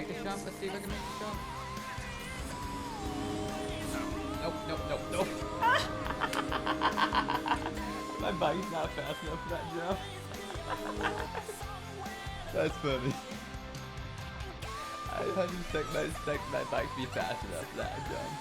make this jump? Let's see if I can make this jump. Nope, nope, nope, nope. My bike's not fast enough for that jump. That's funny. I didn't expect my bike to be fast enough for that jump.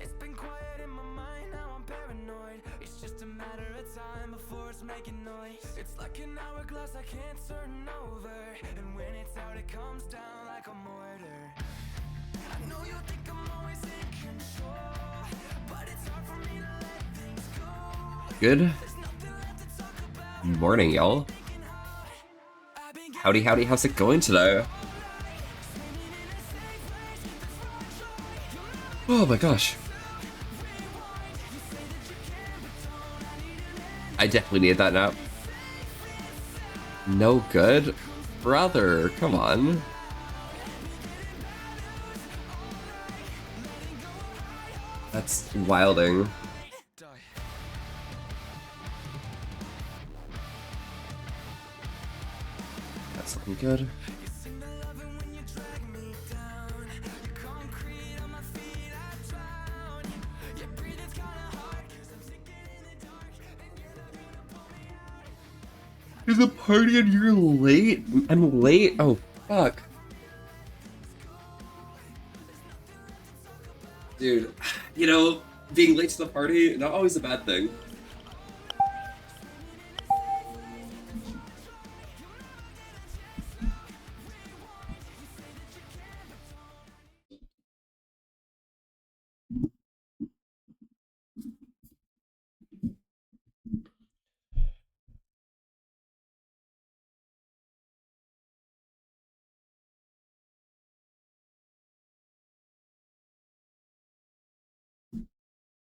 It's been quiet in my mind, now I'm paranoid. It's just a matter of time before it's making noise. It's like an hourglass I can't turn over, and when it's out it comes down like a mortar. I know you think I'm always in control, but it's hard for me to let things go. Good morning, y'all. Howdy, howdy, how's it going today? Oh my gosh. I definitely need that nap. No good? Brother, come on. That's wilding. That's looking good. There's a party and you're late? I'm late? Oh, fuck. Dude, you know, being late to the party, not always a bad thing.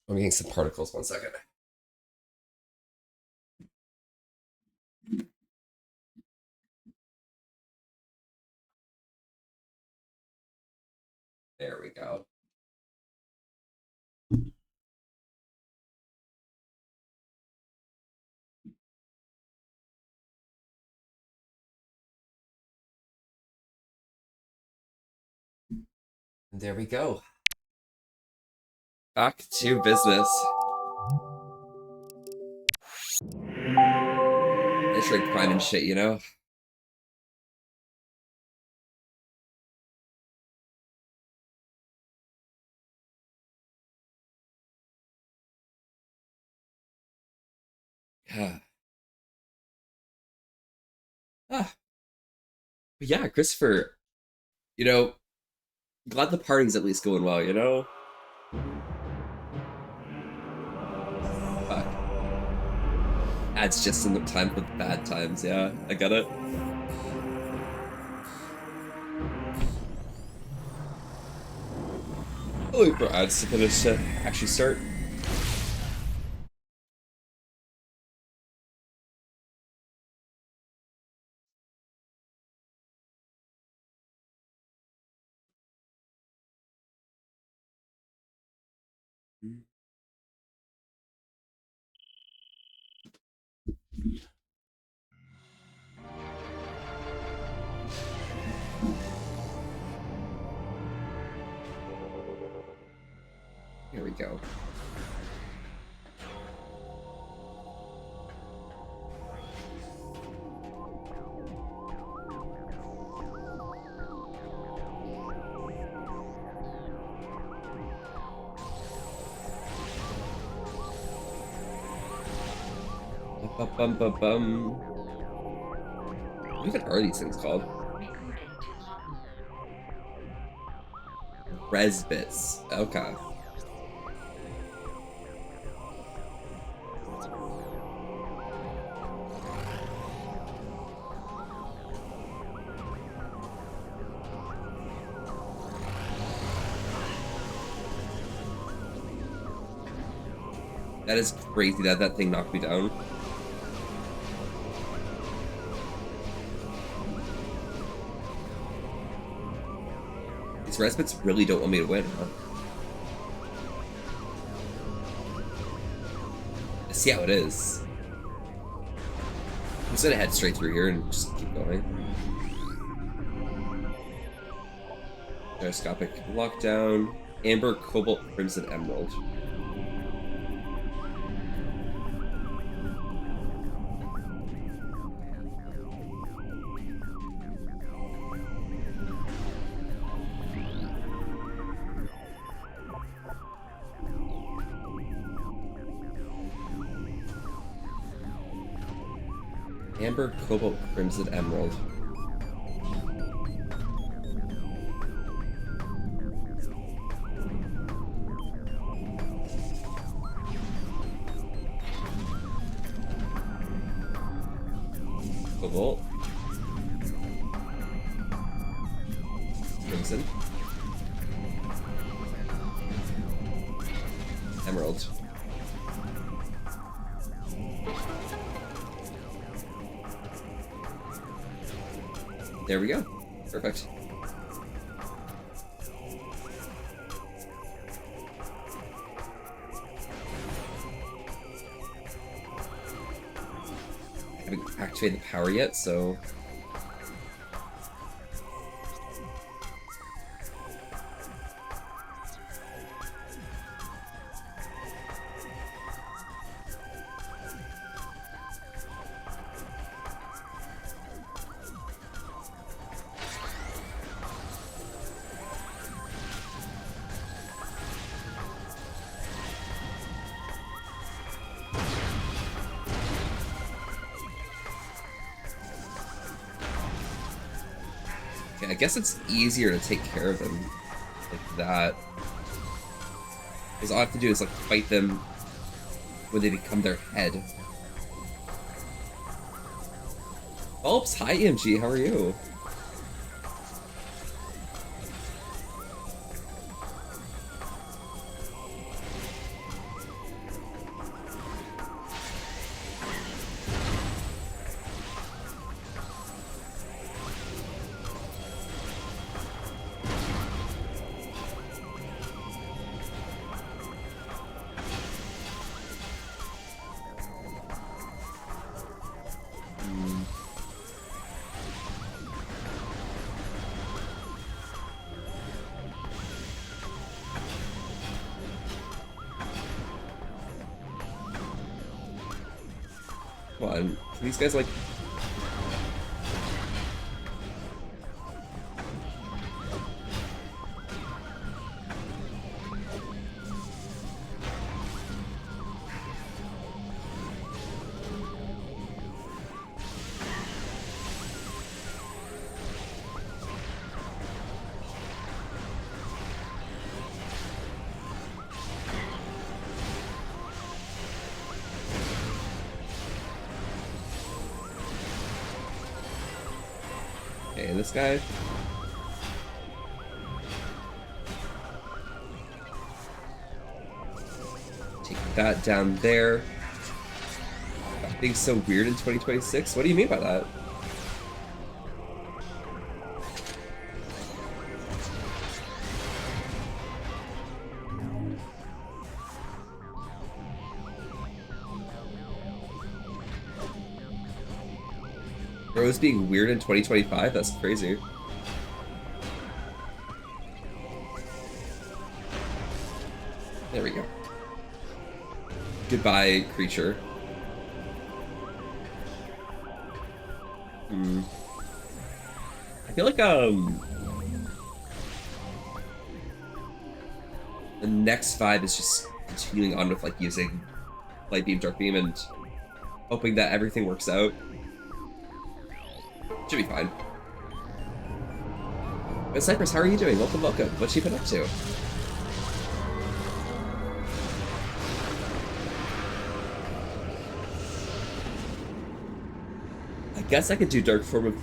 I'm getting some particles, 1 second. There we go. And there we go. Back to business. It's like Prime and shit, you know? Yeah. Ah. But yeah, Christopher, you know, glad the party's at least going well, you know? Fuck. Adds just in the time for the bad times, yeah. I get it. I'll wait for ads to finish to actually start. Here we go. Bum. What even are these things called? Resbits. Okay. That is crazy that that thing knocked me down. These respits really don't want me to win, huh? I see how it is. I'm just gonna head straight through here and just keep going. Gyroscopic lockdown. Amber, Cobalt, Crimson, Emerald. Amber, Cobalt, Crimson, Emerald. Cobalt. Crimson. Emerald. There we go. Perfect. I haven't activated the power yet, so... I guess it's easier to take care of them like that. Because all I have to do is like fight them when they become their head. Bulbs, hi EMG, how are you? Come on. These guys like... Okay, this guy. Take that down there. That being so weird in 2026? What do you mean by that? Rose being weird in 2025? That's crazy. There we go. Goodbye, creature. I feel like, the next vibe is just continuing on with, like, using Light Beam, Dark Beam, and hoping that everything works out. Should be fine. But Cypress, how are you doing? Welcome, welcome. What's you been up to? I guess I could do Dark Form of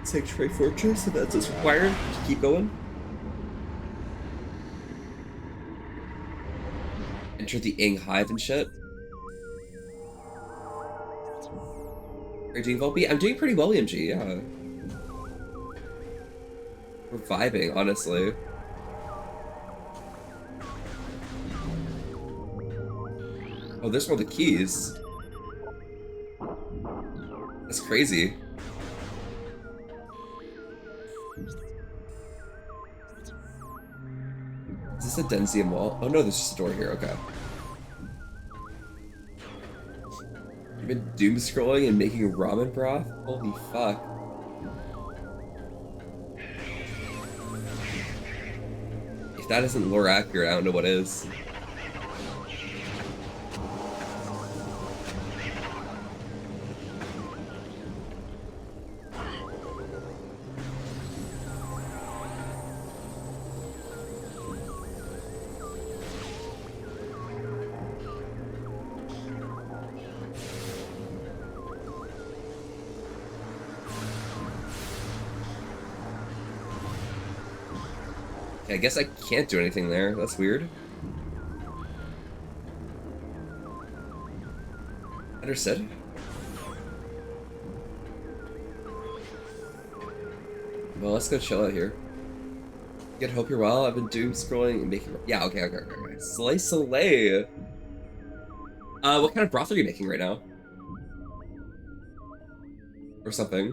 Sanctuary Fortress if that's what's required to keep going. Enter the Ing Hive and shit. Are you doing Volpe? I'm doing pretty well, EMG, yeah. We're vibing, honestly. Oh, there's one of the keys. That's crazy. Is this a Denzium wall? Oh no, there's just a door here, okay. You've been doom scrolling and making ramen broth? Holy fuck. If that isn't lore accurate, I don't know what is. I guess I can't do anything there. That's weird. Understood. Well, let's go chill out here. Good, hope you're well. I've been doom scrolling and making... Yeah, okay. Slay Soleil. What kind of broth are you making right now? Or something.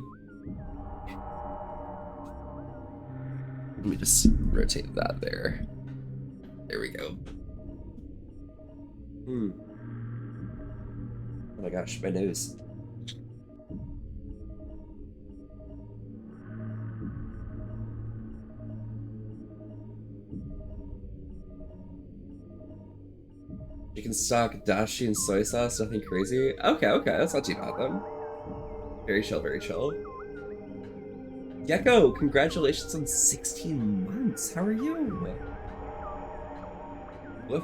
Let me just rotate that there. There we go. Oh my gosh, my nose. Chicken stock, dashi, and soy sauce, nothing crazy. Okay, that's not too bad then. Very chill, very chill. Gecko, congratulations on 16 months. How are you? What?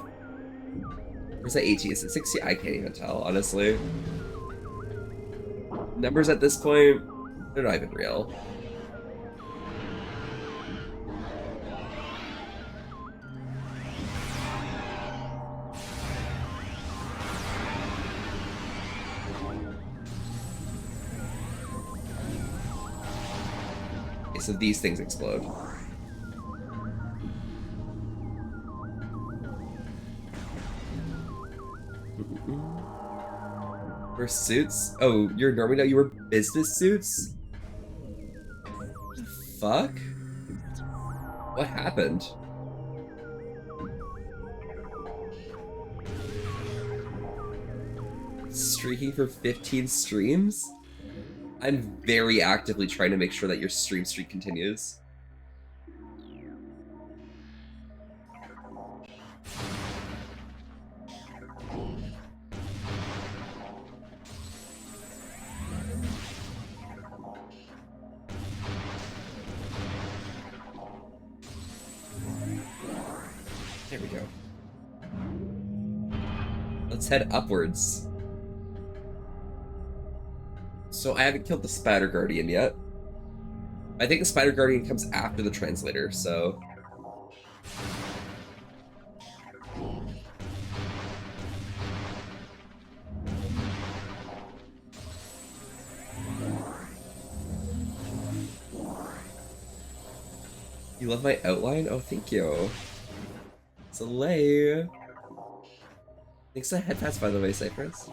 Where's that 80? Is it 60? I can't even tell, honestly. Numbers at this point, they're not even real. So these things explode. For suits? Oh, you're normally now you wear business suits? Fuck? What happened? streaking for 15 streams? I'm very actively trying to make sure that your stream streak continues. There we go. Let's head upwards. So I haven't killed the Spider Guardian yet. I think the Spider Guardian comes after the Translator, so... You love my outline? Oh, thank you. Soleil. Thanks for the head pass, by the way, Cypress.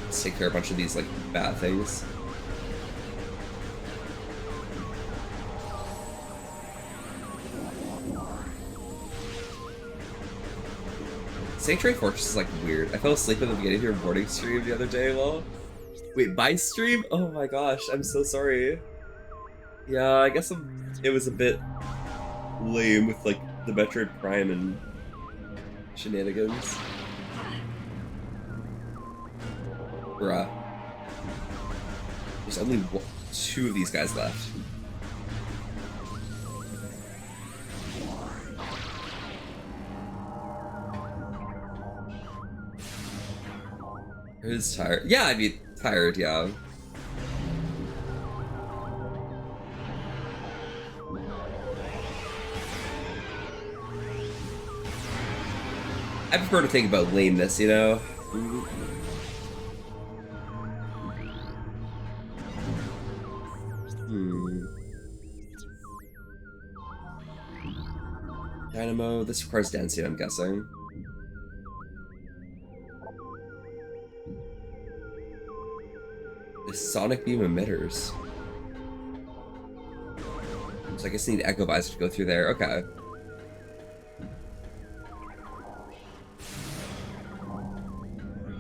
Let's take care of a bunch of these, like, bad things. Sanctuary Fortress is, like, weird. I fell asleep at the beginning of your morning stream the other day, lol. Wait, my stream? Oh my gosh, I'm so sorry. Yeah, I guess it was a bit lame with, like, the Metroid Prime and shenanigans. Bruh. There's only 2 of these guys left. Who's tired? Yeah, I'd be tired, yeah. I prefer to think about lameness, you know? Dynamo, this requires dancing, I'm guessing. The Sonic Beam emitters. So I guess I need Echo Visor to go through there. Okay.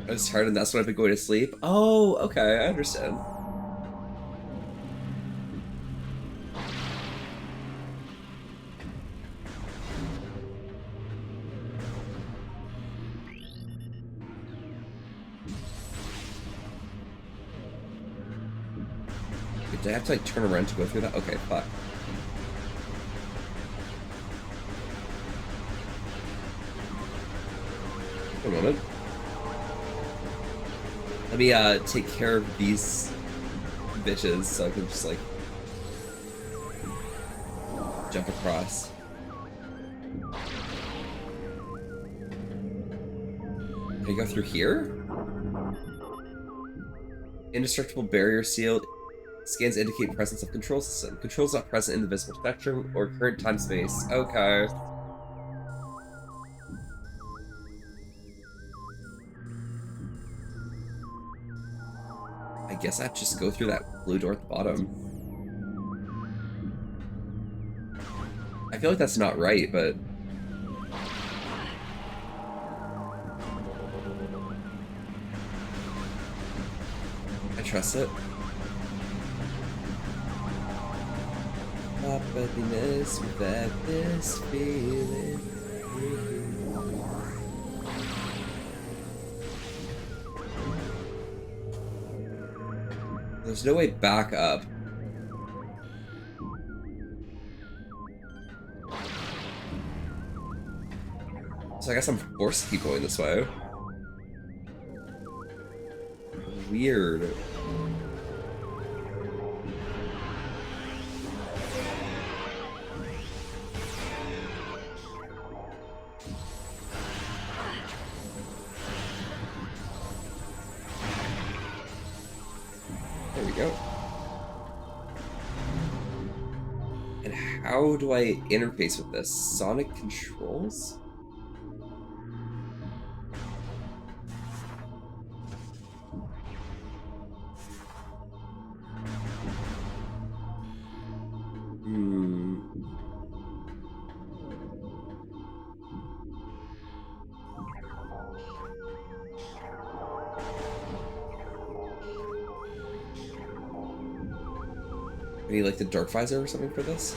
I was tired and that's when I've been going to sleep. Oh, okay, I understand. Do I have to like turn around to go through that? Okay, fuck. One moment. Let me take care of these bitches so I can just like jump across. Can I go through here? Indestructible barrier sealed. Scans indicate presence of control system. Controls not present in the visible spectrum or current time space. Okay. I guess I have to just go through that blue door at the bottom. I feel like that's not right, but... I trust it. Happiness without this feeling. There's no way back up. So I guess I'm forced to keep going this way. Weird. There we go. And how do I interface with this? Sonic controls? We need like the dark visor or something for this.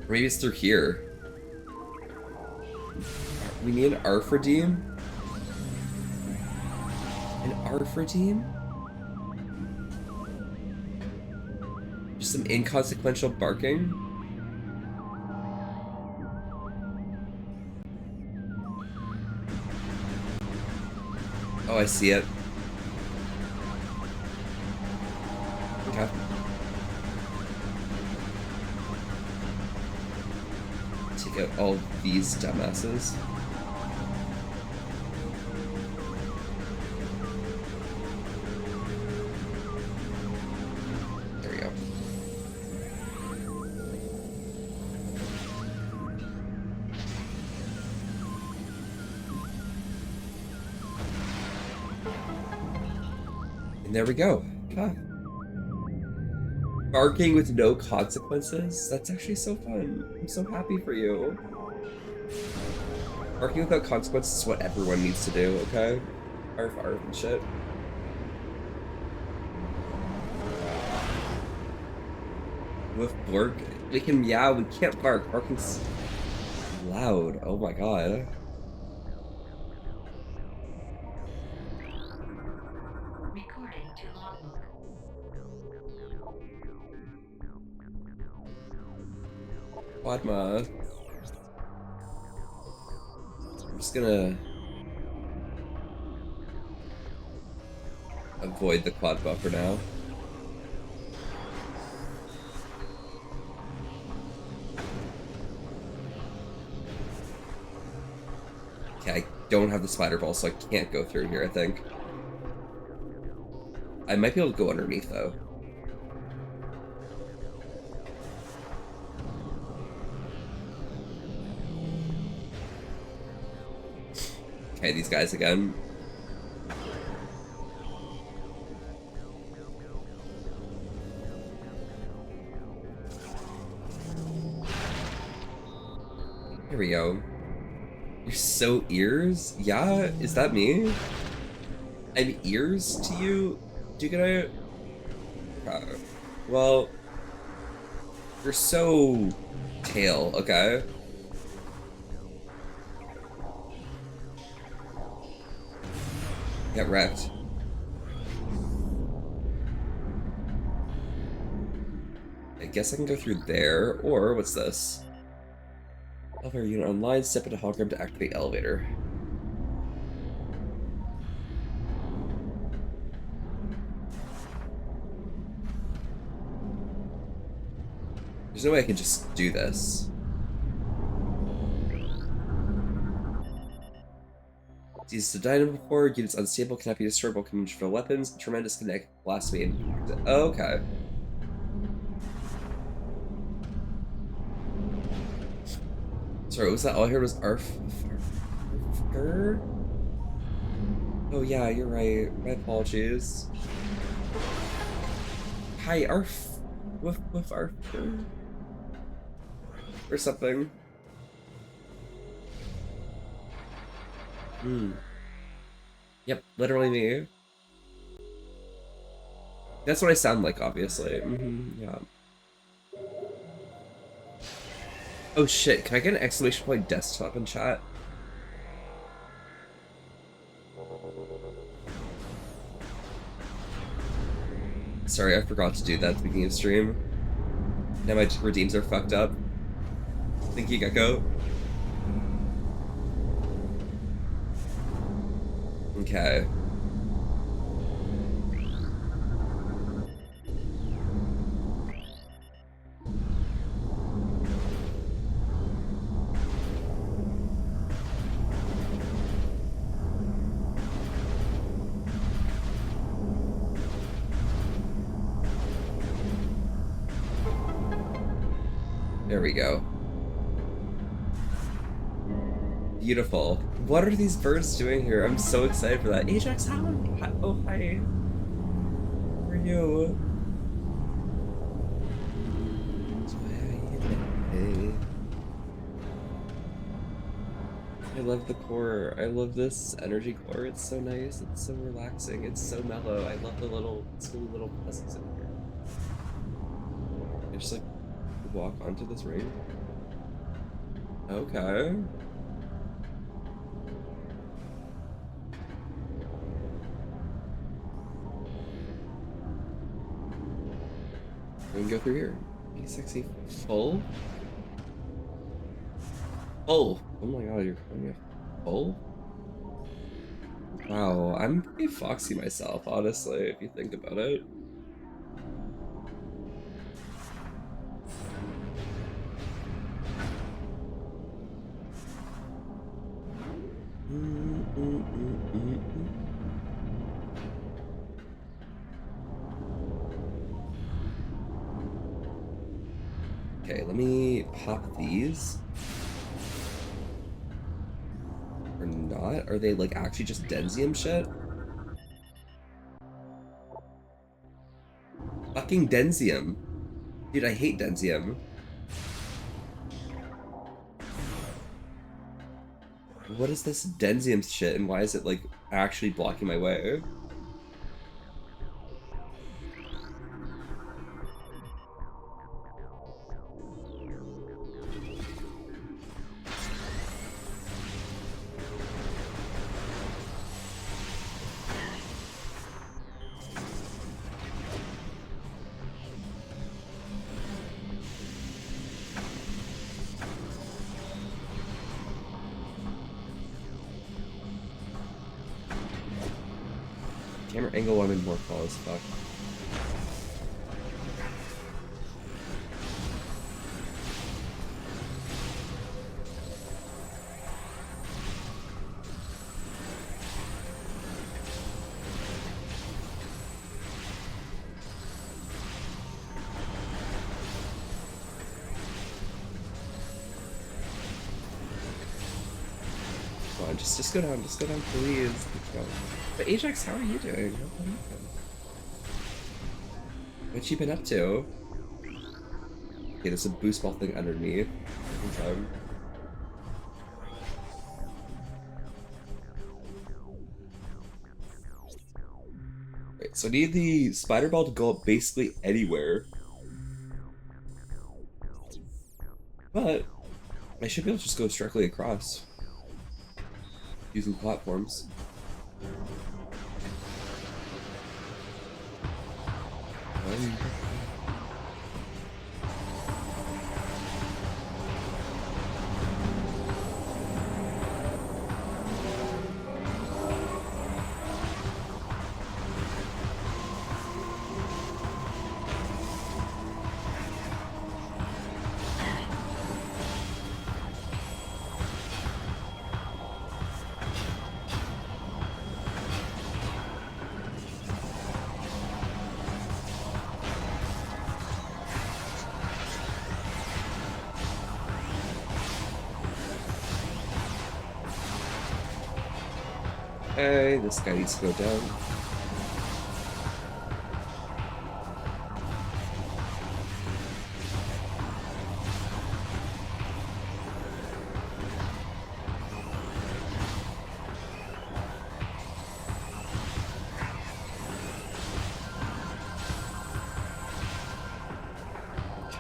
Or maybe it's through here. We need an Arphredeem? An Arphredeem? Just some inconsequential barking? Oh, I see it. Okay. Take out all these dumbasses. There we go. And there we go. Ah. Barking with no consequences? That's actually so fun. I'm so happy for you. Barking without consequences is what everyone needs to do, okay? Arf arf and shit. With bark, we can meow, we can't bark. Barking's loud. Oh my god. Recording to logbook. Padma. I'm just gonna avoid the quad buffer now. Okay, I don't have the spider ball, so I can't go through here, I think. I might be able to go underneath, though. Okay, these guys again. Here we go. You're so ears? Yeah, is that me? I'm ears to you? Do you get it? Well, you're so tail, okay? Get wrecked. I guess I can go through there, or what's this? Elevator unit online, step into hologram to activate elevator. There's no way I can just do this. Used to dynamo before, units unstable, cannot be destroyed while conventional weapons, tremendous kinetic blast may impact it. Oh, okay. Sorry, what was that? All I heard was Arf. Oh yeah, you're right. My apologies. Hi, Arf. Woof Arf. Or something. Yep, literally me. That's what I sound like, obviously. Yeah. Oh shit, can I get an exclamation point desktop in chat? Sorry, I forgot to do that at the beginning of stream. Now my redeems are fucked up. Thank you, Gecko. Okay. There we go. Beautiful. What are these birds doing here? I'm so excited for that. Ajax, how? Oh, hi. How are you? I love the core. I love this energy core. It's so nice. It's so relaxing. It's so mellow. I love the little silly little puzzles in here. I just like walk onto this ring. Okay. We can go through here. Be sexy. Full? Full. Oh my god, you're calling me a full? Wow, I'm pretty foxy myself, honestly, if you think about it. Okay, let me pop these. Or not? Are they like actually just Denzium shit? Fucking Denzium. Dude, I hate Denzium. What is this Denzium shit and why is it like actually blocking my way? Camera angle wanted more claws, fuck. Come on, just go down, please. Let's go. But Ajax, how are you doing? What you been up to? Okay, there's a boost ball thing underneath. Okay. Right, so I need the spider ball to go up basically anywhere. But I should be able to just go directly across using platforms. Okay, this guy needs to go down.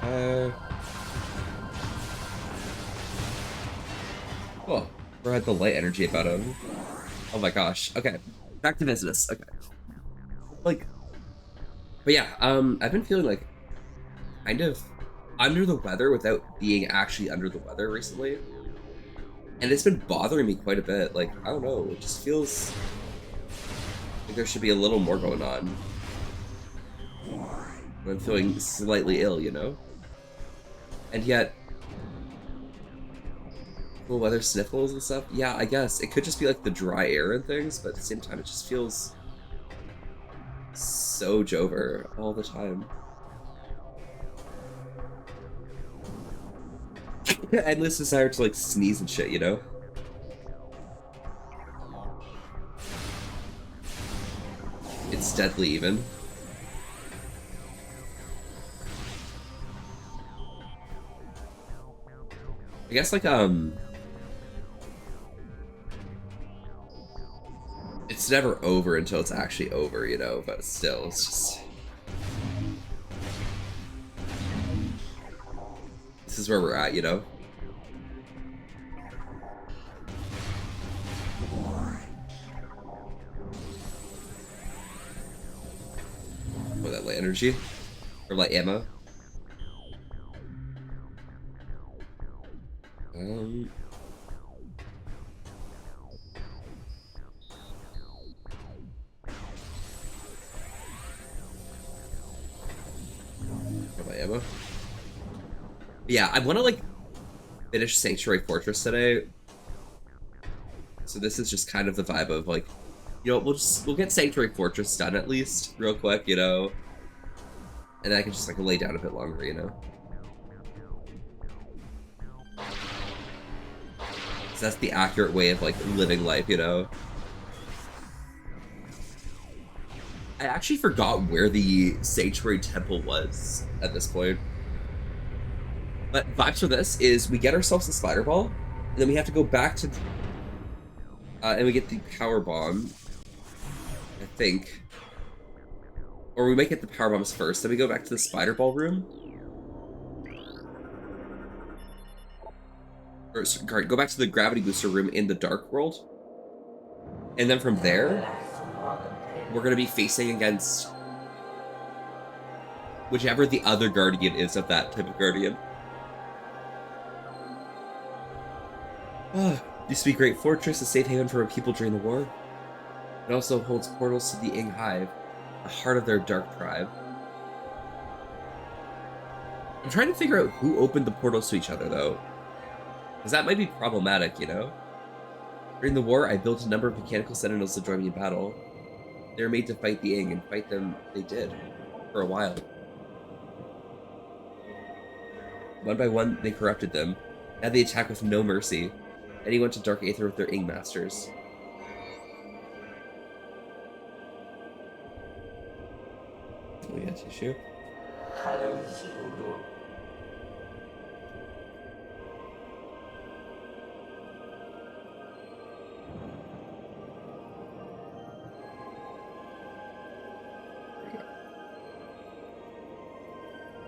Okay. Oh, we had the light energy about him. Oh my gosh. Okay. Back to business. Okay. Like, but yeah, I've been feeling like kind of under the weather without being actually under the weather recently. And it's been bothering me quite a bit. Like, I don't know, it just feels like there should be a little more going on. When I'm feeling slightly ill, you know? And yet, cool weather sniffles and stuff. Yeah, I guess. It could just be like the dry air and things, but at the same time, it just feels so Jover all the time. Endless desire to like sneeze and shit, you know? It's deadly even. I guess like it's never over until it's actually over, you know, but still, it's just... This is where we're at, you know? Oh, that light energy? Or light ammo? My ammo. Yeah, I want to like finish Sanctuary Fortress today. So this is just kind of the vibe of like, you know, we'll get Sanctuary Fortress done at least real quick, you know, and then I can just like lay down a bit longer, you know. So that's the accurate way of like living life, you know. I actually forgot where the Sanctuary Temple was at this point. But vibes for this is we get ourselves a Spider Ball, and then we have to go back to... and we get the Power Bomb, I think. Or we might get the Power Bombs first, then we go back to the Spider Ball room. Or, sorry, go back to the Gravity Booster room in the Dark World. And then from there, we're going to be facing against whichever the other Guardian is of that type of Guardian. Used to be a great fortress, a safe haven for people during the war. It also holds portals to the Ing Hive, the heart of their dark tribe. I'm trying to figure out who opened the portals to each other, though. Because that might be problematic, you know? During the war, I built a number of mechanical sentinels to join me in battle. They were made to fight the Ing, and fight them they did. For a while. One by one, they corrupted them. Now they attack with no mercy. Anyone to Dark Aether with their Ing Masters. We got tissue.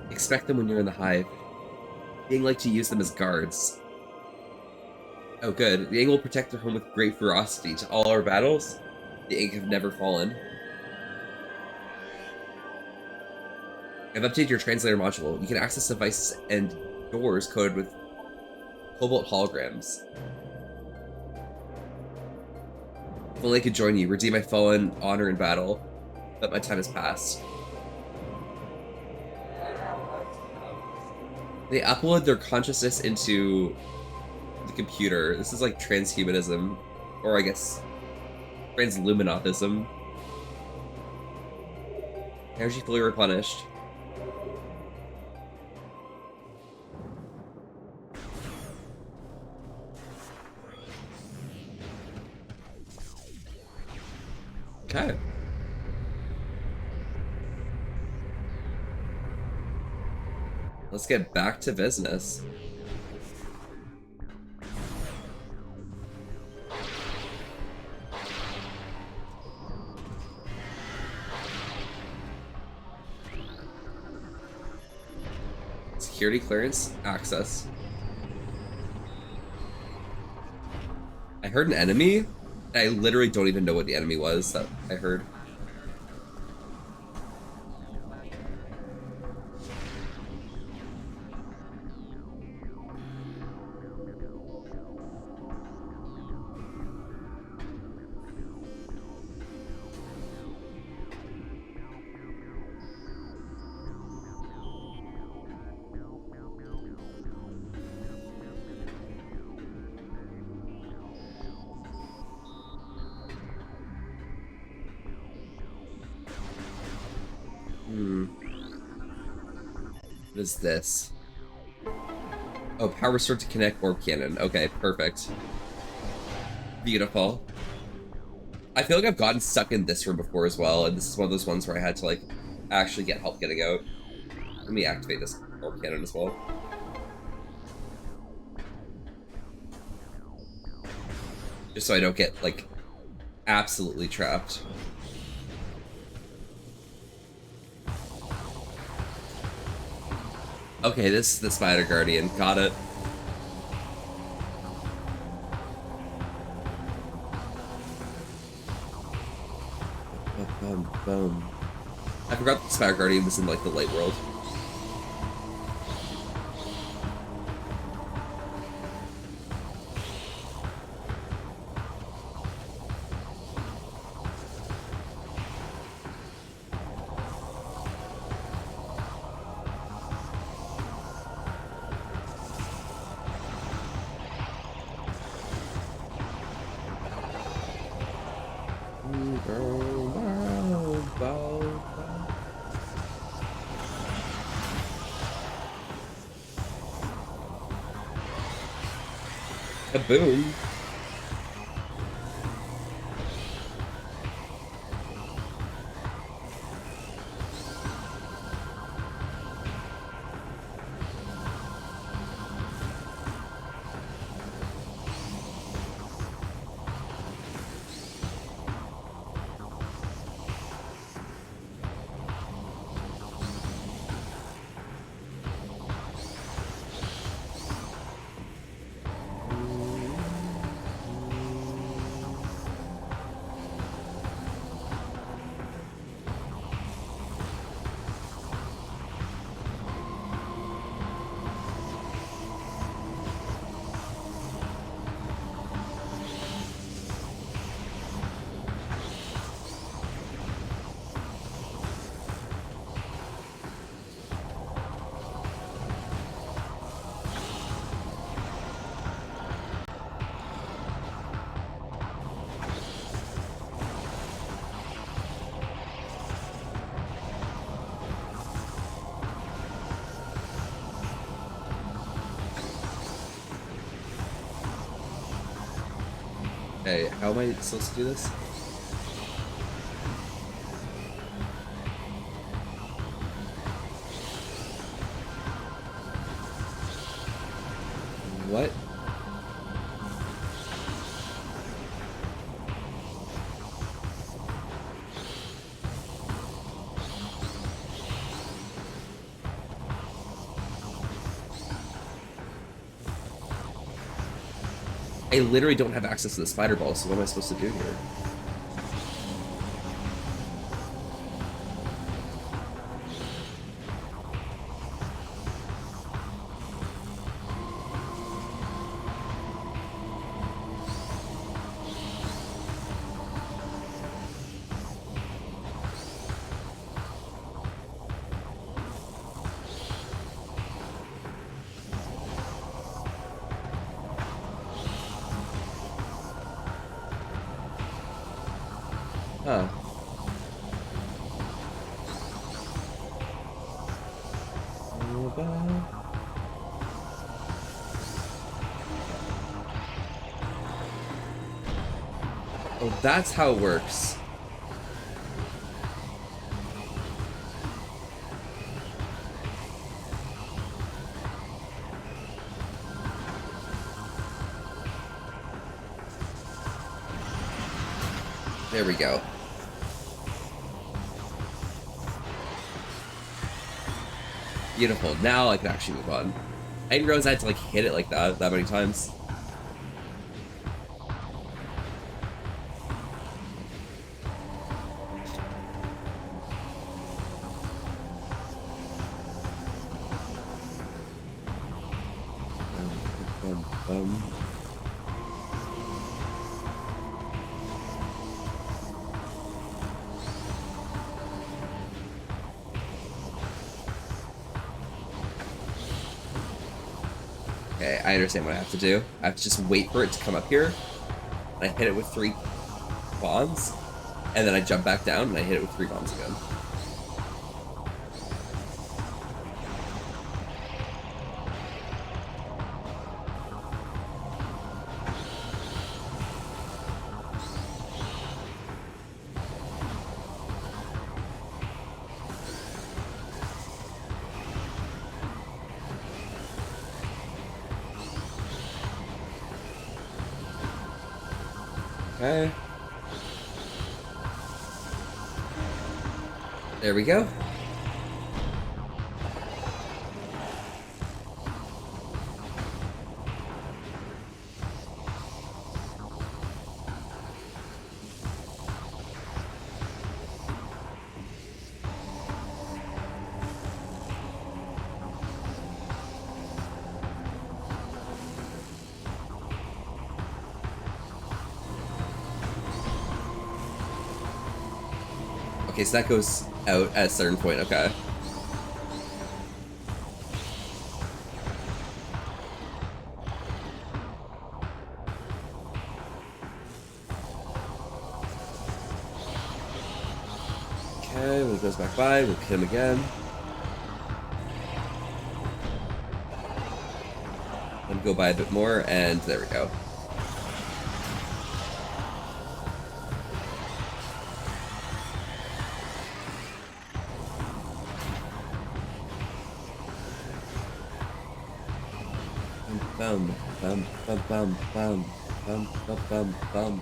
Expect them when you're in the hive. The Ing like to use them as guards. Oh good, the Ing will protect their home with great ferocity. To all our battles, the Ing have never fallen. I've updated your translator module. You can access devices and doors coded with cobalt holograms. If only I could join you, redeem my fallen honor in battle, but my time has passed. They upload their consciousness into the computer. This is like transhumanism, or I guess transluminothism. Energy fully replenished. Okay. Let's get back to business. Security clearance access. I heard an enemy. I literally don't even know what the enemy was that I heard. What is this? Oh, power restored to connect orb cannon. Okay, perfect. Beautiful. I feel like I've gotten stuck in this room before as well, and this is one of those ones where I had to, like, actually get help getting out. Let me activate this orb cannon as well. Just so I don't get, like, Absolutely trapped. Okay, this is the Spider Guardian. Got it. Boom, boom. I forgot the Spider Guardian was in like the light world. Kaboom. Okay, how am I supposed to do this? What? I literally don't have access to the spider ball, so what am I supposed to do here? Huh. Oh, that's how it works. There we go. Beautiful. Now I can actually move on. I didn't realize I had to like hit it like that many times. Okay, I understand what I have to do. I have to just wait for it to come up here. And I hit it with 3 bombs. And then I jump back down and I hit it with 3 bombs again. Okay. There we go. Okay, so that goes out at a certain point, okay. Okay, when it goes back by, we'll hit him again. And go by a bit more, and there we go. Bum, bum, bum, bum, bum, bum, bum, bum, bum.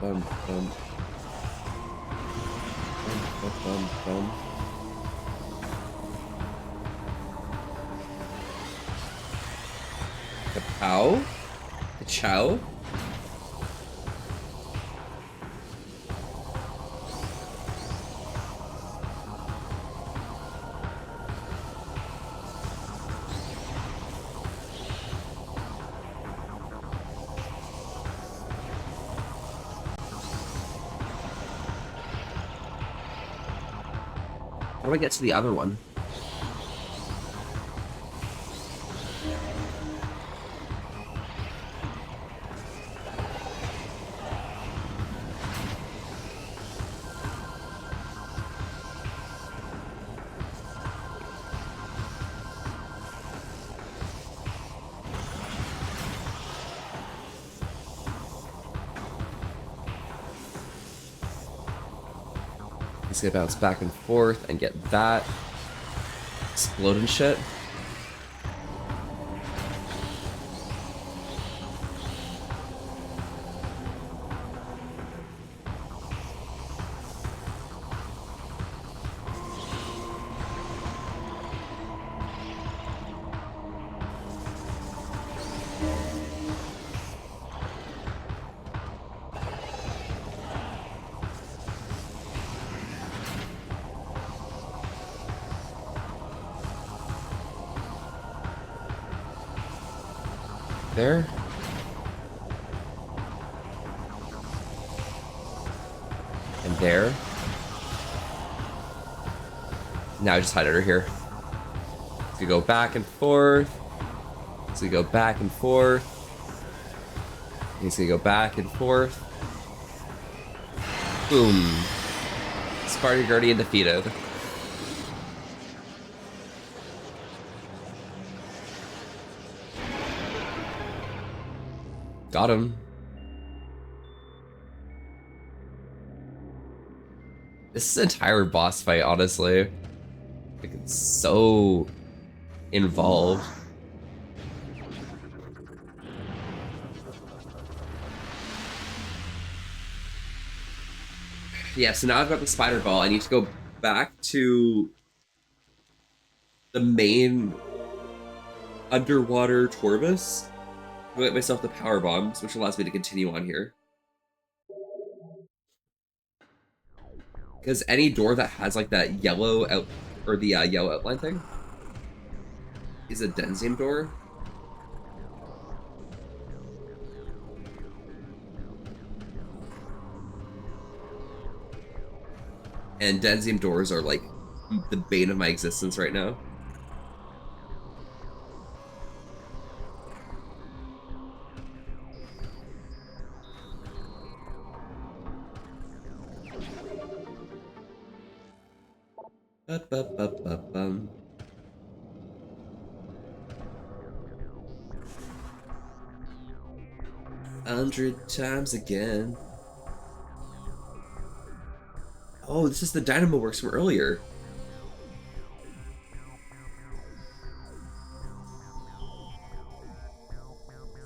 Bum, bum. Bum, bum, bum. Kapow? Chow? How do I get to the other one? He's gonna bounce back and forth and get that. Explode and shit. There. And there. Now I just hide under here. So you go back and forth. So you go back and forth. He's gonna go back and forth. Boom. Spartan Guardian defeated. Got him. This entire boss fight, honestly, like, it's so involved. Yeah, so now I've got the spider ball. I need to go back to the main underwater Torbus. Go get myself the power bombs, which allows me to continue on here. Because any door that has like that yellow out or the yellow outline thing is a Denzium door. And Denzium doors are like the bane of my existence right now. Ba-ba-ba-ba-bum. 100 times again. Oh, this is the Dynamo Works from earlier.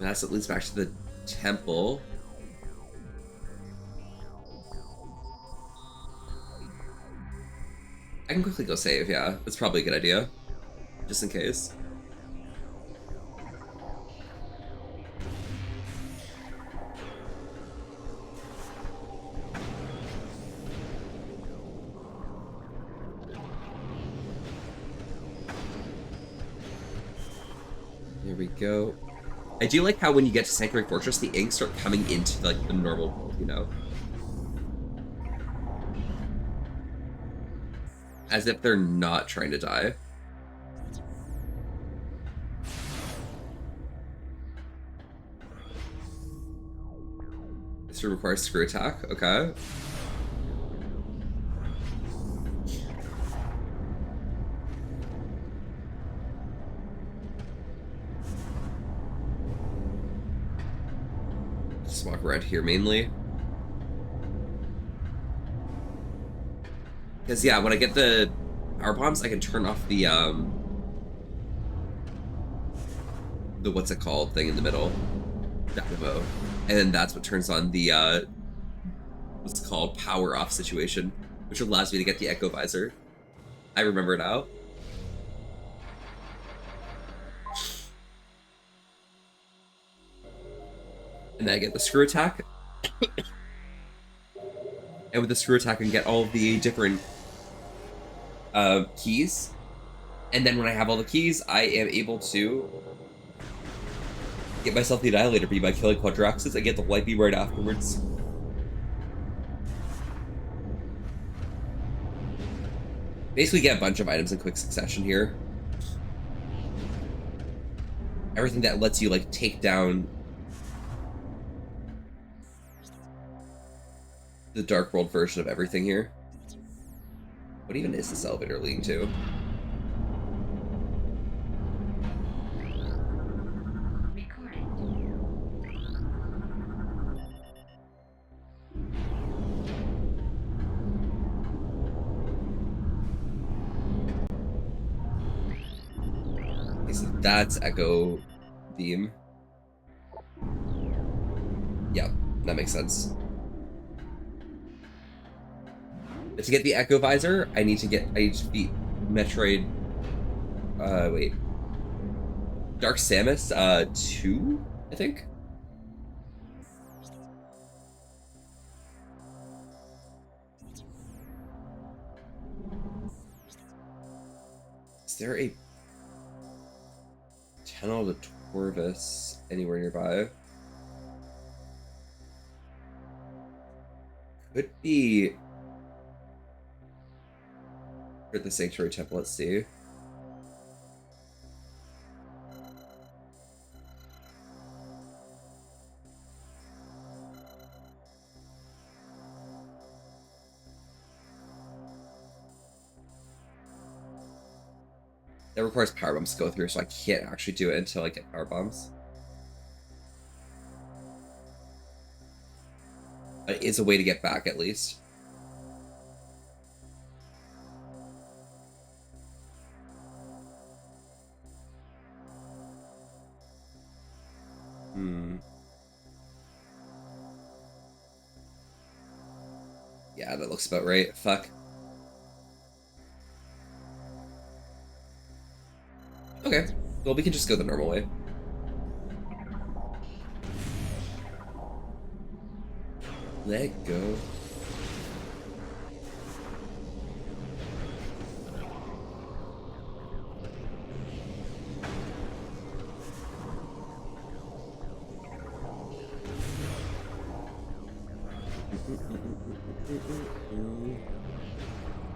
That's what leads back to the temple. I can quickly go save, yeah. That's probably a good idea. Just in case. There we go. I do like how when you get to Sanctuary Fortress, the inks start coming into like the normal world, you know? As if they're not trying to die. This requires screw attack, okay. Just walk around here mainly. Because yeah, when I get the power bombs, I can turn off the what's it called thing in the middle. Dynamo. And then that's what turns on the what's it called power off situation, which allows me to get the Echo Visor. I remember now. And then I get the screw attack. And with the screw attack I can get all of the different keys. And then when I have all the keys, I am able to get myself the Annihilator Beam by killing Quadraxis and get the Light Beam right afterwards. Basically get a bunch of items in quick succession here. Everything that lets you like take down the Dark World version of everything here. What even is this elevator leading to? Okay, so that's Echo Beam. Yeah, that makes sense. But to get the Echo Visor, I need to beat Metroid. Wait. Dark Samus, 2, I think? Is there a tunnel to Torvis anywhere nearby? Could be at the Sanctuary Temple, let's see. That requires power bombs to go through, so I can't actually do it until I get power bombs. But it is a way to get back, at least. Yeah, that looks about right. Fuck. Okay, well, we can just go the normal way. Let go.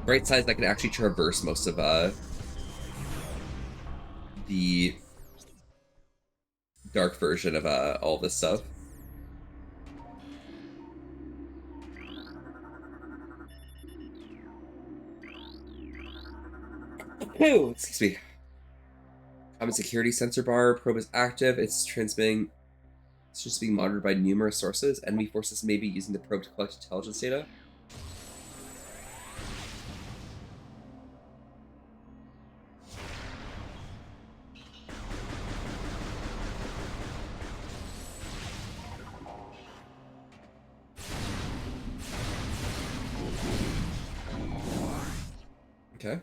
Bright side is I can actually traverse most of the dark version of all this stuff. Excuse me. Common security sensor bar. Probe is active. It's transmitting. It's just being monitored by numerous sources. Enemy forces may be using the probe to collect intelligence data. Okay.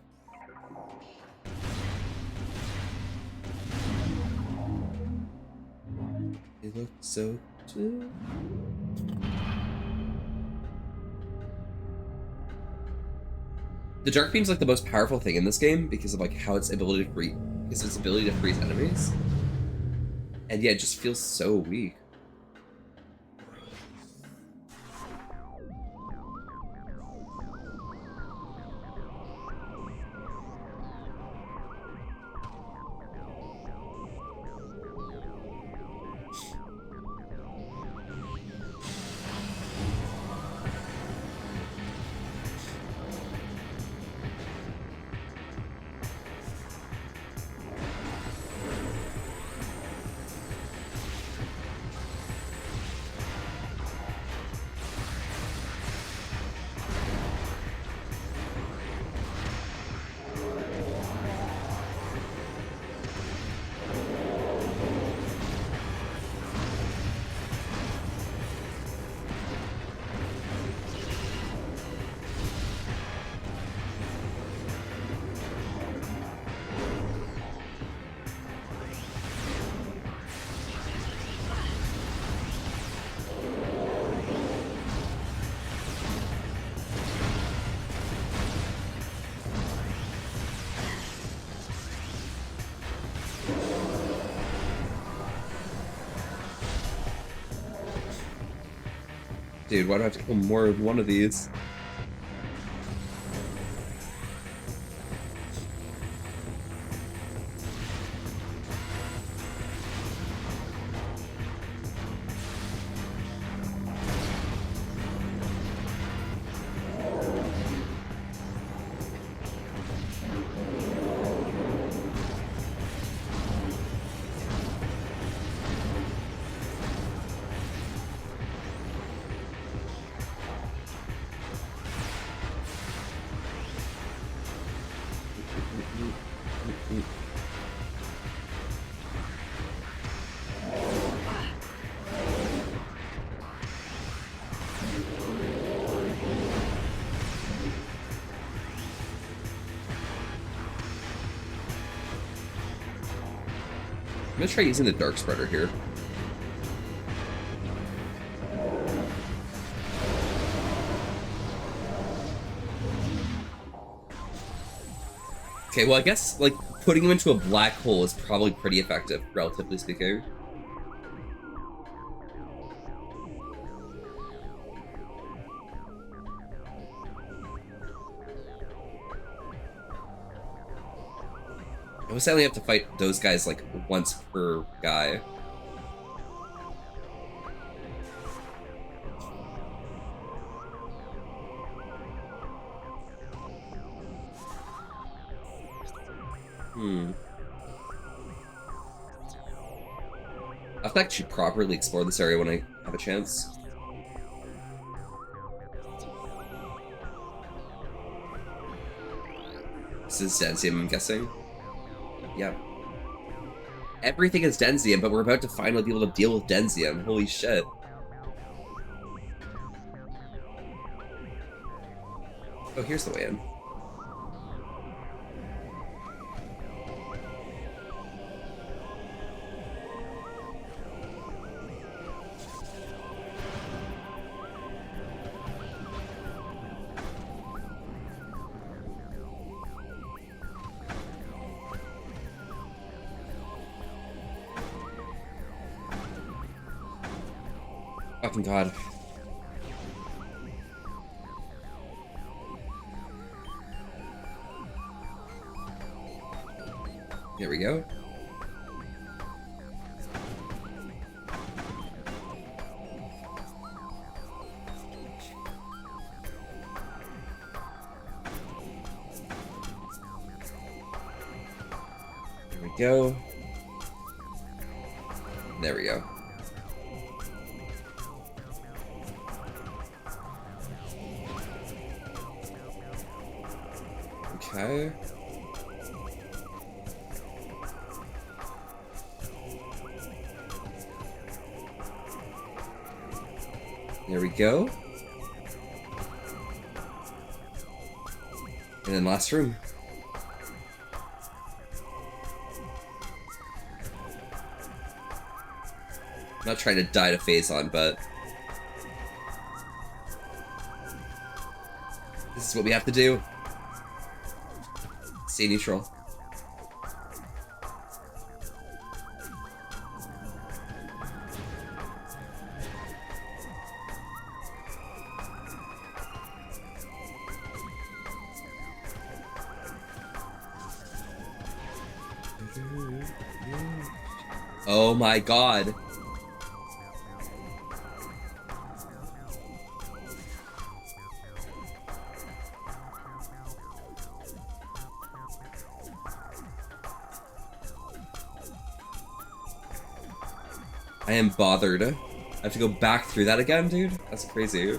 It looks so good. The dark beam's like the most powerful thing in this game because of like how its ability to freeze enemies. And yeah, it just feels so weak. Dude, why do I have to kill more than one of these? I'm gonna try using the dark spreader here. Okay, well I guess like putting him into a black hole is probably pretty effective, relatively speaking. I would sadly have to fight those guys like once per guy. I have to actually properly explore this area when I have a chance. This is Denzium, I'm guessing. Yep. Everything is Denzium, but we're about to finally be able to deal with Denzium. Holy shit. Oh, here's the way in. Fucking god. There we go. Go. There we go. Okay. There we go. And then last room. I'm not trying to die to phase on, but this is what we have to do. Stay neutral. Oh my god. I am bothered. I have to go back through that again, dude? That's crazy.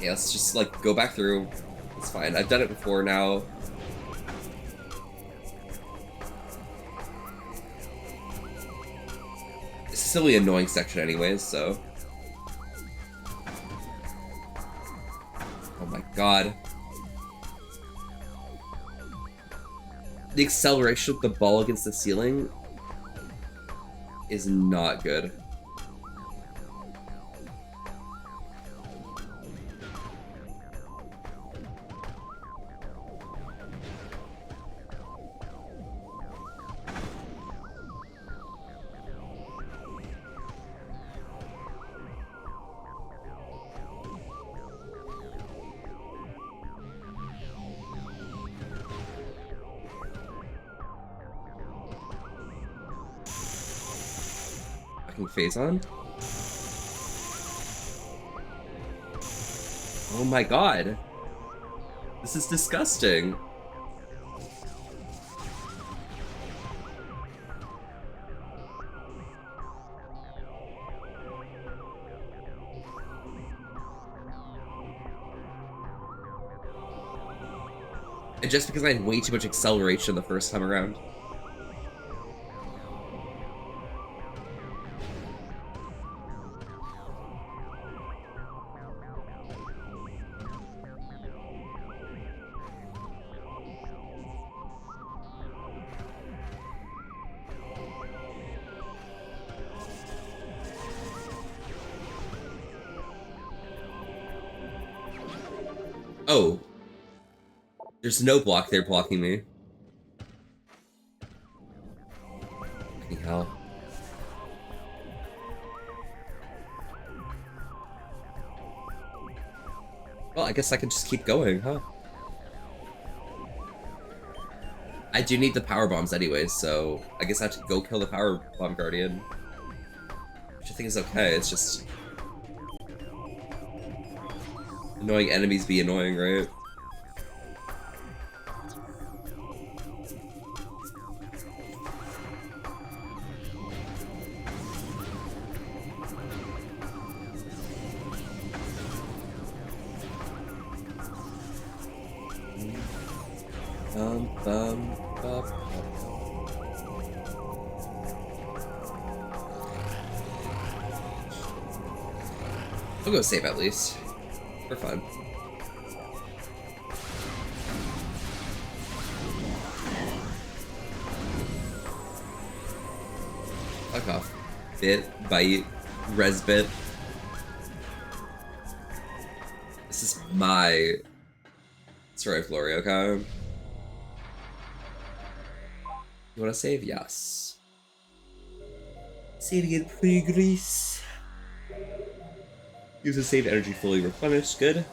Yeah, let's just, like, go back through. It's fine. I've done it before now. It's still an annoying section anyways, so... Oh my god. The acceleration of the ball against the ceiling is not good. Phase on. Oh my god. This is disgusting. And just because I had way too much acceleration the first time around. Oh. There's no block there blocking me. Fucking hell. Well, I guess I can just keep going, huh? I do need the power bombs anyways, so I guess I have to go kill the power bomb guardian. Which I think is okay, it's just... Annoying enemies be annoying, right? I'll go save at least. For fun. Fuck off. Bit, bite, resbit. This is my story of glory, okay? You wanna save? Yes. Saving in progress. Use the save energy fully replenished. Good.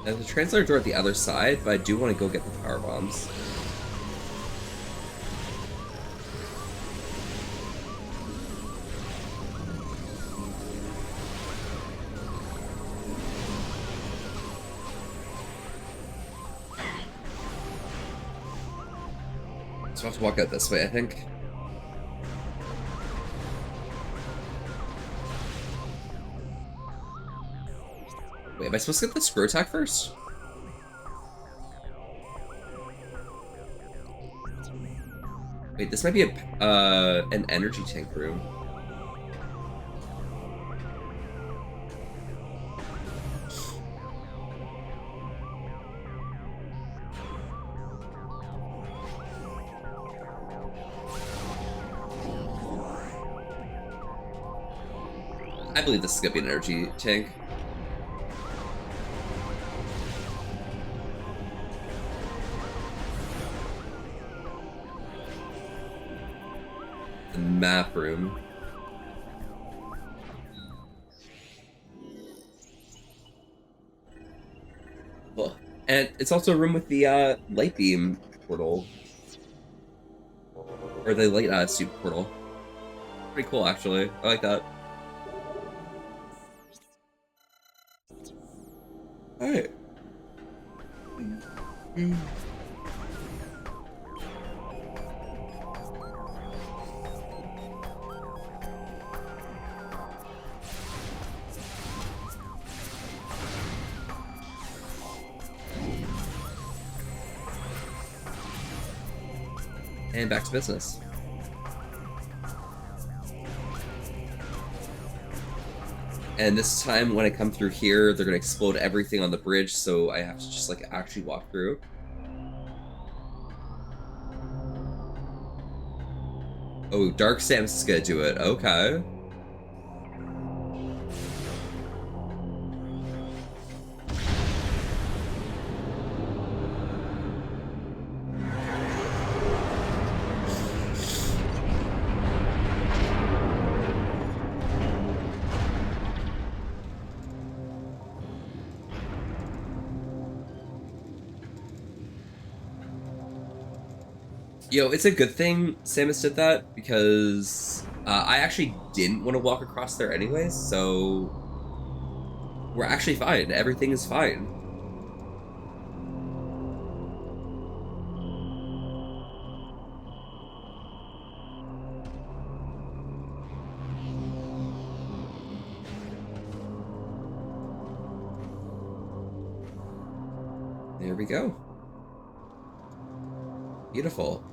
There's a translator door at the other side, but I do want to go get the power bombs. I'll have to walk out this way, I think. Wait, am I supposed to get the screw attack first? Wait, this might be an energy tank room. I believe this is gonna be an energy tank. The map room. Well, and it's also a room with the light beam portal. Or the light suit portal. Pretty cool, actually. I like that. Alright. And back to business. And this time when I come through here, they're gonna explode everything on the bridge, so I have to just like actually walk through. Oh, Dark Samus is gonna do it. Okay. Yo, it's a good thing Samus did that, because I actually didn't want to walk across there anyways, so we're actually fine. Everything is fine. There we go. Beautiful.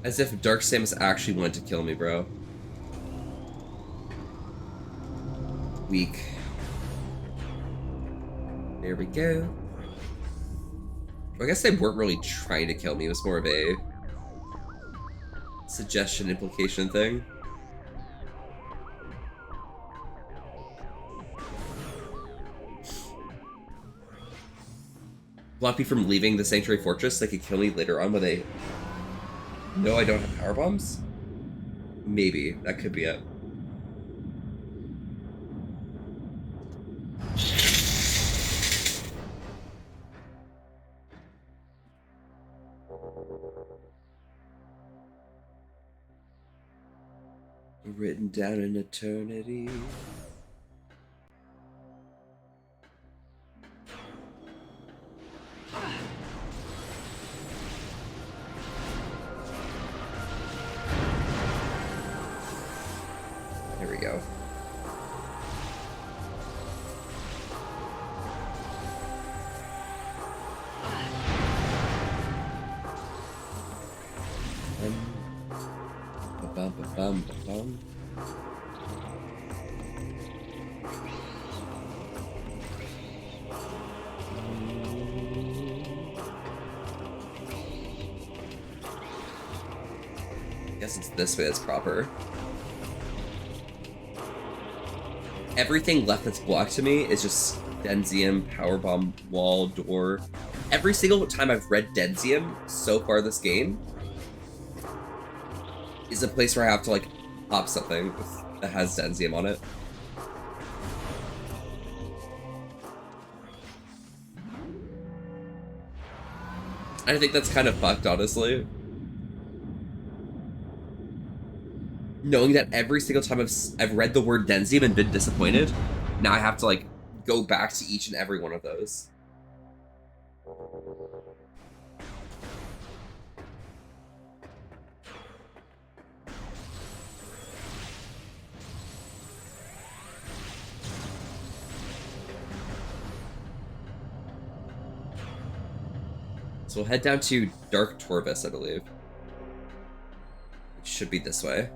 As if Dark Samus actually wanted to kill me, bro. Weak. There we go. Well, I guess they weren't really trying to kill me. It was more of a suggestion implication thing. Block me from leaving the Sanctuary Fortress. They could kill me later on when they know I don't have power bombs? Maybe. That could be it. Written down in eternity. There we go. Ba-bum. Guess it's this way that's proper. Everything left that's blocked to me is just Denzium, powerbomb, wall, door. Every single time I've read Denzium so far this game is a place where I have to like pop something that has Denzium on it. I think that's kind of fucked, honestly. Knowing that every single time I've read the word Denzium and been disappointed, now I have to like go back to each and every one of those. So we'll head down to Dark Torvus, I believe. It should be this way.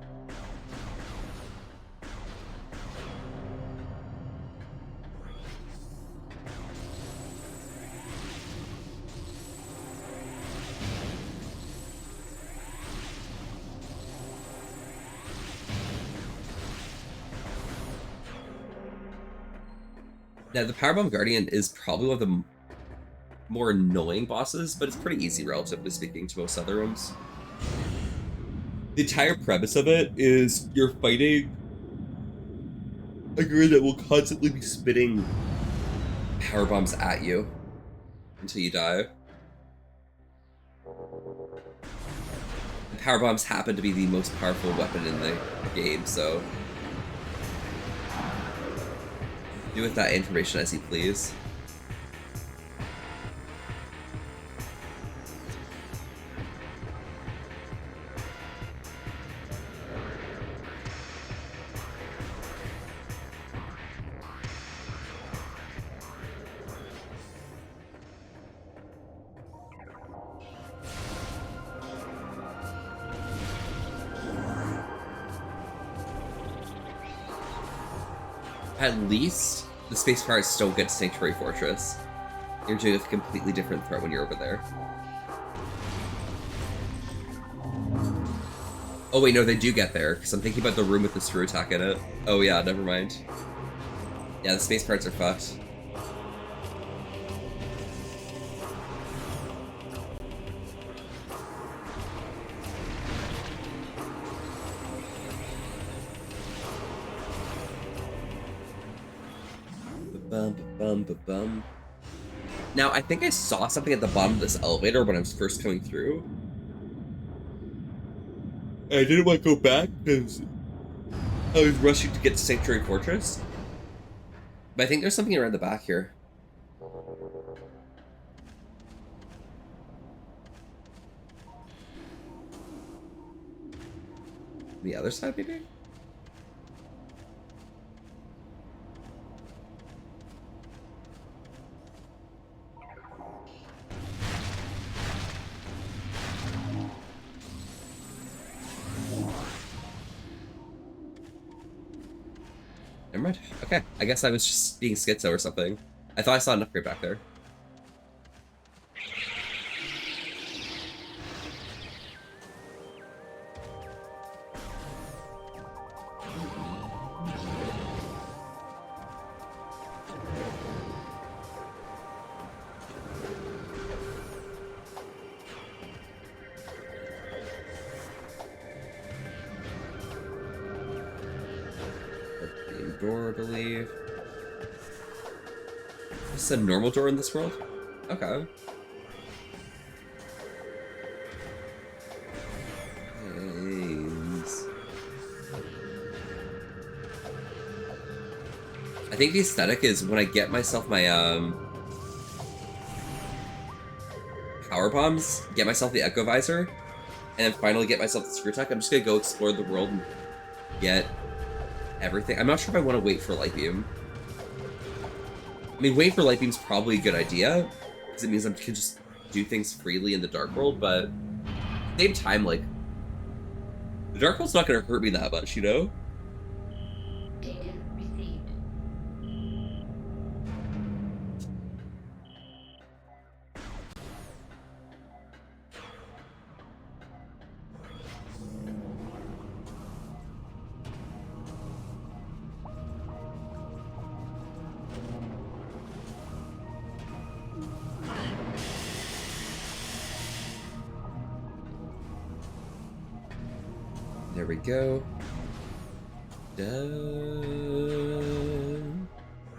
Now, the Powerbomb Guardian is probably one of the more annoying bosses, but it's pretty easy, relatively speaking, to most other ones. The entire premise of it is you're fighting a girl that will constantly be spitting power bombs at you until you die. And power bombs happen to be the most powerful weapon in the game, so do with that information as you please. At least the space pirates don't get Sanctuary Fortress. You're doing a completely different threat when you're over there. Oh wait, no, they do get there, because I'm thinking about the room with the screw attack in it. Oh yeah, never mind. Yeah, the space pirates are fucked. Ba-bum. Now, I think I saw something at the bottom of this elevator when I was first coming through. I didn't want to go back because I was rushing to get to Sanctuary Fortress. But I think there's something around the back here. The other side, maybe? Never mind. Okay, I guess I was just being schizo or something. I thought I saw an upgrade back there. Door, I believe. This is a normal door in this world? Okay. Nice. I think the aesthetic is when I get myself my power bombs, get myself the echo visor, and then finally get myself the screw attack, I'm just gonna go explore the world and get everything. I'm not sure if I want to wait for Light Beam. I mean, waiting for Light Beam's probably a good idea, because it means I can just do things freely in the Dark World, but at the same time, like, the Dark World's not going to hurt me that much, you know? Data received. There we go. Dun,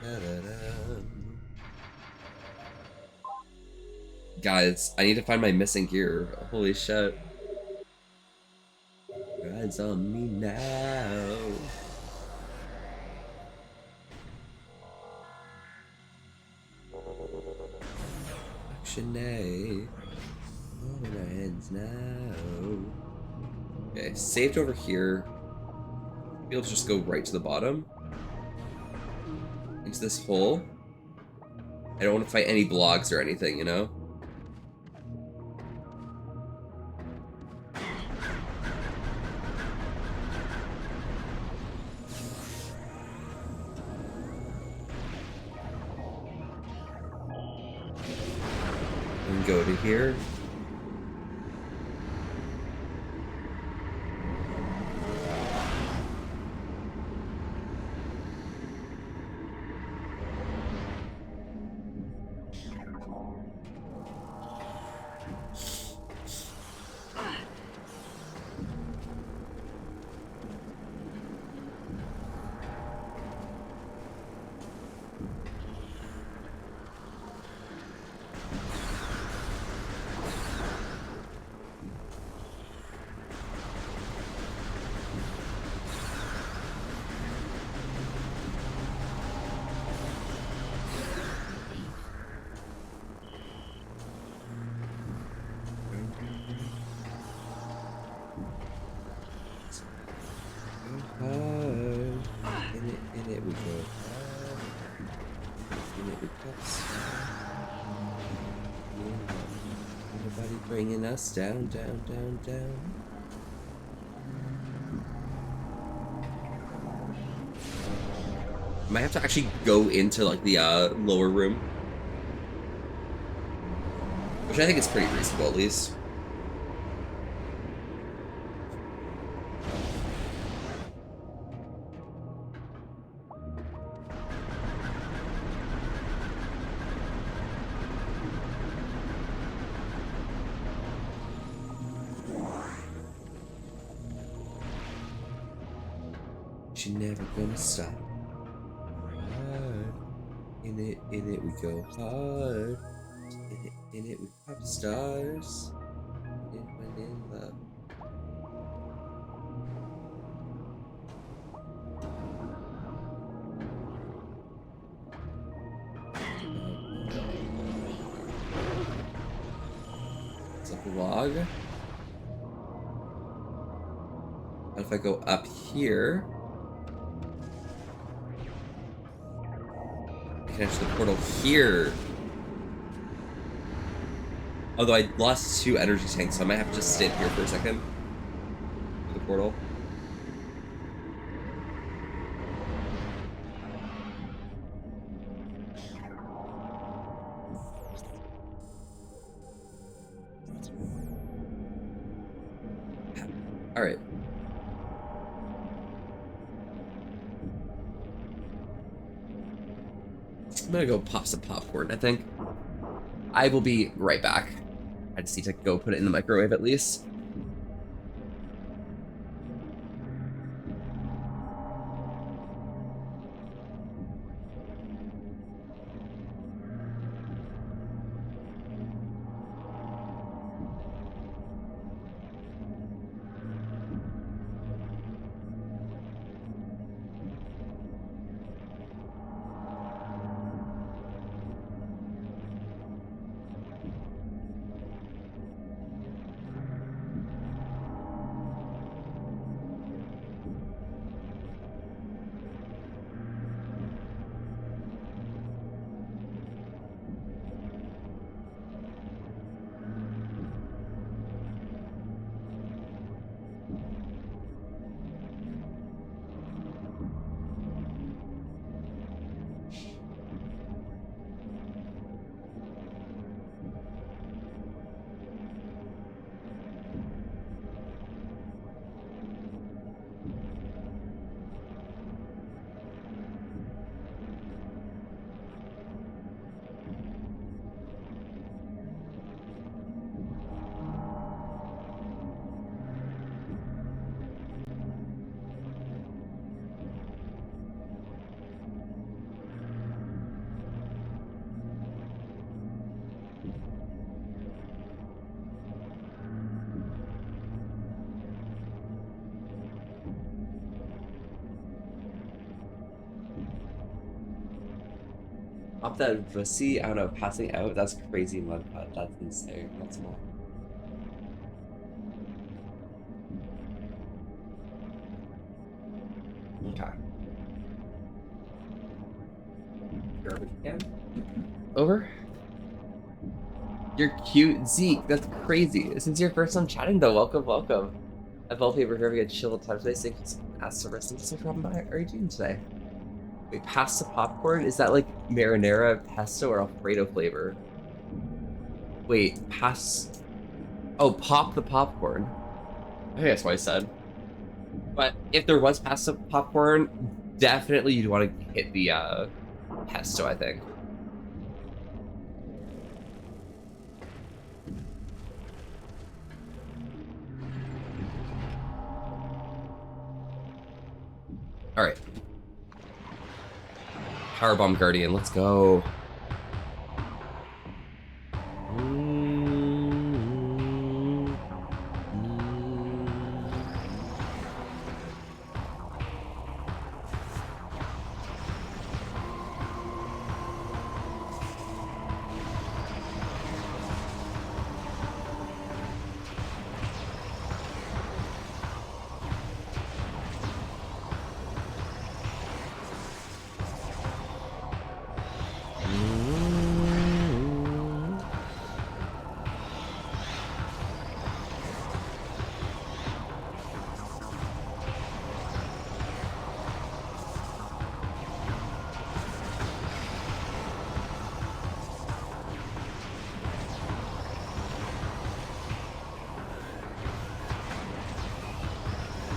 da-da-dun. Guys, I need to find my missing gear. Holy shit. Rides on me now. Shanae. All in our hands now. Okay, saved over here. Be able to just go right to the bottom. Into this hole. I don't want to fight any blocks or anything, you know? And go to here. In it we go. In it we cups. Everybody bringing us down, down, down, down. Might have to actually go into like the lower room, which I think is pretty reasonable at least. She's never gonna stop. Hard. In it we go hard. In it we pop stars. In love. It's like a log. What if I go up here? I can enter the portal here. Although I lost 2 energy tanks, so I might have to just stand here for a second. For the portal. Alright. I'm gonna go pop some popcorn, I think. I will be right back. I just need to go put it in the microwave at least. Off that pussy, I don't know, passing out. That's crazy, mud cut. That's insane. That's more. Okay. Garbage can. Over. You're cute, Zeke. That's crazy. Since your first time chatting, though, welcome, welcome. I've all favor having a chill time today. Thank you so much for listening. Thanks for dropping by. How are you doing today? Wait, pasta popcorn? Is that like marinara pesto or Alfredo flavor? Wait, oh, pop the popcorn. I think that's what I said. But if there was pasta popcorn, definitely you'd want to hit the pesto, I think. All right. Powerbomb Guardian, let's go.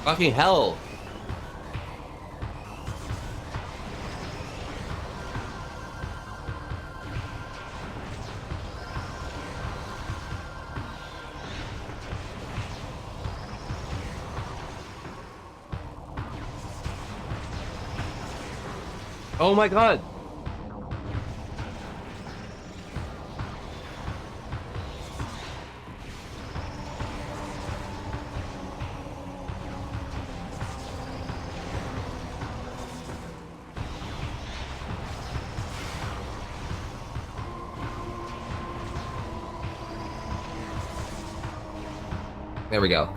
Fucking hell. Oh my god. There we go.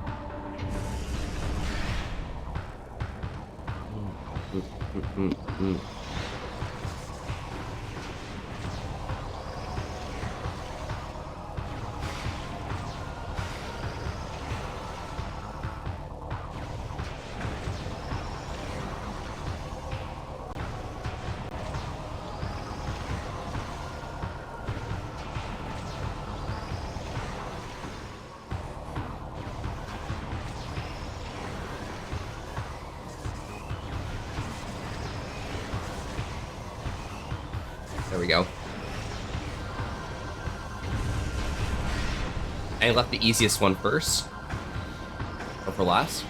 There we go. I left the easiest one first. Or for last.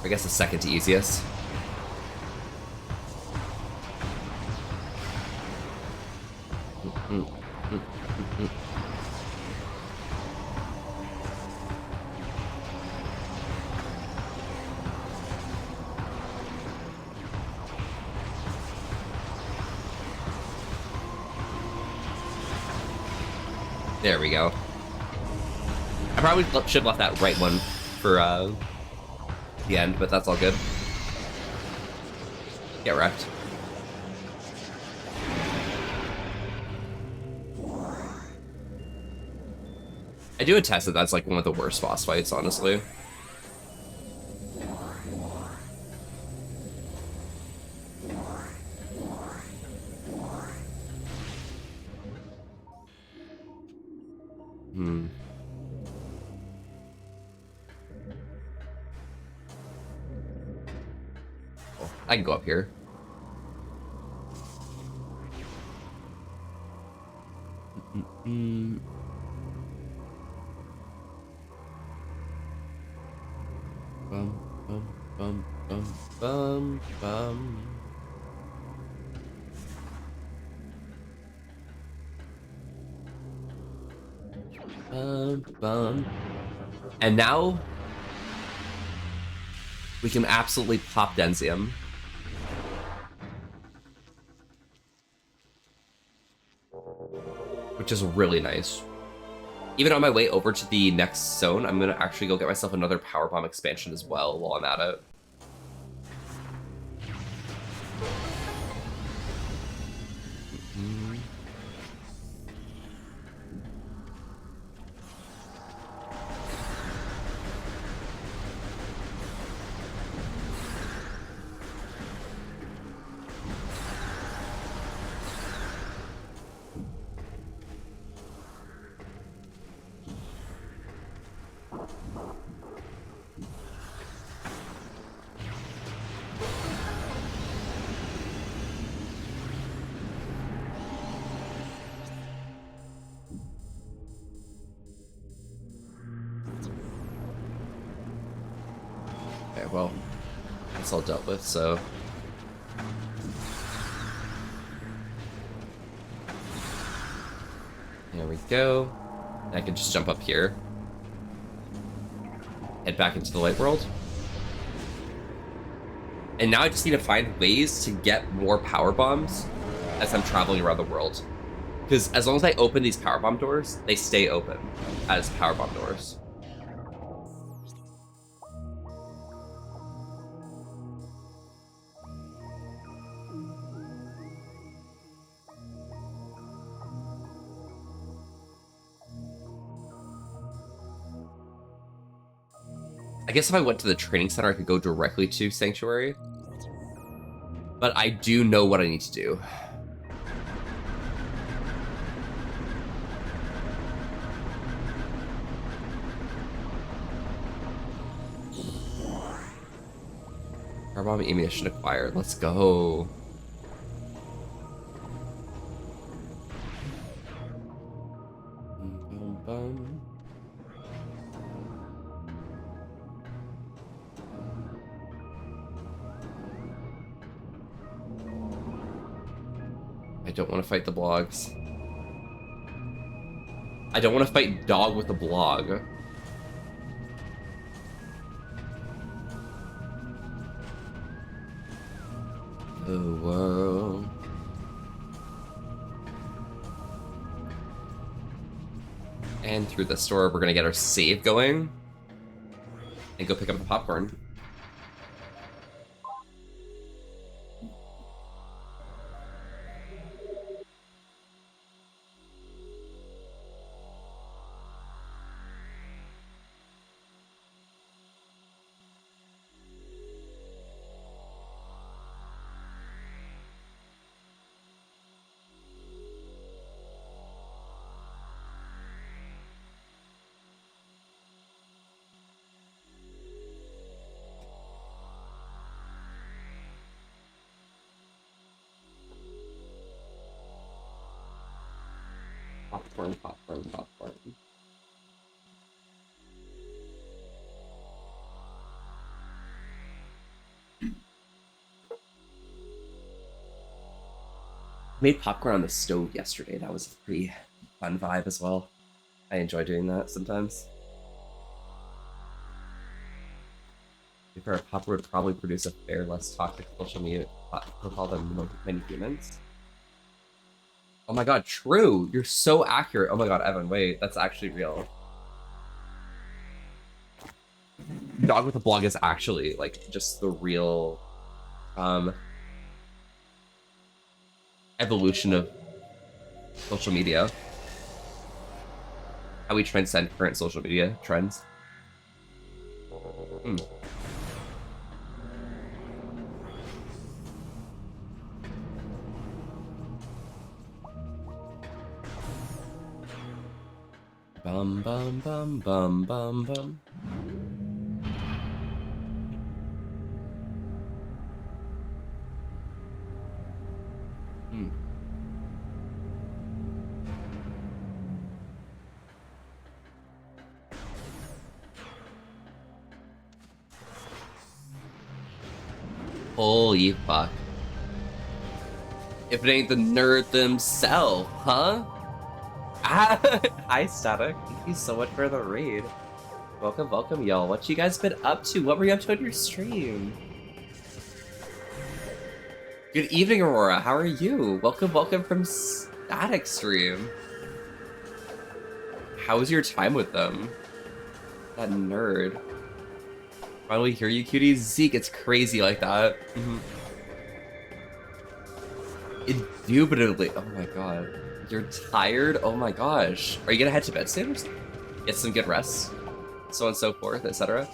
I guess the second to easiest. There we go. I probably should have left that right one for the end, but that's all good. Get wrecked. I do attest that that's like one of the worst boss fights, honestly. I can go up here. Bum, bum, bum, bum, bum, bum. Bum, bum. And now we can absolutely pop Denzium. which is really nice. Even on my way over to the next zone, I'm gonna actually go get myself another power bomb expansion as well while I'm at it. Okay, well, that's all dealt with, so... There we go. And I can just jump up here. Head back into the light world. And now I just need to find ways to get more power bombs as I'm traveling around the world. Because as long as I open these power bomb doors, they stay open as power bomb doors. I guess if I went to the training center, I could go directly to Sanctuary. But I do know what I need to do. Powerbomb ammunition acquired. Let's go. Bum, bum. I don't want to fight the blogs. I don't want to fight dog with a blog. Oh, whoa. And through the store, we're gonna get our save going and go pick up the popcorn. Popcorn, popcorn, popcorn. Made popcorn on the stove yesterday. That was a pretty fun vibe as well. I enjoy doing that sometimes. If our popcorn would probably produce a fair, less toxic social media profile than many humans. Oh my god, true! You're so accurate. Oh my god, Evan, wait, that's actually real. Dog with a blog is actually, like, just the real, evolution of social media. How we transcend current social media trends. Bum bum bum bum bum bum. Holy fuck. If it ain't the nerd themselves, huh? Ah, hi, Static. Thank you so much for the raid. Welcome, welcome, y'all. What you guys been up to? What were you up to on your stream? Good evening, Aurora. How are you? Welcome, welcome from Static Stream. How was your time with them? That nerd. Finally hear you, cuties. Zeke, it's crazy like that. Indubitably. Oh my god. You're tired? Oh my gosh. Are you gonna head to bed soon or something? Get some good rest? So on and so forth, etc.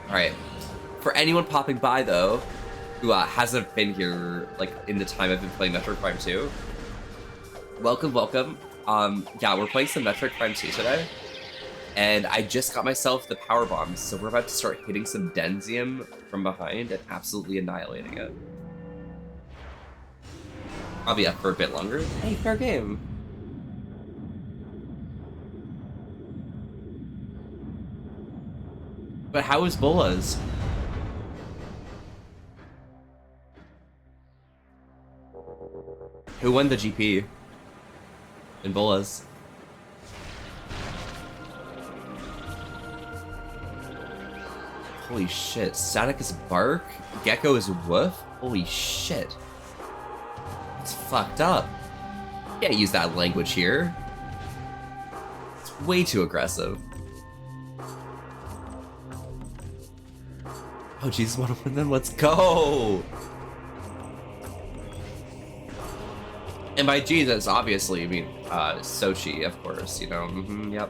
Alright. For anyone popping by though, who hasn't been here like in the time I've been playing Metroid Prime 2, welcome, welcome. Yeah, we're playing some Metroid Prime 2 today. And I just got myself the power bombs, so we're about to start hitting some Denzium from behind and absolutely annihilating it. I'll be up for a bit longer. Hey, fair game. But how is Bola's? Who won the GP? In Bola's? Holy shit. Static is bark? Gecko is woof? Holy shit. It's fucked up. Can't use that language here. It's way too aggressive. Oh Jesus, want to win them? Let's go! And by Jesus, obviously, I mean, Sochi, of course, you know, yep.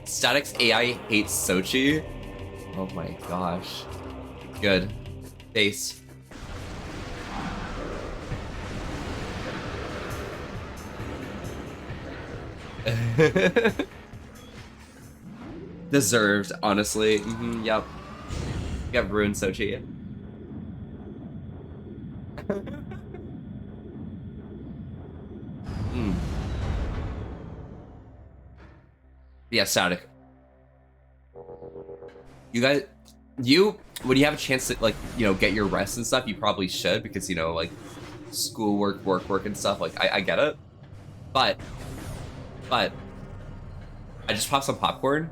Static's AI hates Sochi? Oh my gosh. Good. Base. Deserved, honestly. Yep. Got ruined Sochi. Yeah, Static. You guys, when you have a chance to, like, you know, get your rest and stuff, you probably should, because, you know, like, schoolwork, work and stuff, like, I get it. But, I just popped some popcorn,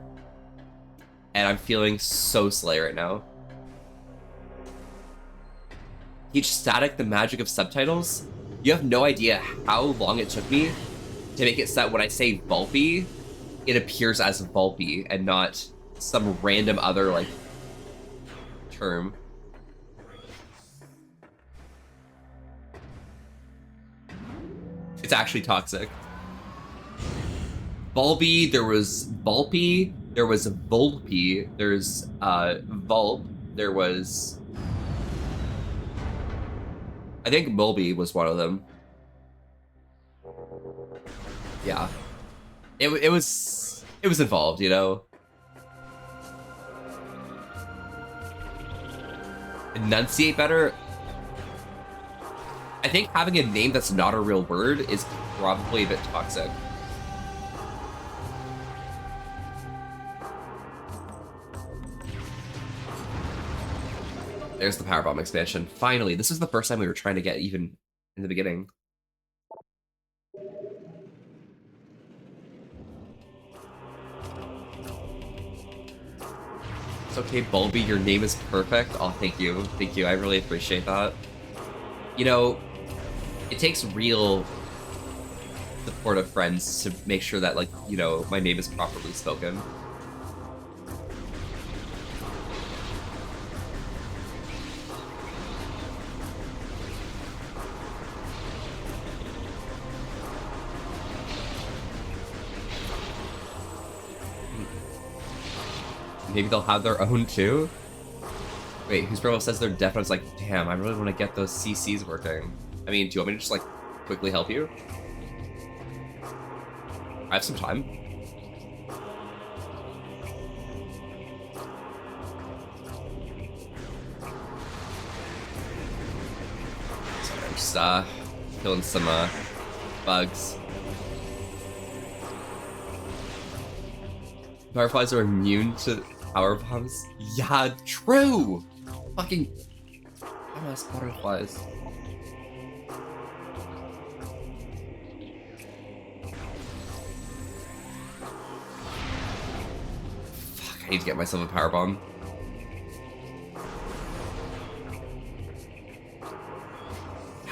and I'm feeling so slay right now. Teach Static the magic of subtitles? You have no idea how long it took me to make it so that when I say Vulpy, it appears as Vulpy and not some random other, like, term. It's actually toxic. Bulby, there was Bulpy, there was Volpy, there's Vulp, there was... I think Bulby was one of them. Yeah. It was involved, you know? Enunciate better? I think having a name that's not a real word is probably a bit toxic. There's the Powerbomb expansion. Finally, this is the first time we were trying to get even in the beginning. It's okay, Bulby, your name is perfect. Oh, thank you. Thank you. I really appreciate that. You know, it takes real supportive friends to make sure that, like, you know, my name is properly spoken. Maybe they'll have their own too? Wait, whose promo says they're deaf? I was like, damn, I really want to get those CCs working. I mean, do you want me to just, like, quickly help you? I have some time. So I'm just, killing some, bugs. Fireflies are immune to power bombs? Yeah, true! Fucking dumbass butterflies. Fuck, I need to get myself a power bomb.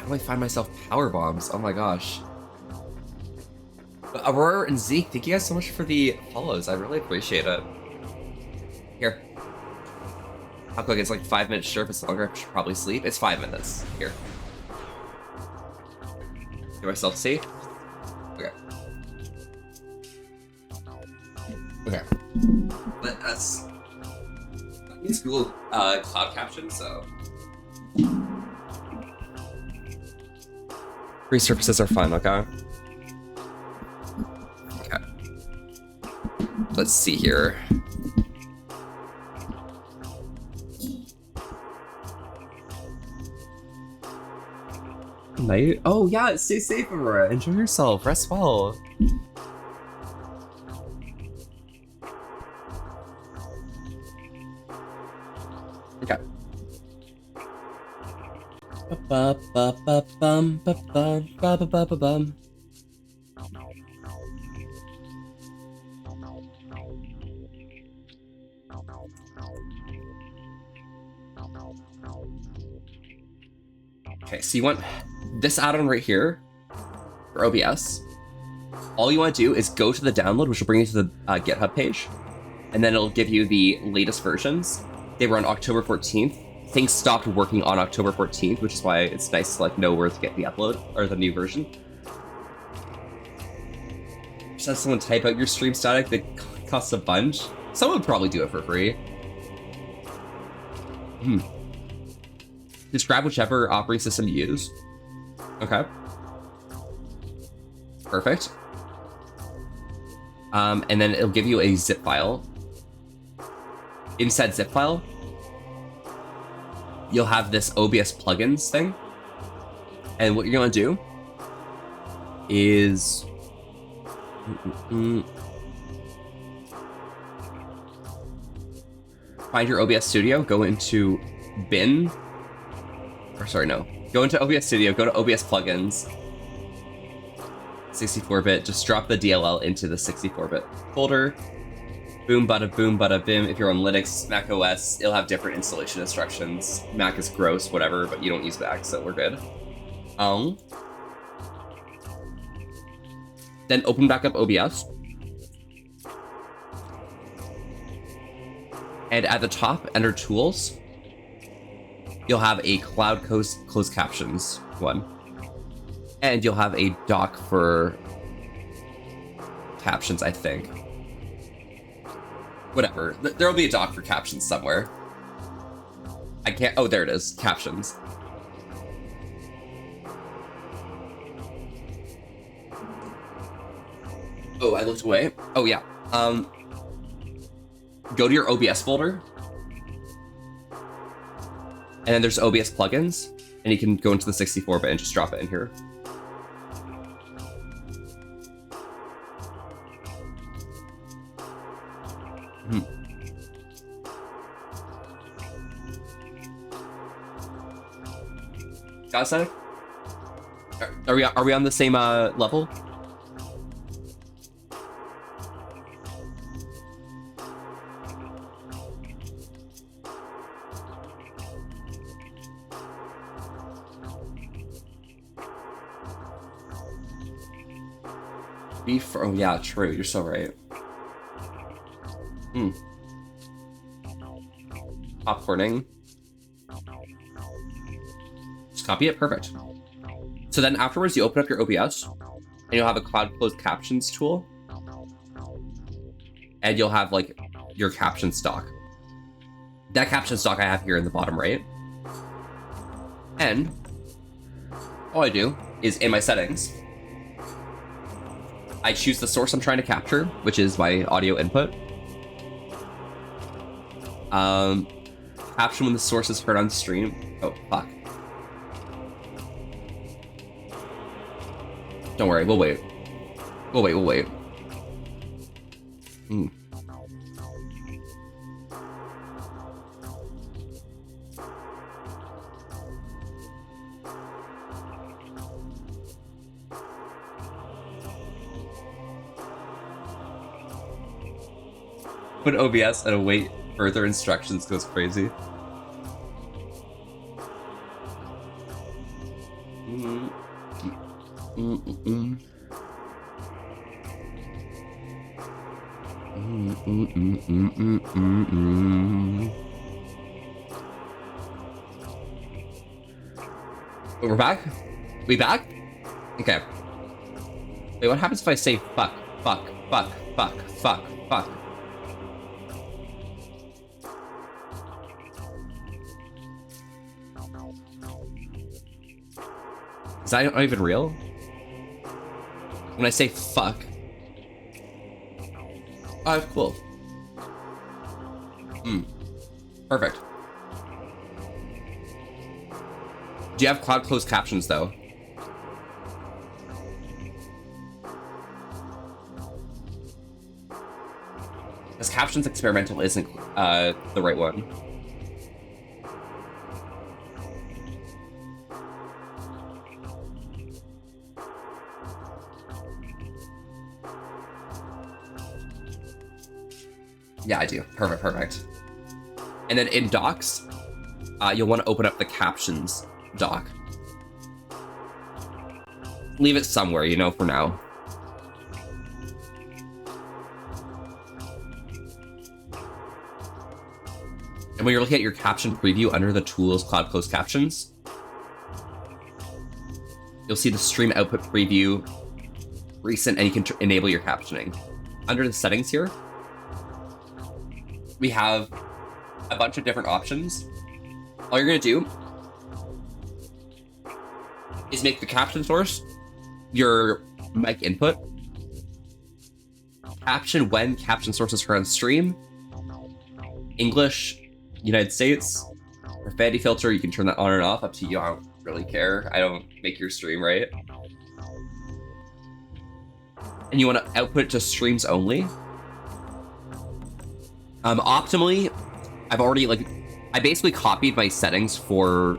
How do I find myself power bombs? Oh my gosh. But Aurora and Zeke, thank you guys so much for the follows. I really appreciate it. Here. How quick? It's like 5 minutes. Sure, if it's longer, I should probably sleep. It's 5 minutes. Here. Get myself safe. Okay. Okay. Let us. It's Google Cloud Caption, so. Resurfaces are fun, okay? Okay. Let's see here. Night? Oh yeah, stay safe, Aurora. Enjoy yourself. Rest well. Okay. Ba-ba-ba-bum-ba-bum-ba-ba-ba-bum. Okay, so you want this add-on right here for OBS. All you want to do is go to the download, which will bring you to the GitHub page, and then it'll give you the latest versions. They were on October 14th. Things stopped working on October 14th, which is why it's nice to like know where to get the upload or the new version. Just have someone type out your stream static that costs a bunch. Someone would probably do it for free. Just grab whichever operating system you use. Okay. Perfect. And then it'll give you a zip file. Inside zip file, you'll have this OBS plugins thing. And what you're gonna do is find your OBS Studio, go into bin, or sorry, no. Go into OBS Studio, go to OBS plugins, 64-bit, just drop the DLL into the 64-bit folder. Boom, bada bim. If you're on Linux, Mac OS, it'll have different installation instructions. Mac is gross, whatever, but you don't use Mac, so we're good. Then open back up OBS. And at the top, under Tools, you'll have a Cloud Closed Captions one. And you'll have a dock for captions, I think. Whatever. There'll be a dock for captions somewhere. I can't... Oh, there it is. Captions. Oh, I looked away. Oh, yeah. Go to your OBS folder. And then there's OBS plugins. And you can go into the 64-bit and just drop it in here. Got it? Are we on the same level? Beef? Oh yeah, true. You're so right. Popcorning. Just copy it. Perfect. So then afterwards, you open up your OBS, and you'll have a Cloud Closed Captions tool, and you'll have like your caption stock. That caption stock I have here in the bottom right. And all I do is in my settings, I choose the source I'm trying to capture, which is my audio input. Caption when the source is heard on stream. Oh, fuck. Don't worry, we'll wait. We'll wait. Put OBS and await further instructions goes crazy. We're back? We back? Okay. Wait, what happens if I say fuck, fuck, fuck, fuck, fuck, fuck? Is that not even real? When I say fuck. Oh, cool. Perfect. Do you have cloud closed captions though? Because captions experimental isn't the right one. Yeah, I do. Perfect, perfect. And then in docs, you'll want to open up the captions doc. Leave it somewhere, you know, for now. And when you're looking at your caption preview under the tools cloud closed captions, you'll see the stream output preview, recent, and you can enable your captioning. Under the settings here, we have a bunch of different options. All you're gonna do is make the caption source your mic input. Caption when caption sources are on stream. English, United States. Profanity filter, you can turn that on and off, up to you. I don't really care. I don't make your stream, right? And you want to output it to streams only. Optimally, I basically copied my settings for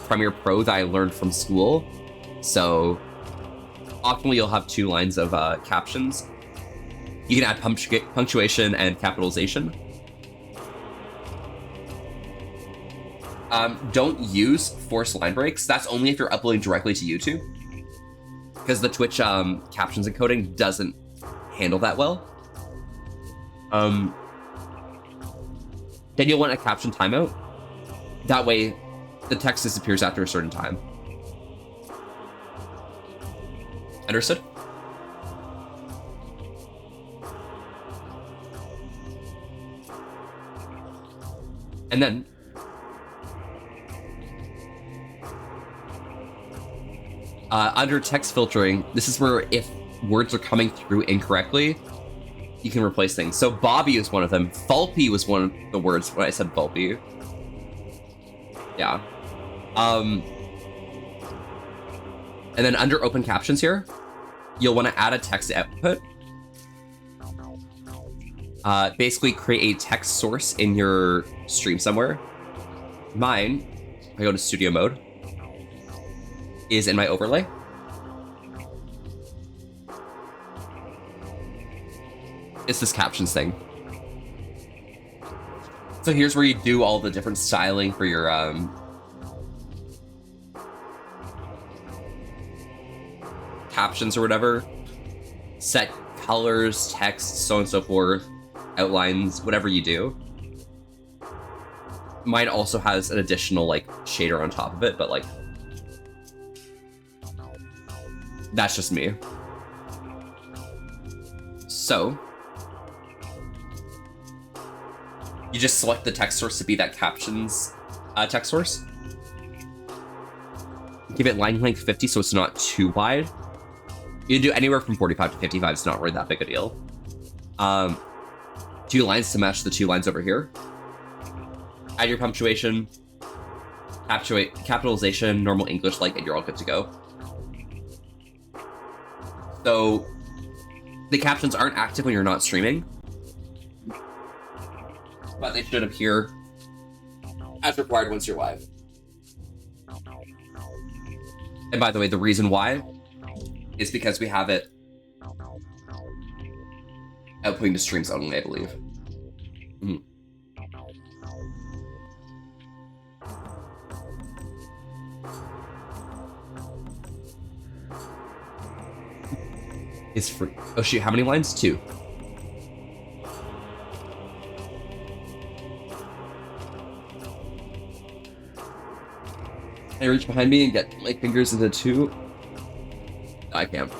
Premiere Pro that I learned from school. So optimally, you'll have 2 lines of captions. You can add punctuation and capitalization. Don't use forced line breaks. That's only if you're uploading directly to YouTube, because the Twitch captions encoding doesn't handle that well. Then you'll want a caption timeout. That way, the text disappears after a certain time. Understood? And then under text filtering, this is where if words are coming through incorrectly, you can replace things. So Bobby is one of them. Fulpy was one of the words when I said Fulpy. Yeah. And then under open captions here, you'll want to add a text output. Basically create a text source in your stream somewhere. Mine, if I go to studio mode, is in my overlay. It's this captions thing. So here's where you do all the different styling for your captions or whatever. Set colors, text, so on and so forth, outlines, whatever you do. Mine also has an additional like shader on top of it, but like that's just me. So you just select the text source to be that captions text source. Give it line length 50 so it's not too wide. You can do anywhere from 45 to 55, it's not really that big a deal. 2 lines to match the 2 lines over here. Add your punctuation, capitalization, normal English, like, and you're all good to go. So the captions aren't active when you're not streaming, but they should appear as required once you're live. And by the way, the reason why is because we have it outputting to streams only, I believe. is free. Oh shoot, how many lines? 2. Can I reach behind me and get my fingers into 2? I can't.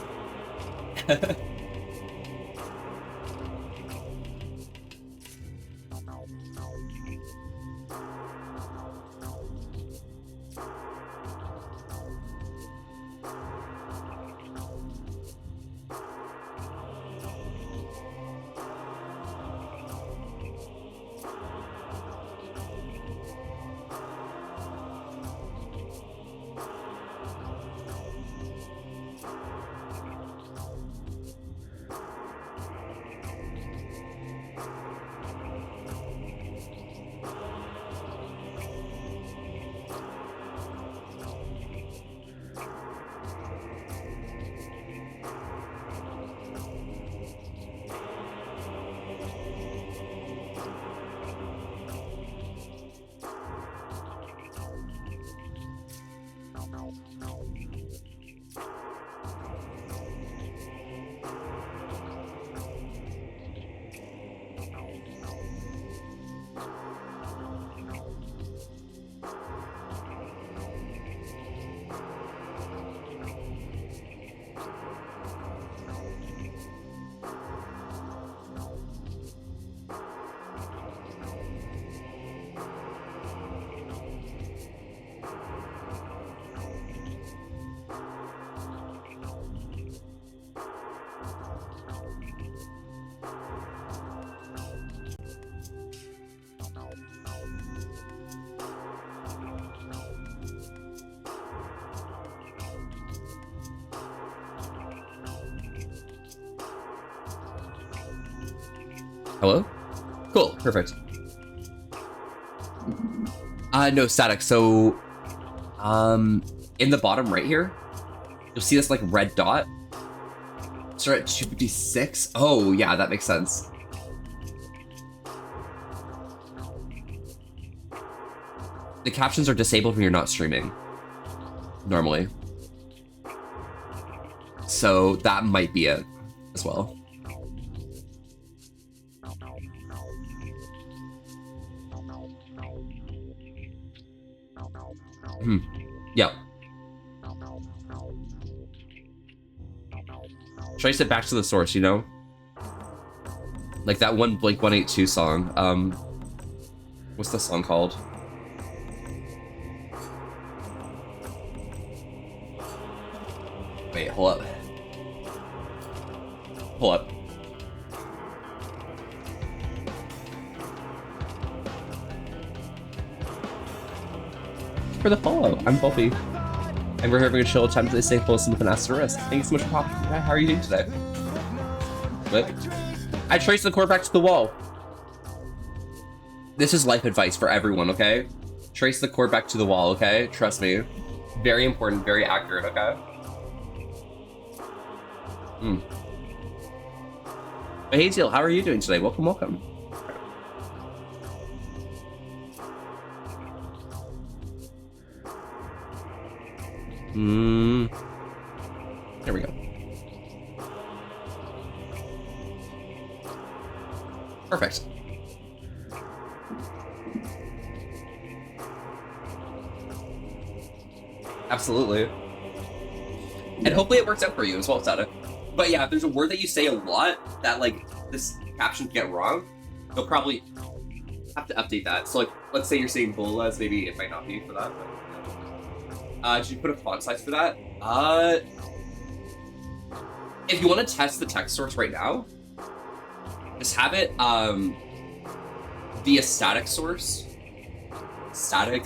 Hello? Cool, perfect. No, static. So, in the bottom right here, you'll see this like red dot. Start at 256. Oh, yeah, that makes sense. The captions are disabled when you're not streaming, normally. So that might be it as well. Yeah. Trace it back to the source, you know? Like that one Blink-182 song. What's the song called? Wait, hold up. Hold up. For the follow. I'm Bumpy. And we're having a chill time to stay close and with an asterisk. Thank you so much for popping. How are you doing today? What? I traced the cord back to the wall. This is life advice for everyone, okay? Trace the cord back to the wall, okay? Trust me. Very important, very accurate, okay? But hey, Teal, how are you doing today? Welcome, welcome. There we go. Perfect. Absolutely. And hopefully it works out for you as well, Sada. But yeah, if there's a word that you say a lot that like this caption can get wrong, you'll probably have to update that. So like, let's say you're saying bolas, maybe it might not be for that. But, did you put a font size for that? If you want to test the text source right now, just have it via static source. Static.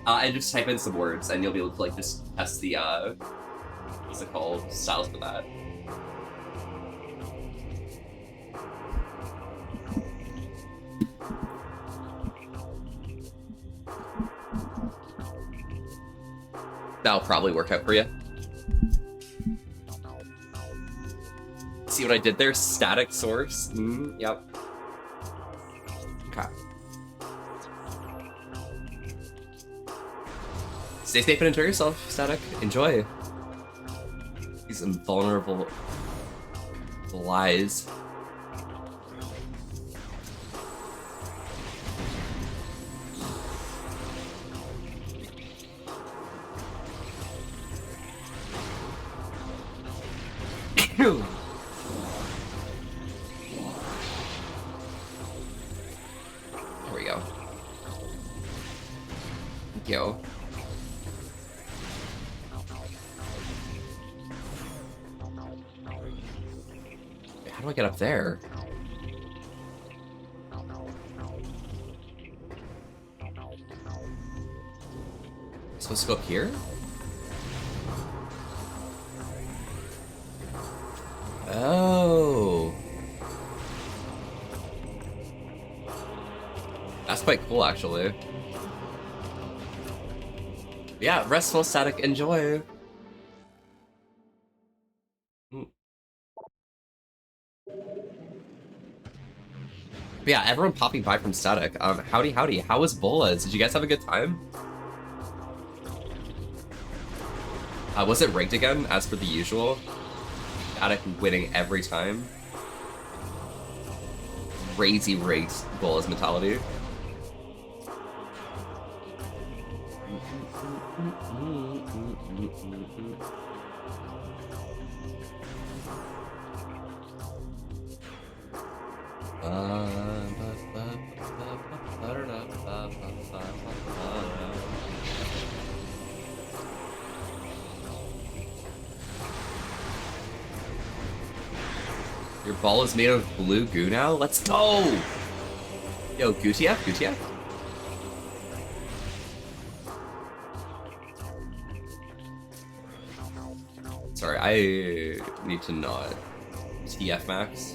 And just type in some words and you'll be able to like just test the what's it called? Styles for that. That'll probably work out for you. See what I did there? Static source. Yep. Okay. Stay safe and enjoy yourself, Static. Enjoy. These invulnerable flies. There we go. Thank you. How do I get up there? Am I supposed to go up here? Oh. That's quite cool, actually. Yeah, restful static, enjoy. But yeah, everyone popping by from static. Howdy, howdy. How was Bolas? Did you guys have a good time? Was it rigged again, as per the usual? Static winning every time. Crazy rigged Bolas mentality. Your ball is made of blue goo now? Let's go! Yo, Gutief? Gutief? Sorry, I need to not. TF max.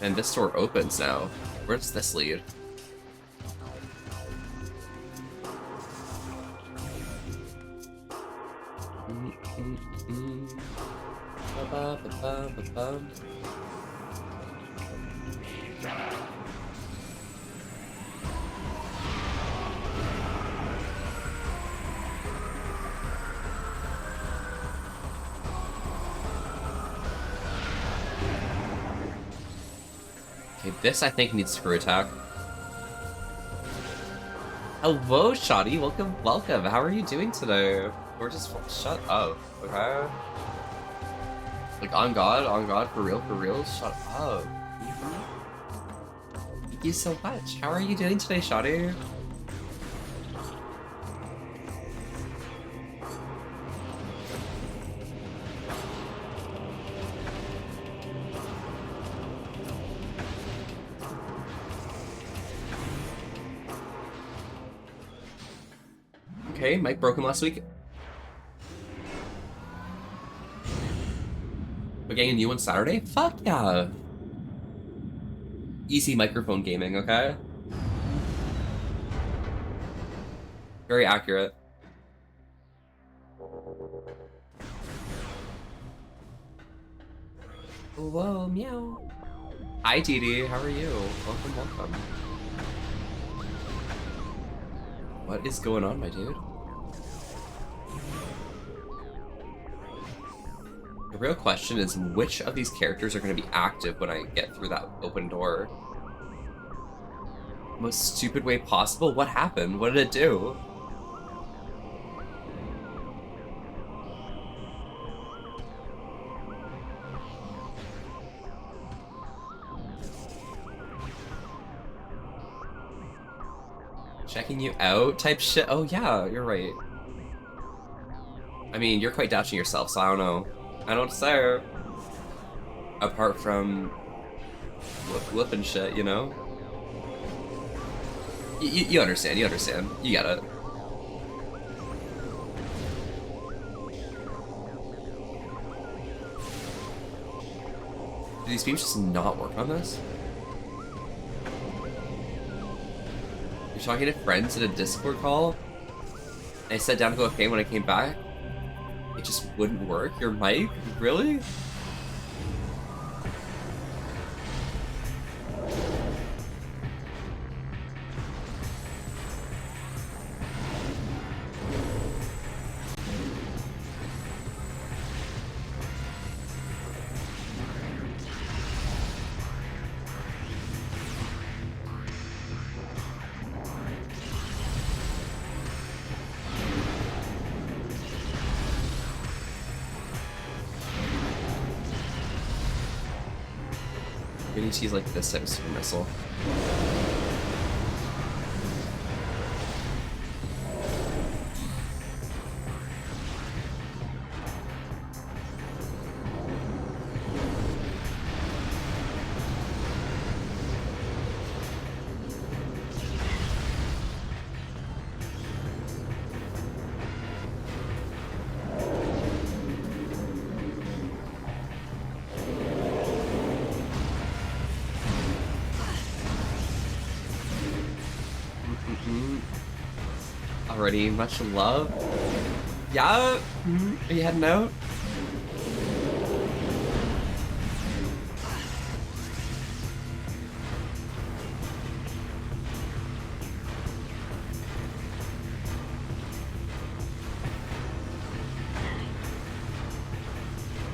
And this door opens now. Where does this lead? Okay, this I think needs screw attack. Hello, Shoddy. Welcome, welcome. How are you doing today? We're just shut up, okay? Like on God, for real, shut up. Thank you so much. How are you doing today, Shoddy? Okay, mic broken last week. We're getting a new one Saturday? Fuck yeah! Easy microphone gaming, okay? Very accurate. Whoa, meow. Hi, Dee, how are you? Welcome, welcome. What is going on, my dude? The real question is which of these characters are going to be active when I get through that open door? Most stupid way possible? What happened? What did it do? Checking you out type shit? Oh yeah, you're right. I mean, you're quite doubting yourself, so I don't know. I don't say. Apart from whoop and shit, you know? You understand, you understand. You get it. Do these beams just not work on this? You're talking to friends in a Discord call? And I sat down to go okay when I came back? It just wouldn't work? Your mic? Really? We need to use like this type of super missile. Already much love. Yeah. Are you heading out?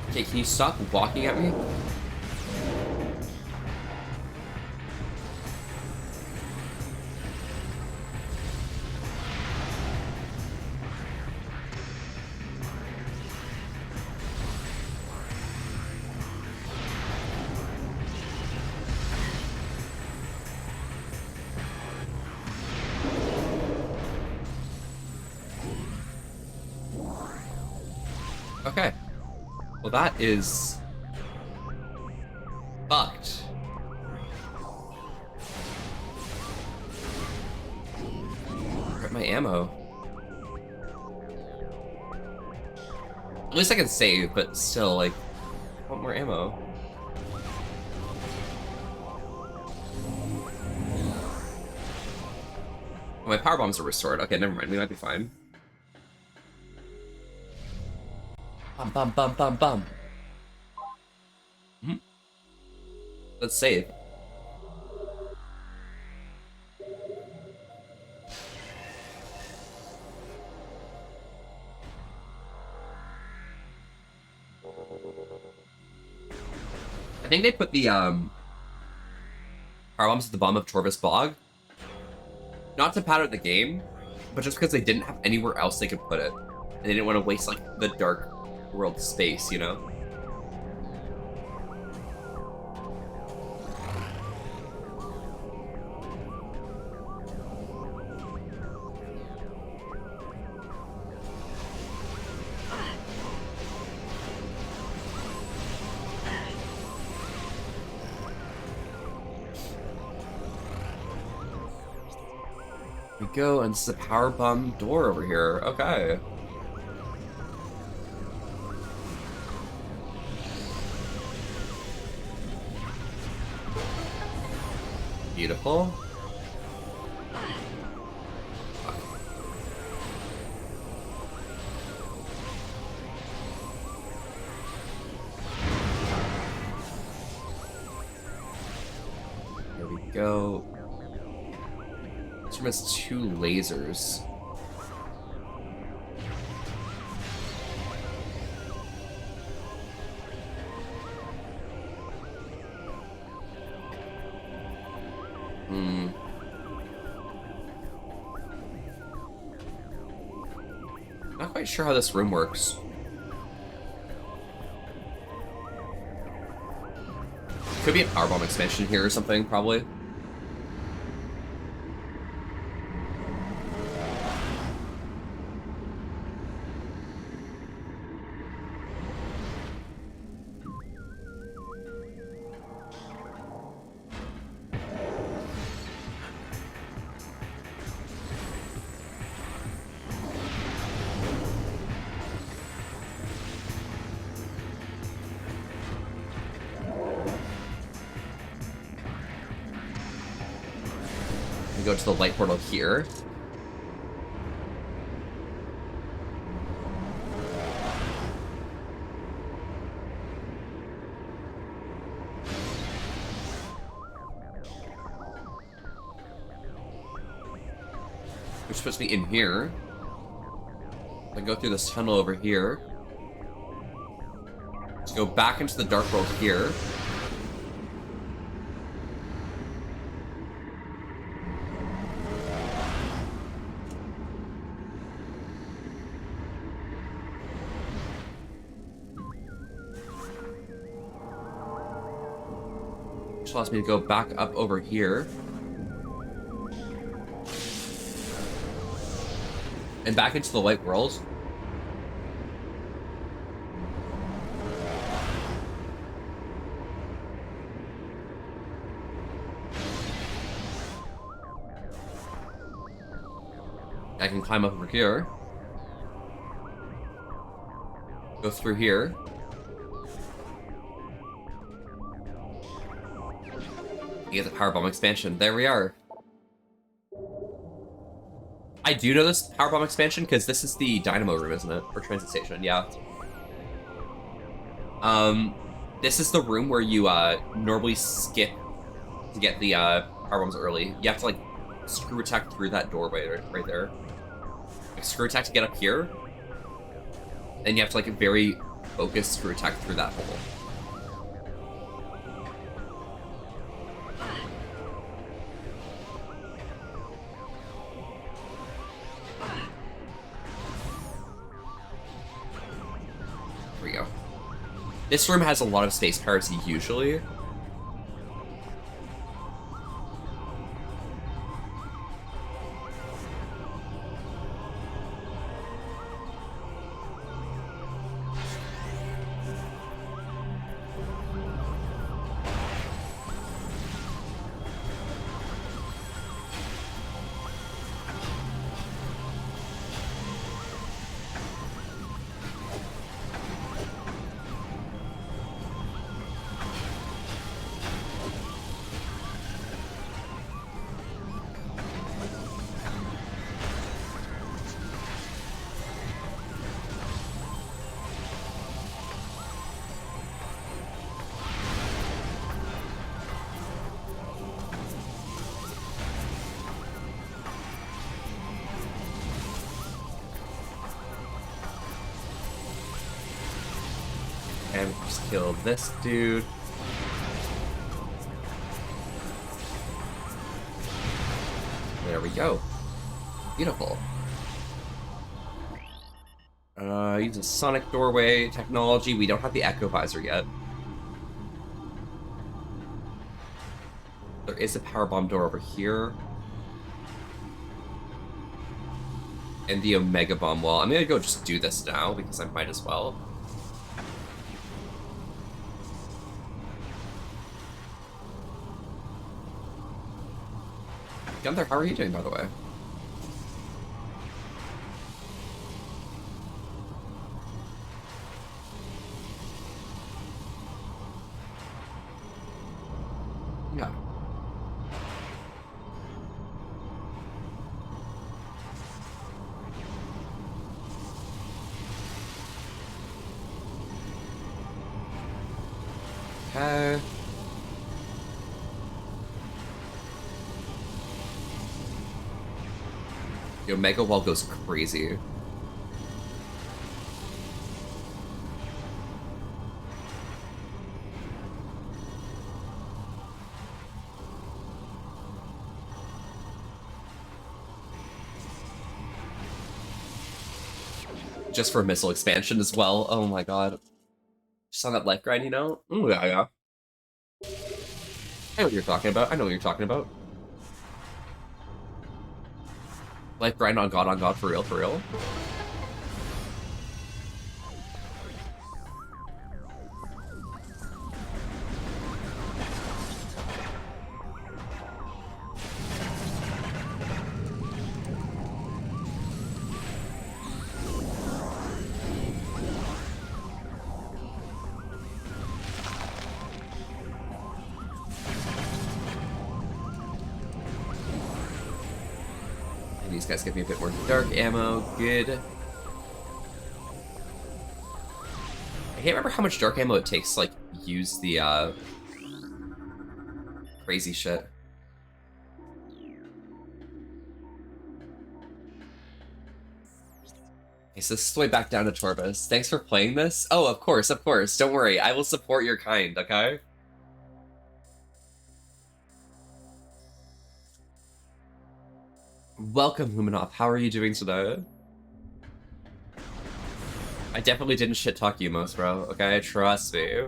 Okay, can you stop walking at me? Okay. Well, that is fucked. Where's my ammo? At least I can save, but still, like, I want more ammo. Oh, my power bombs are restored. Okay, never mind. We might be fine. Bum bum bum bum bum. Let's save. I think they put the power bombs at the bottom of Torvis Bog. Not to pattern the game, but just because they didn't have anywhere else they could put it. And they didn't want to waste like the dark world space, you know? We go, and this is a power bomb door over here. Okay. Beautiful. Here we go. This room has 2 lasers. Not quite sure how this room works. Could be a powerbomb expansion here or something, probably. go to the light portal here. Which puts me in here. I go through this tunnel over here. Let's go back into the dark world here. Which allows me to go back up over here. And back into the light world. I can climb up over here. Go through here. You get the powerbomb expansion. There we are. I do know this powerbomb expansion because this is the dynamo room, isn't it? Or transit station, yeah. This is the room where you normally skip to get the powerbombs early. You have to like screw attack through that doorway right there. Like screw attack to get up here. Then you have to like very focused screw attack through that hole. This room has a lot of space piracy usually. And just kill this dude. There we go. Beautiful. Use a sonic doorway technology. We don't have the echo visor yet. There is a powerbomb door over here. And the Omega Bomb wall. I'm gonna go just do this now because I might as well. Gunther, how are you doing, by the way? Yeah. Okay. Yo, Mega Wall goes crazy. Just for missile expansion as well. Oh my god. Just on that life grind, you know? Ooh, yeah, yeah. I know what you're talking about. I know what you're talking about. Life grind on God, for real, for real. And these guys give me a bit more dark ammo. Good. I can't remember how much dark ammo it takes to, like, use the, crazy shit. Okay, so this is the way back down to Torvus. Thanks for playing this. Oh, of course, of course. Don't worry. I will support your kind, okay? Welcome, Luminov. How are you doing today? I definitely didn't shit talk you most, bro. Okay, trust me.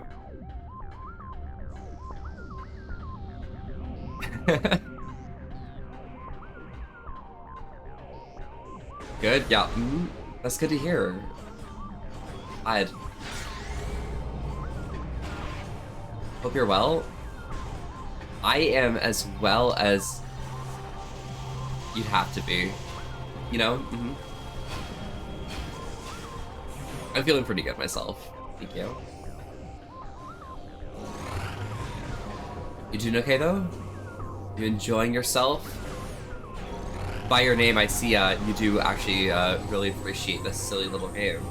Good, yeah. That's good to hear. I'd hope you're well. I am as well as you'd have to be. You know? I'm feeling pretty good myself. Thank you. You doing okay though? You enjoying yourself? By your name, I see you do actually really appreciate this silly little game.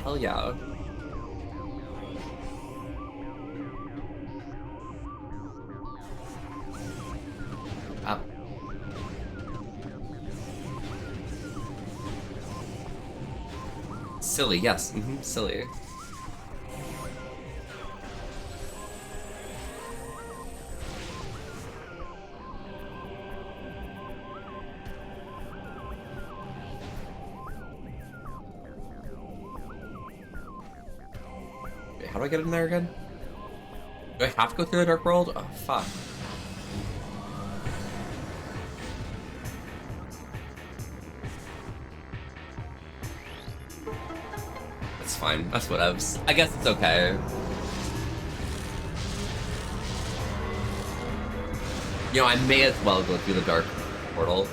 Hell yeah. Up. Silly, yes. Silly. Wait, how do I get in there again? Do I have to go through the Dark World? Oh, fuck. That's fine. That's whatevs. I guess it's okay. You know, I may as well go through the Dark Portal.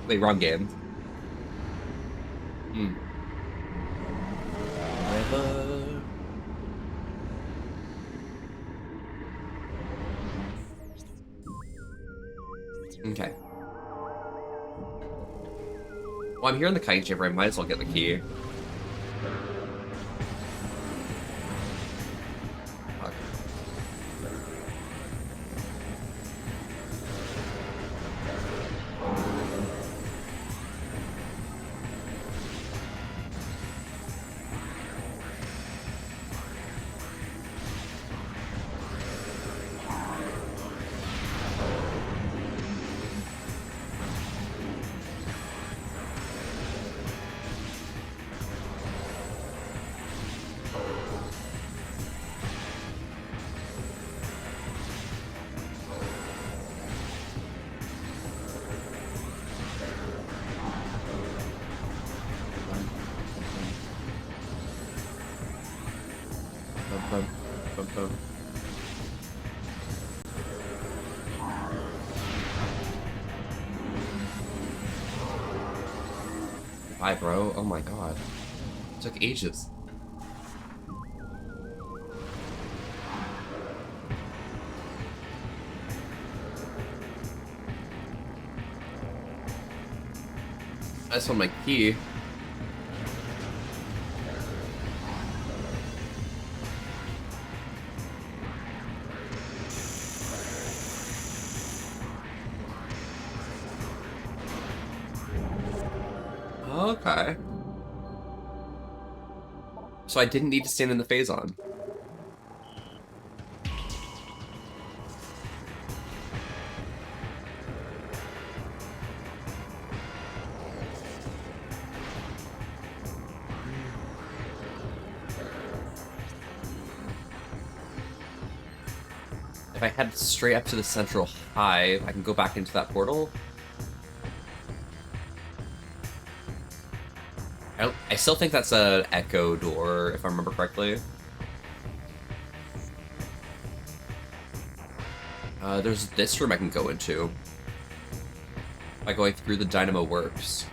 Wait, wrong game. Okay. Well, I'm here in the Kite Chamber. I might as well get the key. Fuck. Bye, bro. Oh my god. It took ages. I just want my key. Okay. So I didn't need to stand in the Phazon. If I head straight up to the central hive, I can go back into that portal. I still think that's an echo door, if I remember correctly. There's this room I can go into by going through the Dynamo Works.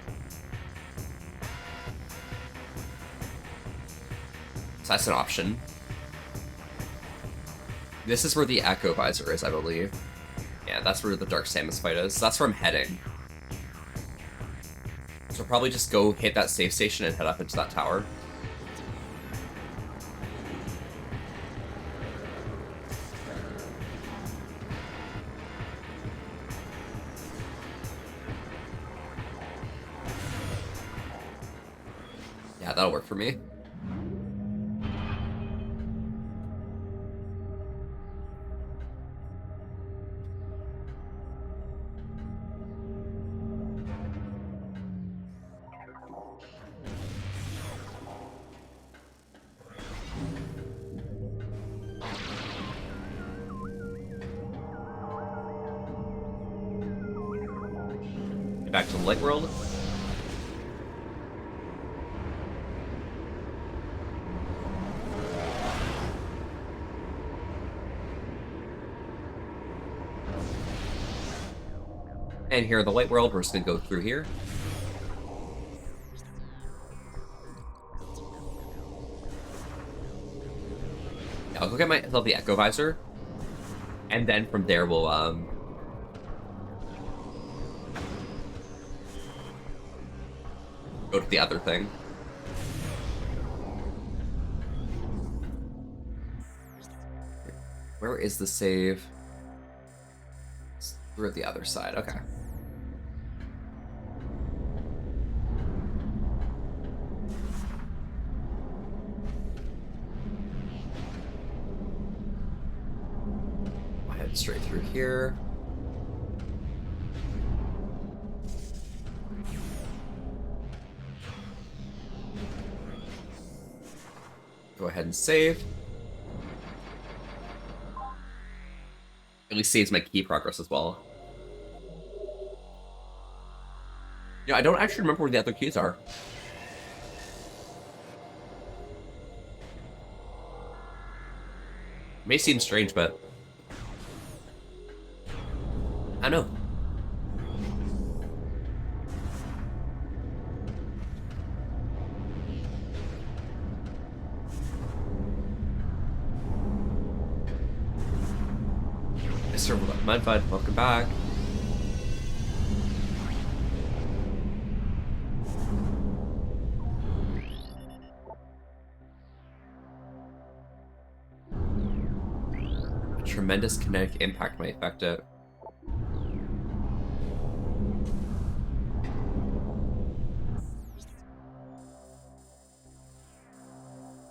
So that's an option. This is where the Echo Visor is, I believe. Yeah, that's where the Dark Samus fight is. That's where I'm heading. So I'll probably just go hit that safe station and head up into that tower. Yeah, that'll work for me. Back to the light world. And here in the light world, we're just gonna go through here. Yeah, I'll go get myself the Echo Visor. And then from there we'll go to the other thing. Where is the save? It's through the other side, okay. I'll head straight through here. Go ahead and save. At least saves my key progress as well. Yeah, I don't actually remember where the other keys are. May seem strange, but I don't know. Mr. Mudbud, welcome back. A tremendous kinetic impact might affect it.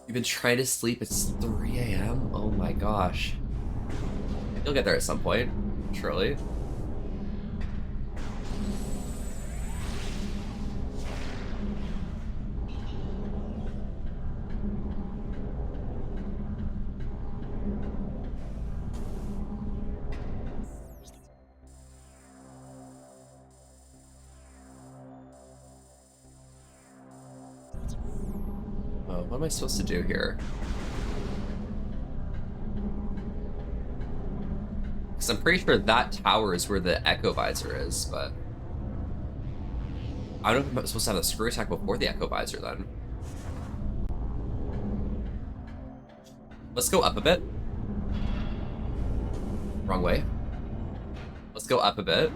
You've been trying to sleep, it's 3 a.m.? Oh my gosh. You'll get there at some point, surely. Oh, what am I supposed to do here? Because I'm pretty sure that tower is where the Echo Visor is, but I don't know if I'm supposed to have a screw attack before the Echo Visor then. Let's go up a bit. Wrong way. Let's go up a bit.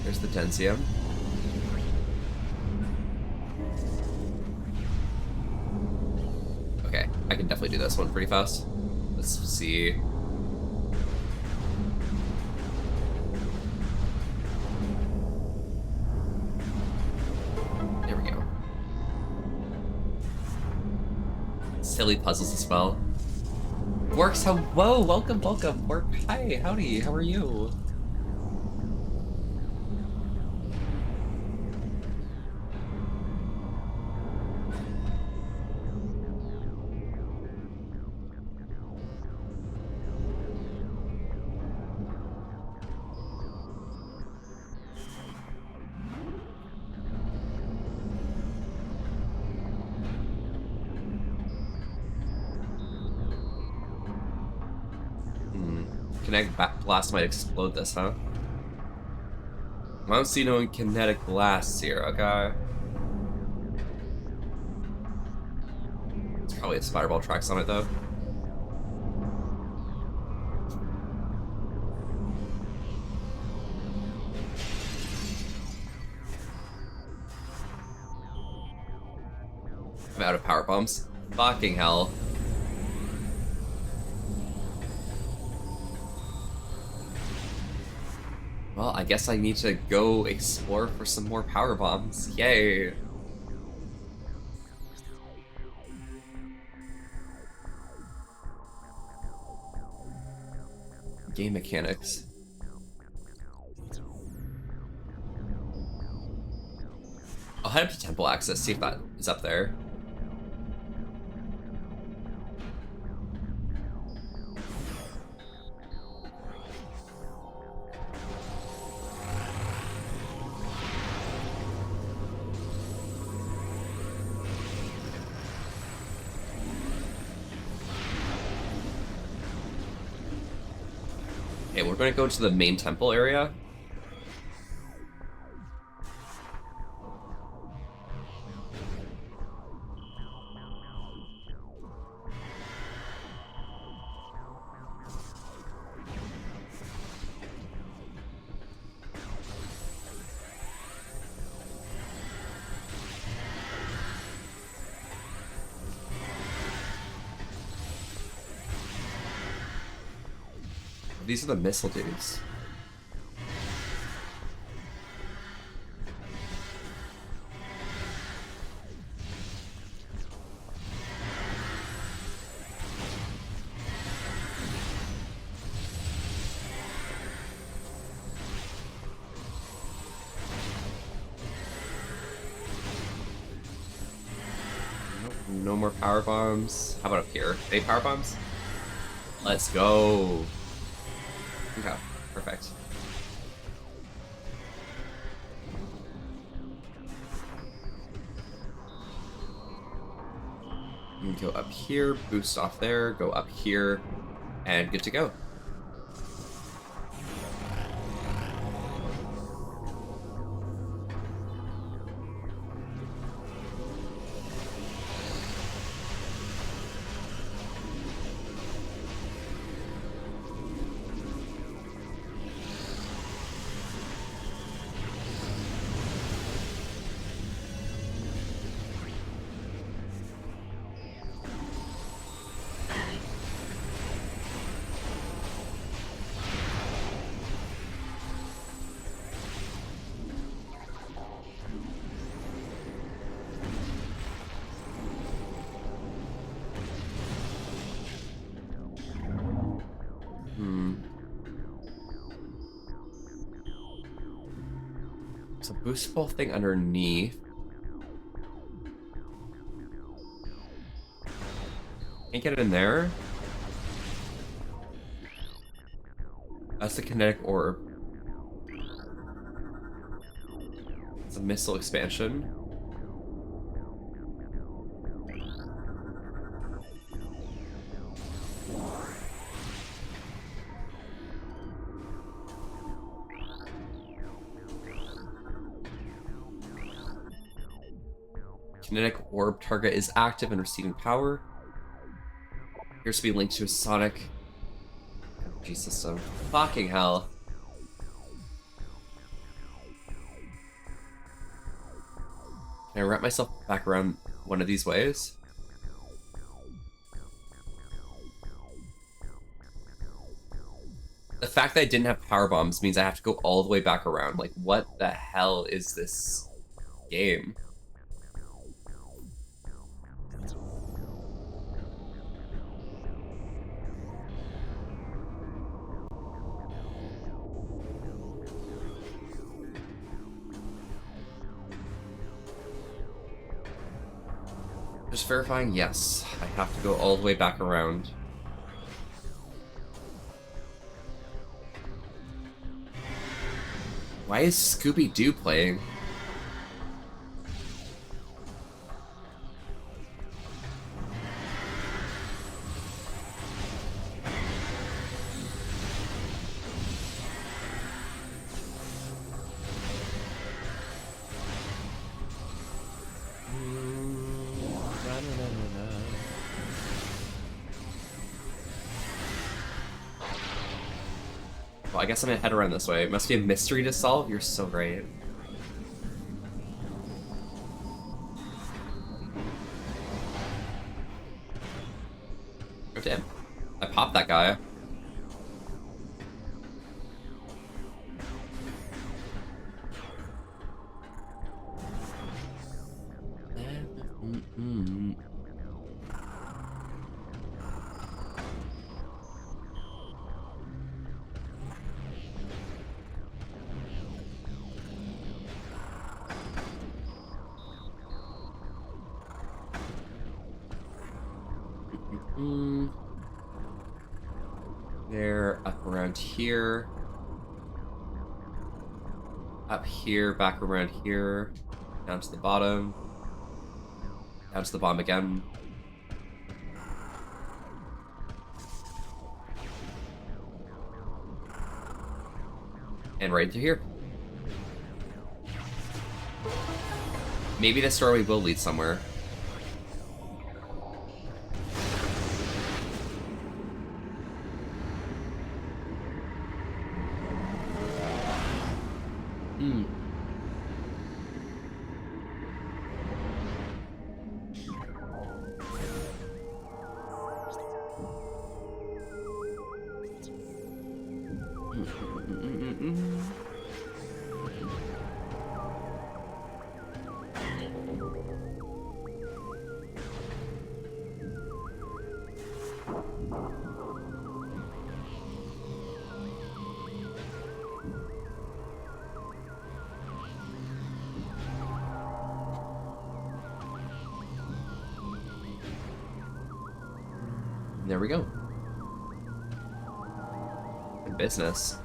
There's the Tensium. Okay, I can definitely do this one pretty fast. Let's see. There we go. Silly puzzles as well. Works, hello, welcome, welcome. Work, hi, howdy, how are you? Kinetic blast might explode this, huh? I don't see no kinetic blasts here, okay? probably has fireball tracks on it though. I'm out of power bombs. Fucking hell. Well, I guess I need to go explore for some more power bombs. Yay! Game mechanics. I'll head up to temple access, see if that is up there. Okay, we're going to go to the main temple area. These are the missile dudes. No more power bombs. How about up here? 8 power bombs? Let's go. Okay, perfect. You can go up here, boost off there, go up here, and good to go. There's a boostable thing underneath. Can't get it in there. That's the kinetic orb. It's a missile expansion. Kinetic orb target is active and receiving power. Appears to be linked to a sonic energy system. Fucking hell. Can I wrap myself back around one of these ways? The fact that I didn't have power bombs means I have to go all the way back around. Like, what the hell is this game? Just verifying, yes. I have to go all the way back around. Why is Scooby-Doo playing? I guess I'm gonna head around this way. It must be a mystery to solve. You're so great. Oh, damn. I popped that guy. There, up around here. Up here, back around here. Down to the bottom. Down to the bottom again. And right through here. Maybe this story will lead somewhere. There we go. Good business.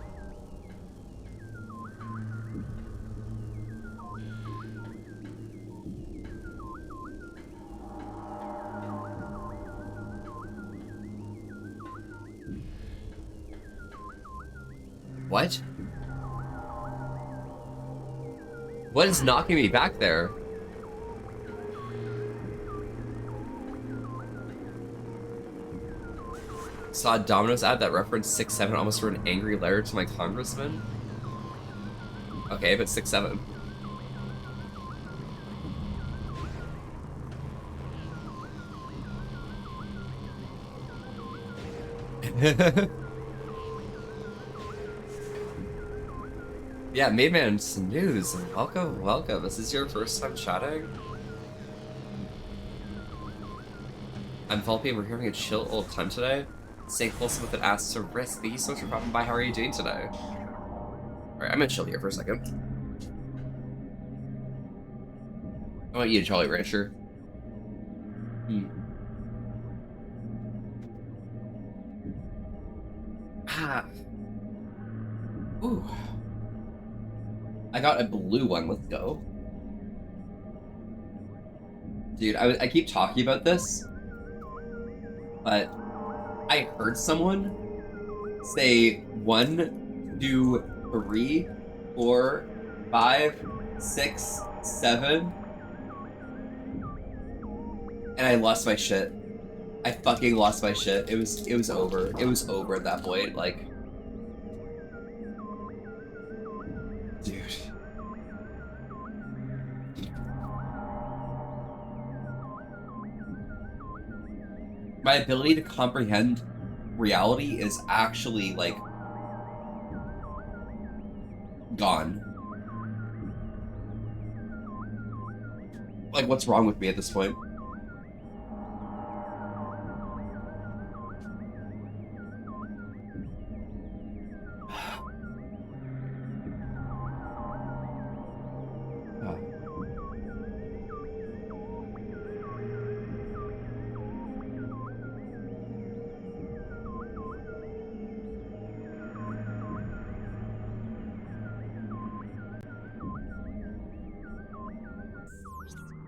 What? What is knocking me back there? Saw a Domino's ad that referenced 6'7", almost wrote an angry letter to my congressman. Okay, but 6'7". Yeah, Maidman Snooze, welcome, welcome. This is your first time chatting? I'm Volpe, we're having a chill old time today. Stay close with an ass to risk. Thank you so much for dropping by. How are you doing today? Alright, I'm gonna chill here for a second. I want you to Jolly Rancher. Ah. Ooh. I got a blue one. Let's go. Dude, I keep talking about this, but I heard someone say 1, 2, 3, 4, 5, 6, 7, and I lost my shit. I fucking lost my shit. It was over. It was over at that point. Like, dude. My ability to comprehend reality is actually, like, gone. Like, what's wrong with me at this point?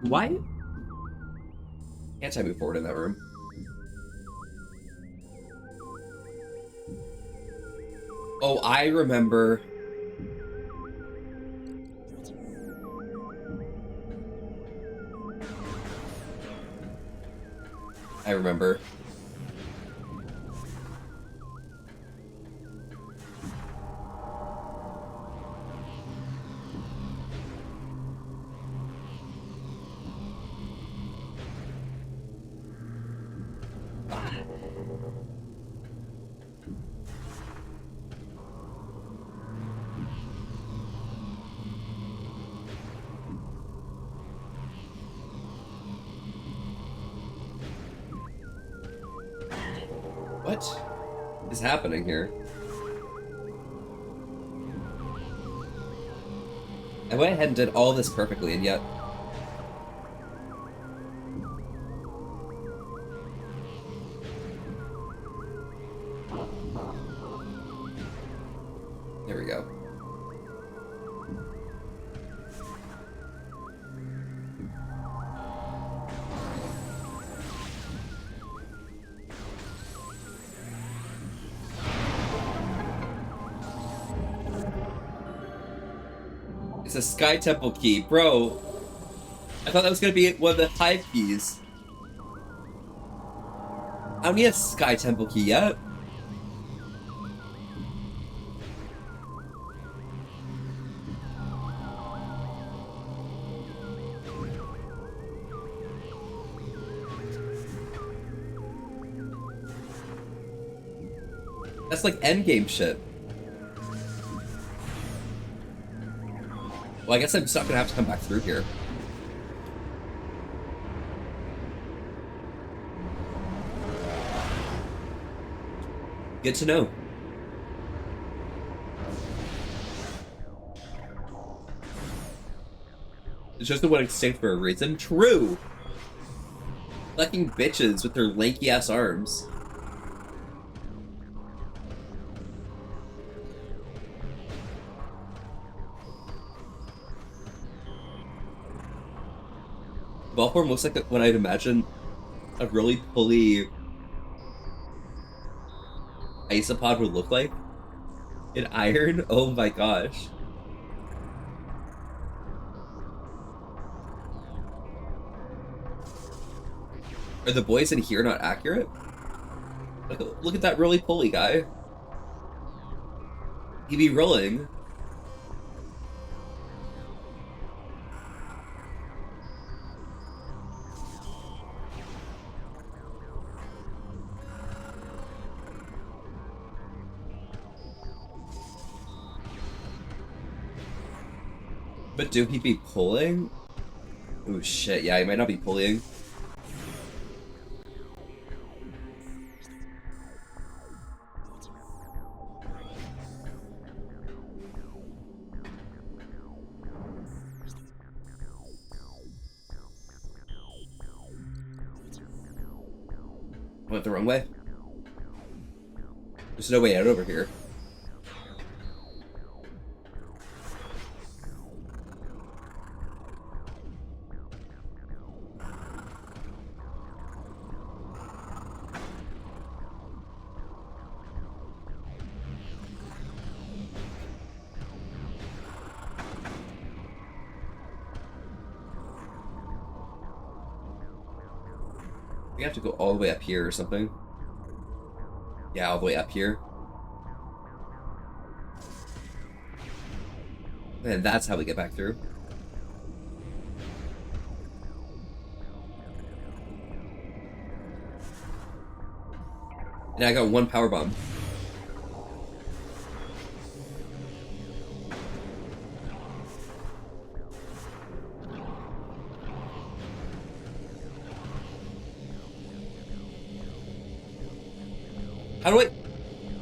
Why can't I move forward in that room? Oh, I remember. I remember. What is happening here? I went ahead and did all this perfectly, and yet... There we go. It's a Sky Temple key. Bro, I thought that was gonna be one of the Hive keys. I don't need a Sky Temple key yet. That's like endgame shit. Well, I guess I'm just not gonna have to come back through here. Good to know. It's just the one extinct for a reason. True! Fucking bitches with their lanky ass arms. Ballform looks like what I'd imagine a really pulley isopod would look like. In iron? Oh my gosh. Are the boys in here not accurate? Look at that really pulley guy. He be rolling. But do he be pulling? Oh shit, yeah, he might not be pulling. I went the wrong way. There's no way out over here. We have to go all the way up here or something. Yeah, all the way up here. And that's how we get back through. And I got one power bomb. How do I...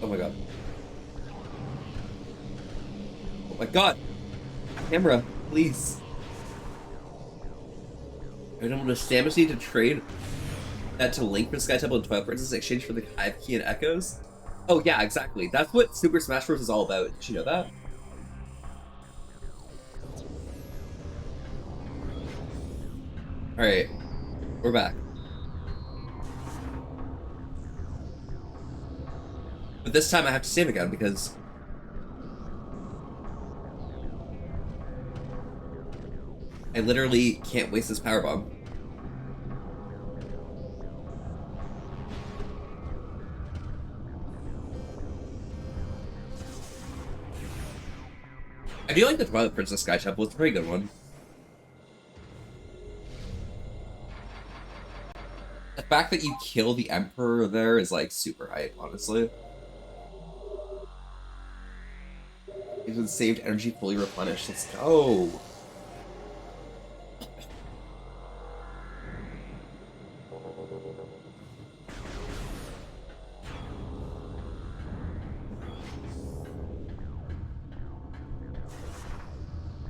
Oh my god. Oh my god. Camera, please. I don't want to stamina seed to trade that to Link for Sky Temple and Twilight Princess in exchange for the Hive Key and Echoes. Oh yeah, exactly. That's what Super Smash Bros. Is all about. Did you know that? Alright. We're back. But this time I have to save again because I literally can't waste this power bomb. I do like the Twilight Princess Sky Temple. It's a pretty good one. The fact that you kill the Emperor there is like super hype, honestly. Even saved energy fully replenished. Let's go.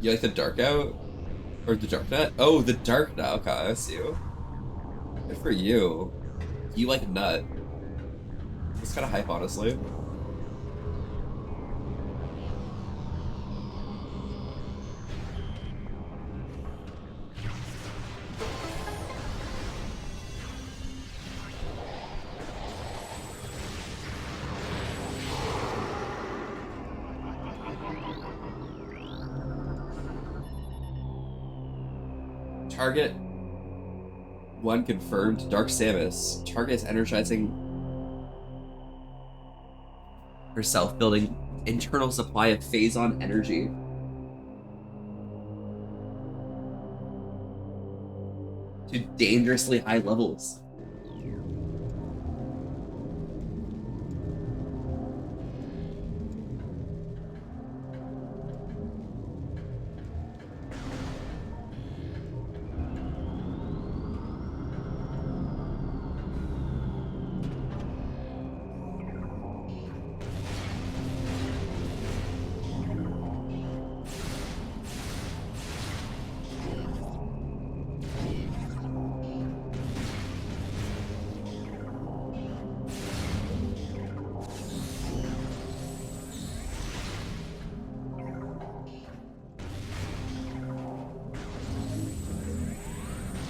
You like the dark out? Or the dark net? Oh, the dark net. Okay, I see you. Good for you. You like nut. It's kind of hype, honestly. Target 1 confirmed. Dark Samus. Target is energizing herself, building internal supply of phazon energy. To dangerously high levels.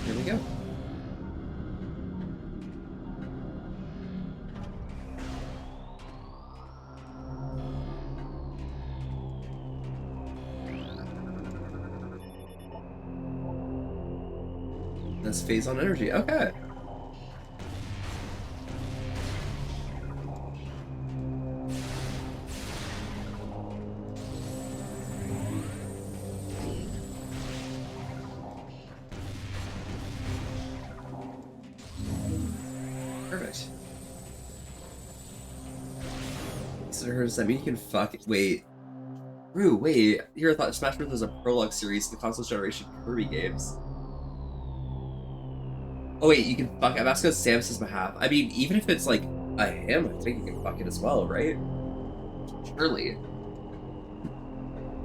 Here we go. That's phazon energy. Okay. Perfect. So does that mean you can fuck? Wait. Rue, wait. Here I thought Smash Bros. Was a prologue series to the console generation Kirby games. Oh wait, you can fuck. I'm asking on Samus's behalf. I mean, even if it's like a him, I think you can fuck it as well, right? Surely.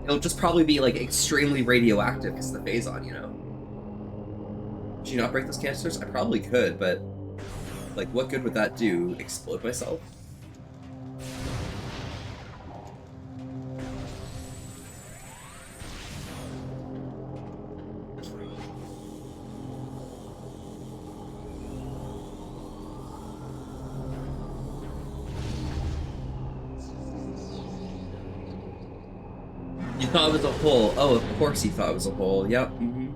It'll just probably be like extremely radioactive because of the phazon, you know? Should you not break those canisters? I probably could, but like, what good would that do? Explode myself? You thought it was a hole. Oh, of course you thought it was a hole. Yep. Mm-hmm.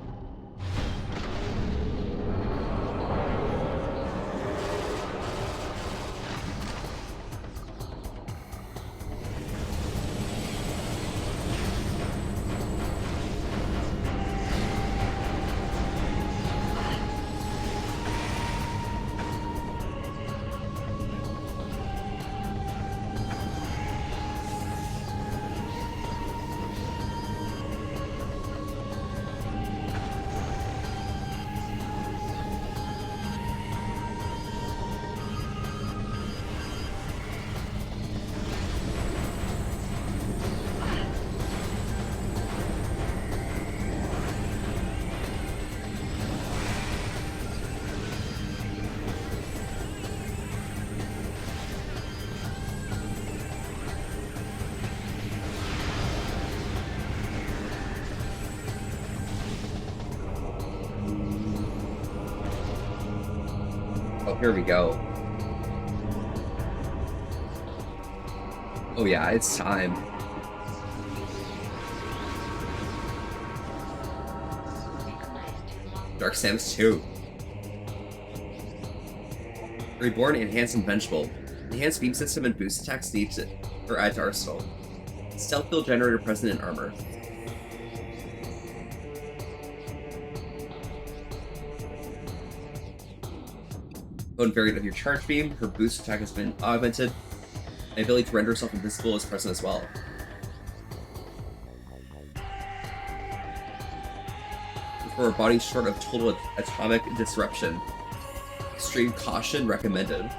Oh, here we go. Oh yeah, it's time. Dark Samus 2. Reborn, Enhanced, Invincible. Enhanced beam system and boost attacks need to add to arsenal. Stealth field generator present in armor. Bone variant of your charge beam, her boost attack has been augmented. The ability to render herself invisible is present as well. For a body short of total atomic disruption, extreme caution recommended.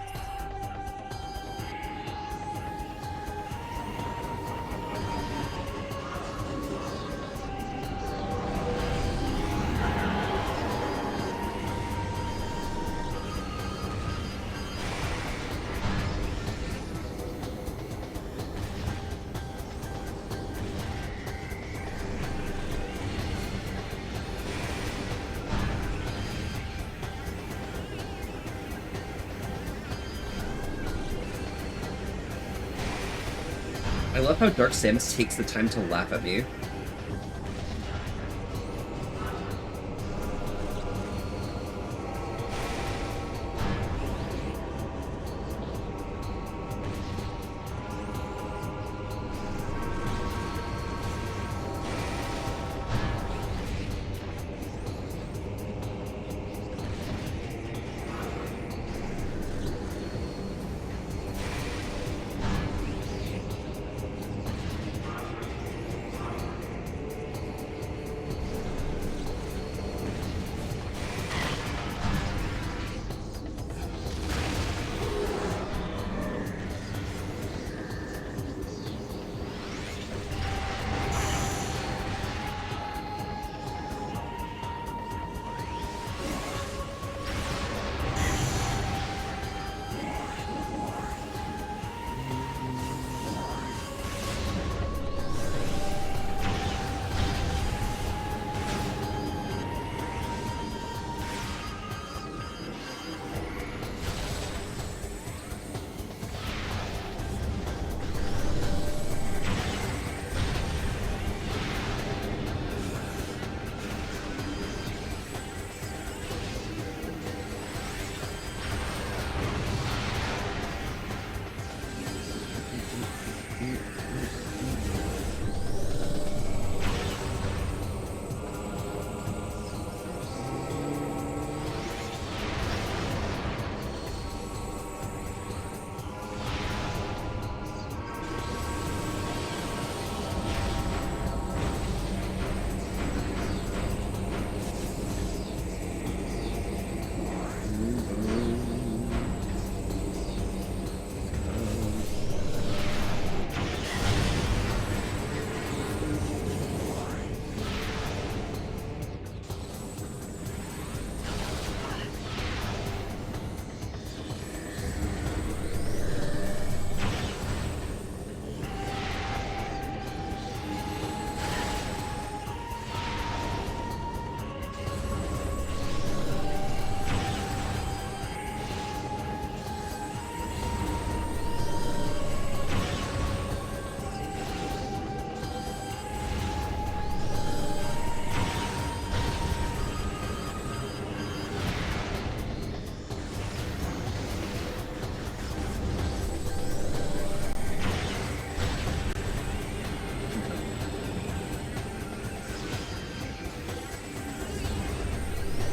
I love how Dark Samus takes the time to laugh at me.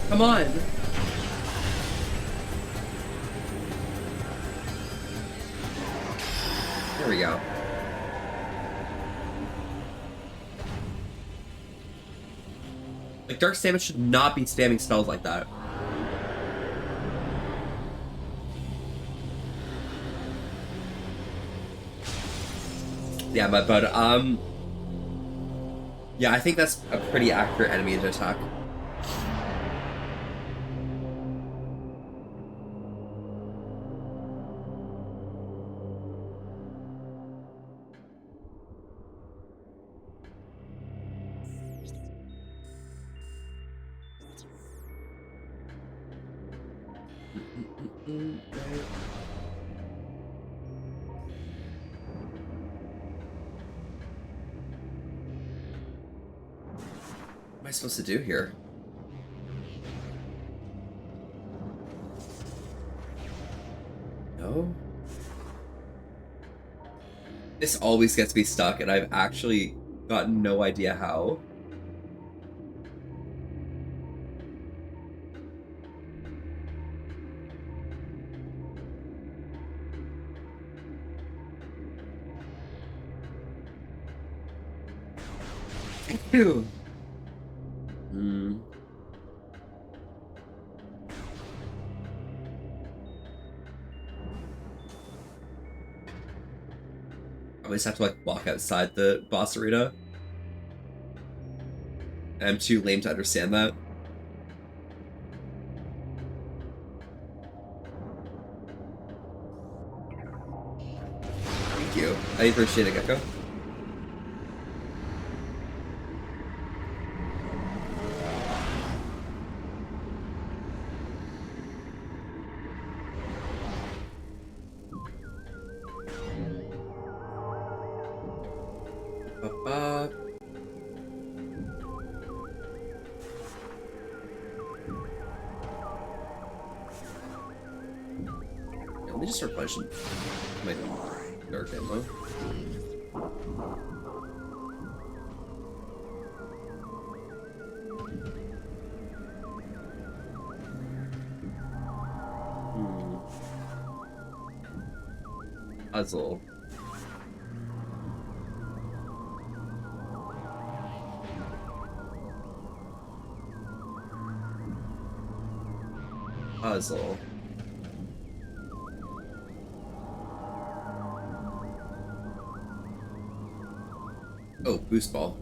Come on! There we go. Like, Dark Samus should not be spamming spells like that. Yeah, but yeah, I think that's a pretty accurate enemy to attack. What am I supposed to do here? No? This always gets me stuck, and I've actually got no idea how. Ew. I just have to like walk outside the boss arena. And I'm too lame to understand that. Thank you. I appreciate it, Gecko. me just replenish my dark ammo. Puzzle. Puzzle. Oh, boost ball.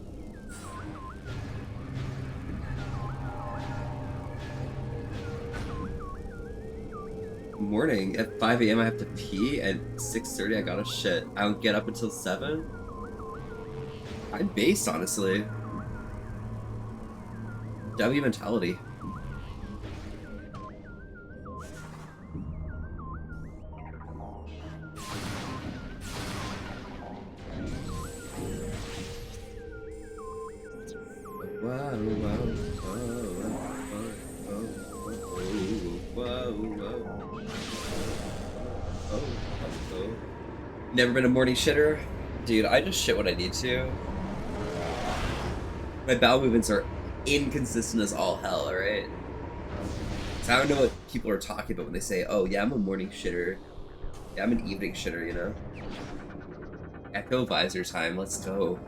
Morning. At 5 a.m. I have to pee. At 6:30 I gotta shit. I don't get up until 7. I'm based, honestly. W mentality. Never been a morning shitter? Dude, I just shit when I need to. My bowel movements are inconsistent as all hell, alright? So I don't know what people are talking about when they say, oh yeah, I'm a morning shitter. Yeah, I'm an evening shitter, you know? Echo visor time, let's go.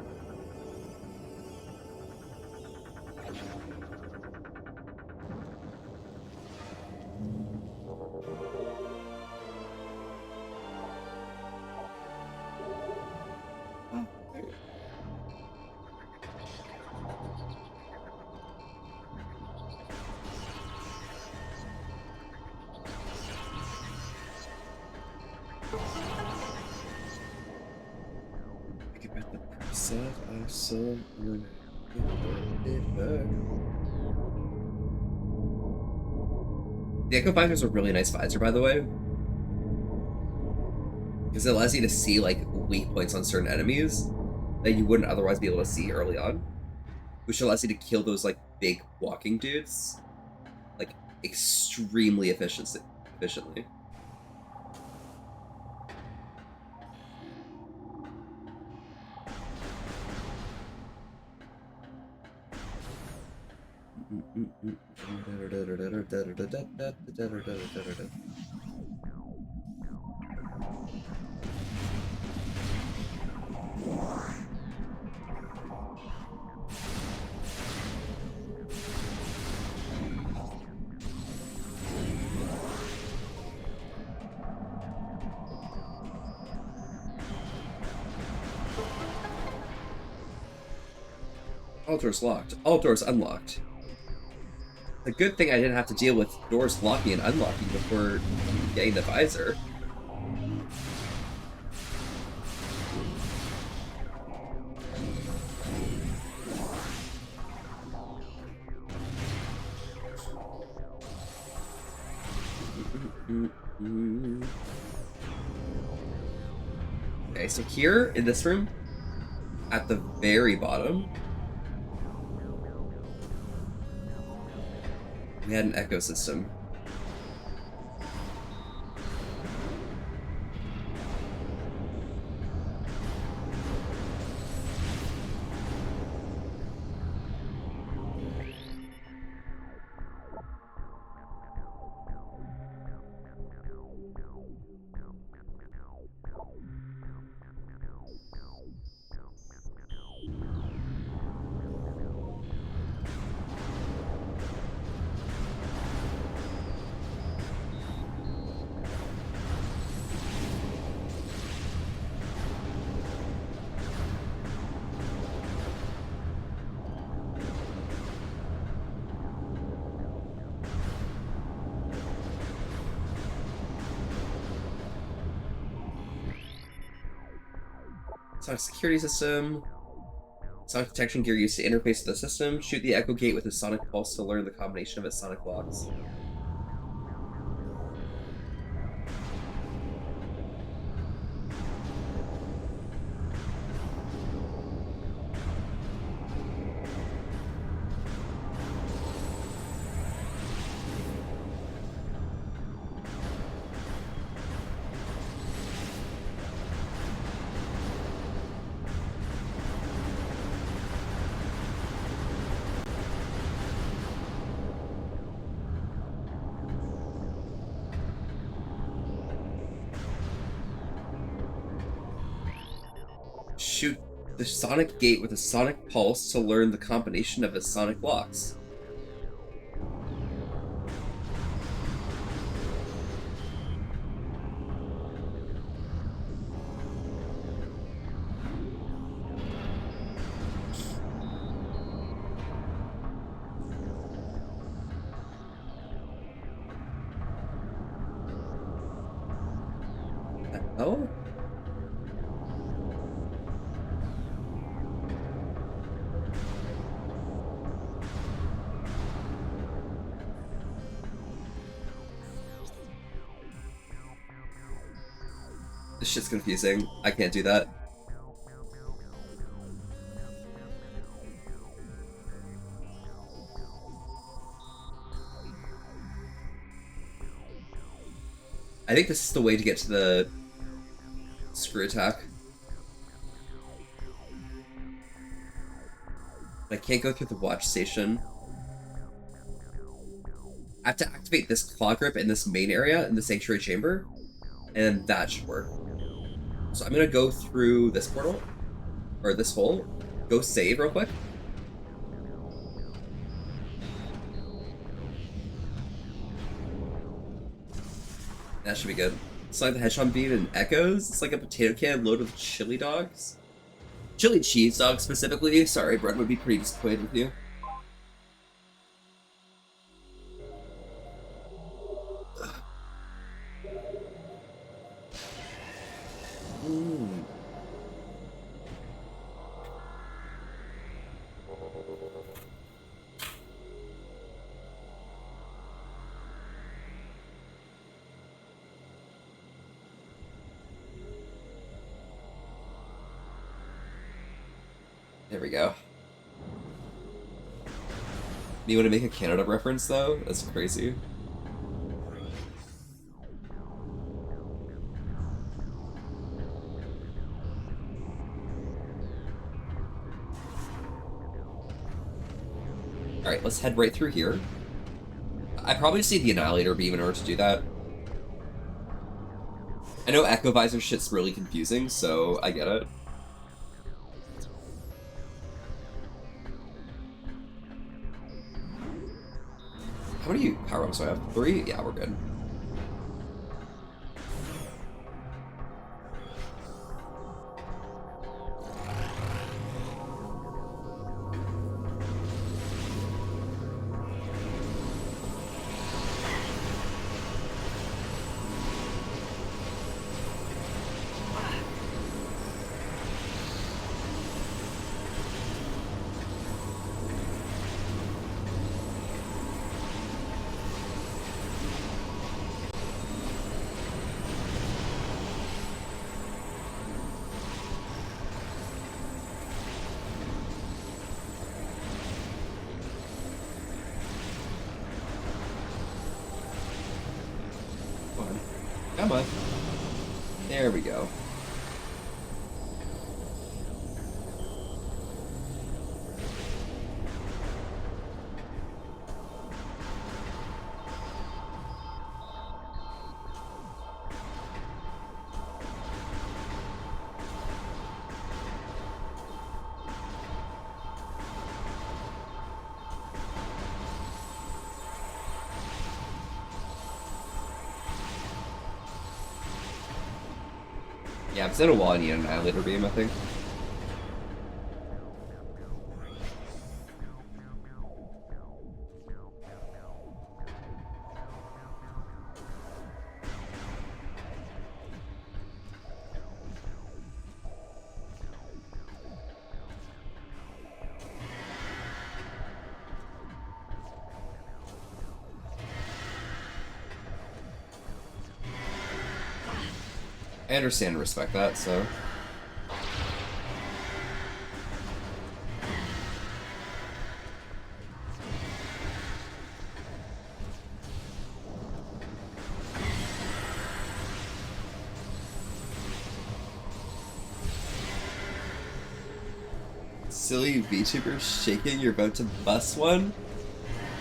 The Echo Visor is a really nice visor, by the way, because it allows you to see like weak points on certain enemies that you wouldn't otherwise be able to see early on, which allows you to kill those like big walking dudes like extremely efficiently. All doors locked. All doors unlocked. A good thing I didn't have to deal with doors locking and unlocking before getting the visor. Okay, so here in this room, at the very bottom, we had an ecosystem. Sonic security system. Sonic detection gear used to interface with the system. Shoot the Echo Gate with a Sonic Pulse to learn the combination of its Sonic blocks. shoot the sonic gate with a sonic pulse to learn the combination of his sonic locks. Oh? This shit's confusing. I can't do that. I think this is the way to get to the screw attack. I can't go through the watch station. I have to activate this claw grip in this main area in the sanctuary chamber, and that should work. So I'm gonna go through this portal, or this hole, go save real quick. That should be good. It's like the Hedgehog bean and echoes. It's like a potato can loaded with chili dogs. Chili cheese dogs specifically. Sorry, Brett would be pretty disappointed with you. There we go. You want to make a Canada reference, though? That's crazy. Alright, let's head right through here. I probably just need the Annihilator Beam in order to do that. I know Echo Visor shit's really confusing, so I get it. How many power-ups do I have? 3? Yeah, we're good. Come on. There we go. Yeah, if it's in a wall, I need an Annihilator Beam, I think. I understand and respect that, so... Silly VTuber shaking, you're about to bust one?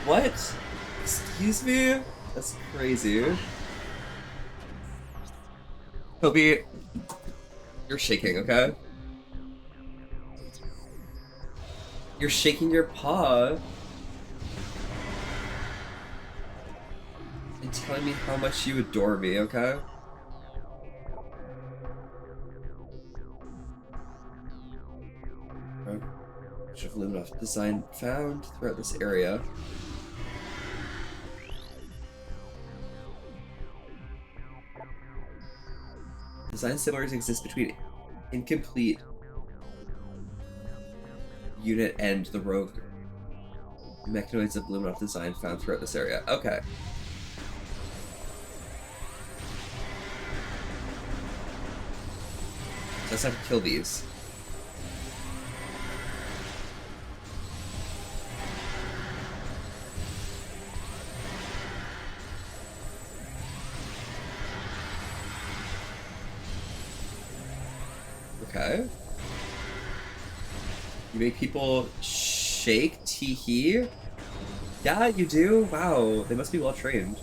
What? Excuse me? That's crazy. Toby, you're shaking, okay? You're shaking your paw. And telling me how much you adore me, okay? Should have lived off design found throughout this area. Design similarities exist between incomplete unit and the rogue mechanoids of Luminoff design found throughout this area. Okay. So let's have to kill these. Okay. You make people shake, tee-hee? Yeah, you do? Wow, they must be well trained.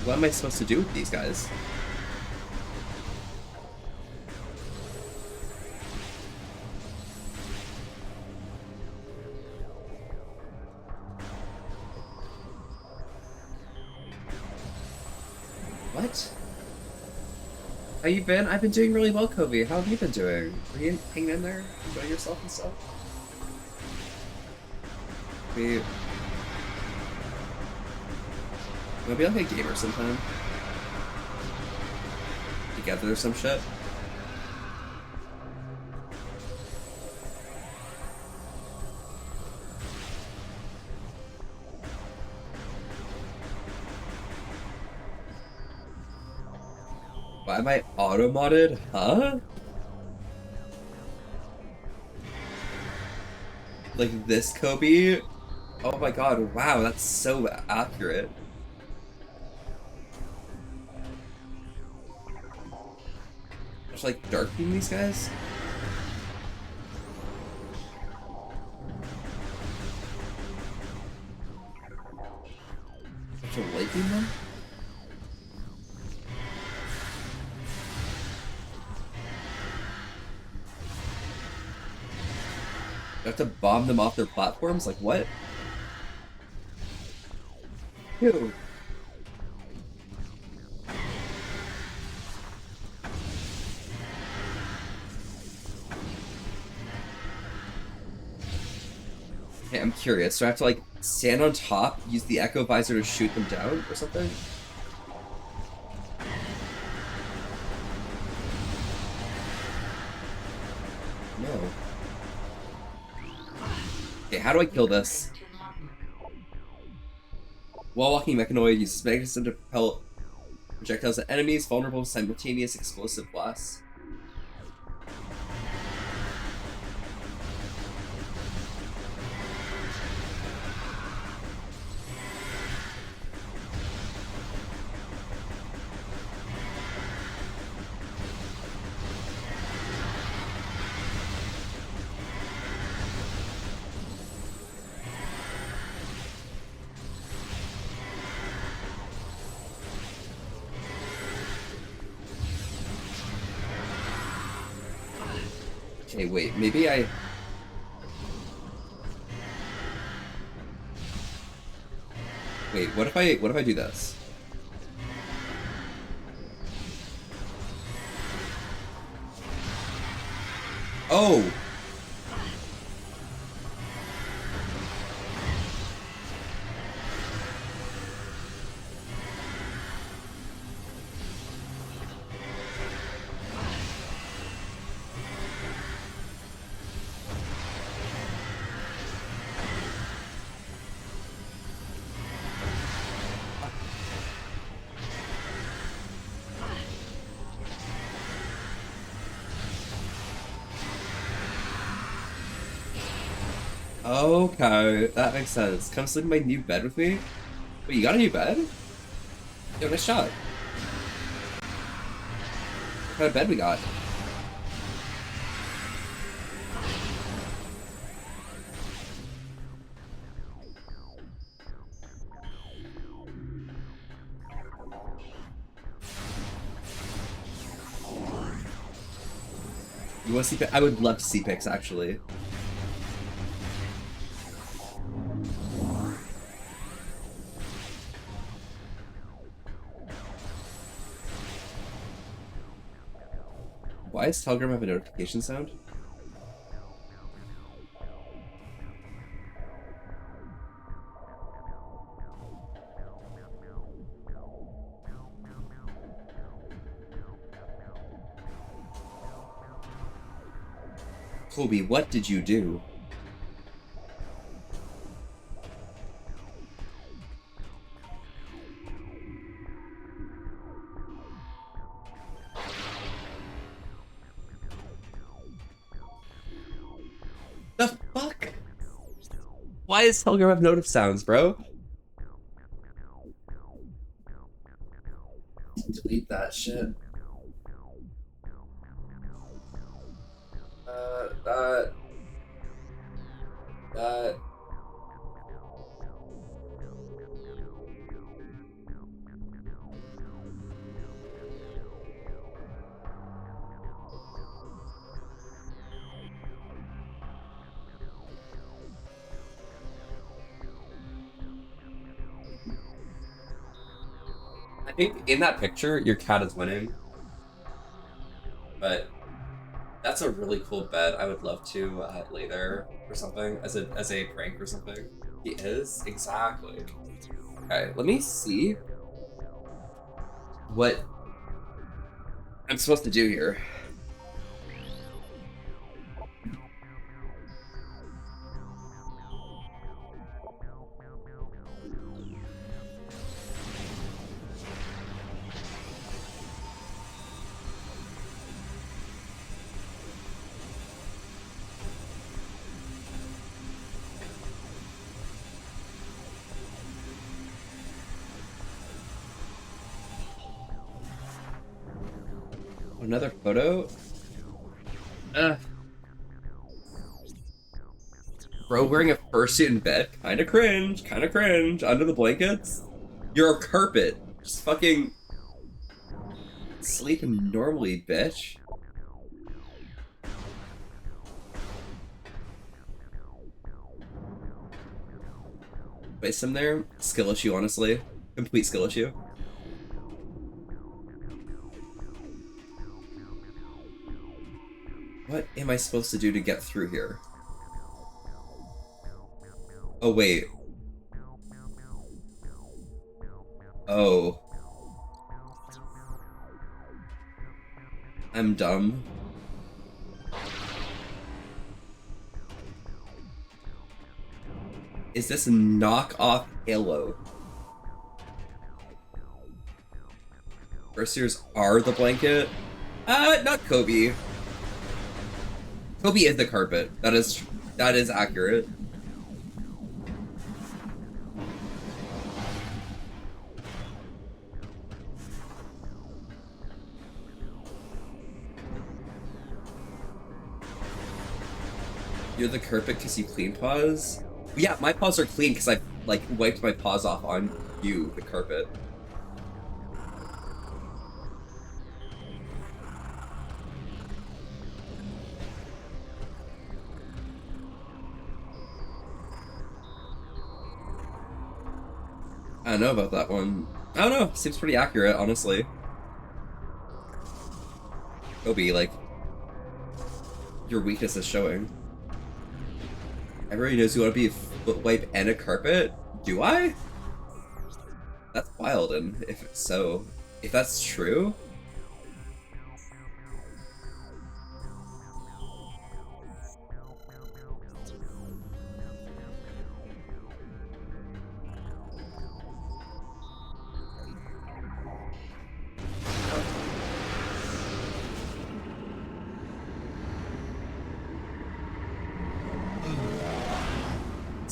What am I supposed to do with these guys? What? How you been? I've been doing really well, Kobe. How have you been doing? Are you hanging in there? Enjoying yourself and stuff? We... We'll be like a gamer sometime. Together or some shit. Why am I auto-modded? Huh? Like this, Kobe? Oh my god, wow, that's so accurate. Just like darkening these guys? Just liking them? You have to bomb them off their platforms? Like what? Ew. Okay, I'm curious. Do I have to like stand on top, use the echo visor to shoot them down or something? No. Okay, how do I kill this? Wall-walking mechanoid uses magnetism to propel projectiles at enemies vulnerable to simultaneous explosive blasts. Okay, wait, maybe I... Wait, what if I do this? Oh! Okay, that makes sense. Come sleep in my new bed with me? Wait, you got a new bed? Yo, nice shot. What kind of bed we got? You want to see pics? I would love to see pics, actually. Why does Telegram have a notification sound? Kobe, what did you do? The fuck? Why does Telegram have notif sounds, bro? Delete that shit. That. I think in that picture, your cat is winning. But that's a really cool bed. I would love to lay there or something as a prank or something. He is? Exactly. Okay, let me see what I'm supposed to do here. Another photo? Bro wearing a fursuit in bed? Kinda cringe, kinda cringe. Under the blankets? You're a carpet. Just fucking sleeping normally, bitch. Place him there? Skill issue, honestly. Complete skill issue. What am I supposed to do to get through here? Oh, wait. Oh. I'm dumb. Is this knockoff Halo? Fursuiters are the blanket? Not Kobe. Kobe is the carpet. That is accurate. You're the carpet because you clean paws? Yeah, my paws are clean because I like wiped my paws off on you, the carpet. I don't know about that one. I don't know. Seems pretty accurate, honestly. Kobe, like, your weakness is showing. Everybody knows you want to be a foot wipe and a carpet? Do I? That's wild, and if it's so, if that's true,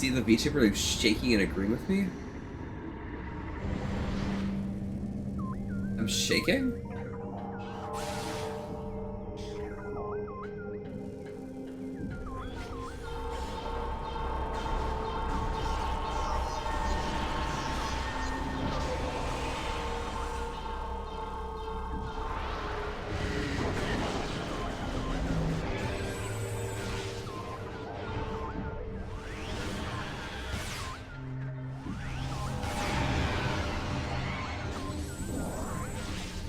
see the VTuber who's shaking and agreeing with me? I'm shaking?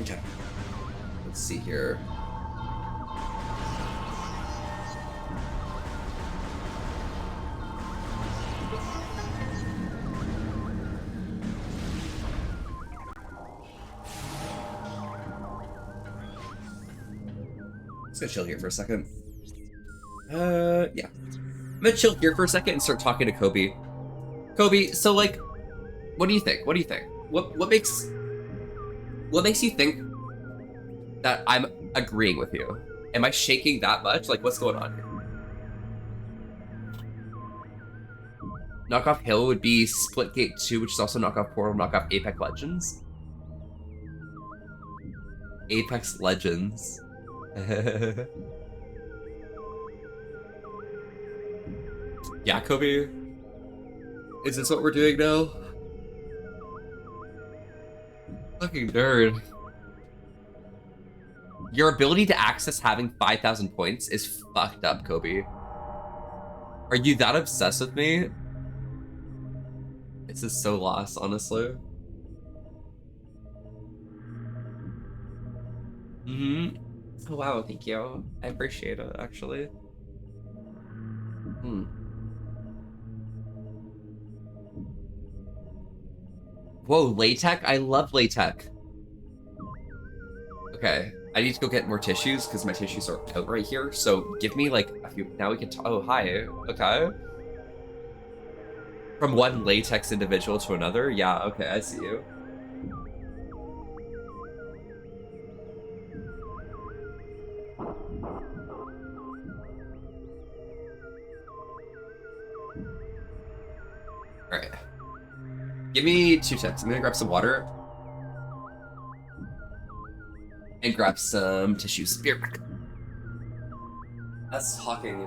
Okay. Let's see here. Let's go chill here for a second. Yeah. I'm gonna chill here for a second and start talking to Kobe. Kobe, so like, what do you think? What do you think? What makes you think that I'm agreeing with you? Am I shaking that much? Like, what's going on here? Knockoff Hill would be Splitgate 2, which is also knockoff Portal, knockoff Apex Legends. Apex Legends. Yeah, Kobe? Is this what we're doing now? Fucking nerd. Your ability to access having 5,000 points is fucked up, Kobe. Are you that obsessed with me? This is so lost, honestly. Mm-hmm. Oh, wow, thank you. I appreciate it, actually. Whoa, LaTeX? I love LaTeX. Okay, I need to go get more tissues because my tissues are out right here. So give me like a few. Now we can. Oh, hi. Okay. From one LaTeX individual to another. Yeah. Okay, I see you. All right. Give me 2 seconds. I'm gonna grab some water. And grab some tissues. Beer back. That's talking.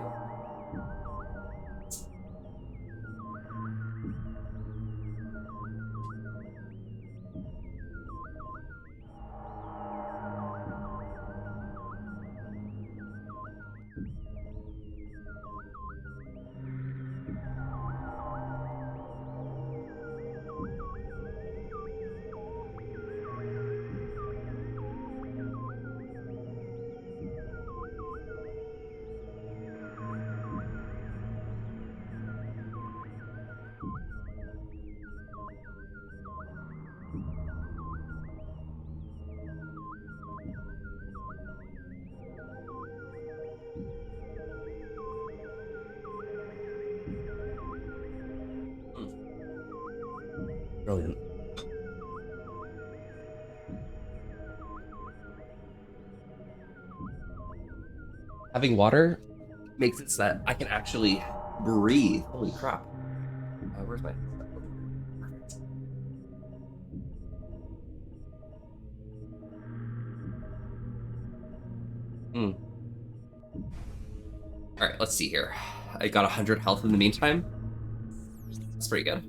Brilliant. Having water makes it so that I can actually breathe. Holy crap. Where's my... Perfect. Alright, let's see here. I got 100 health in the meantime. That's pretty good.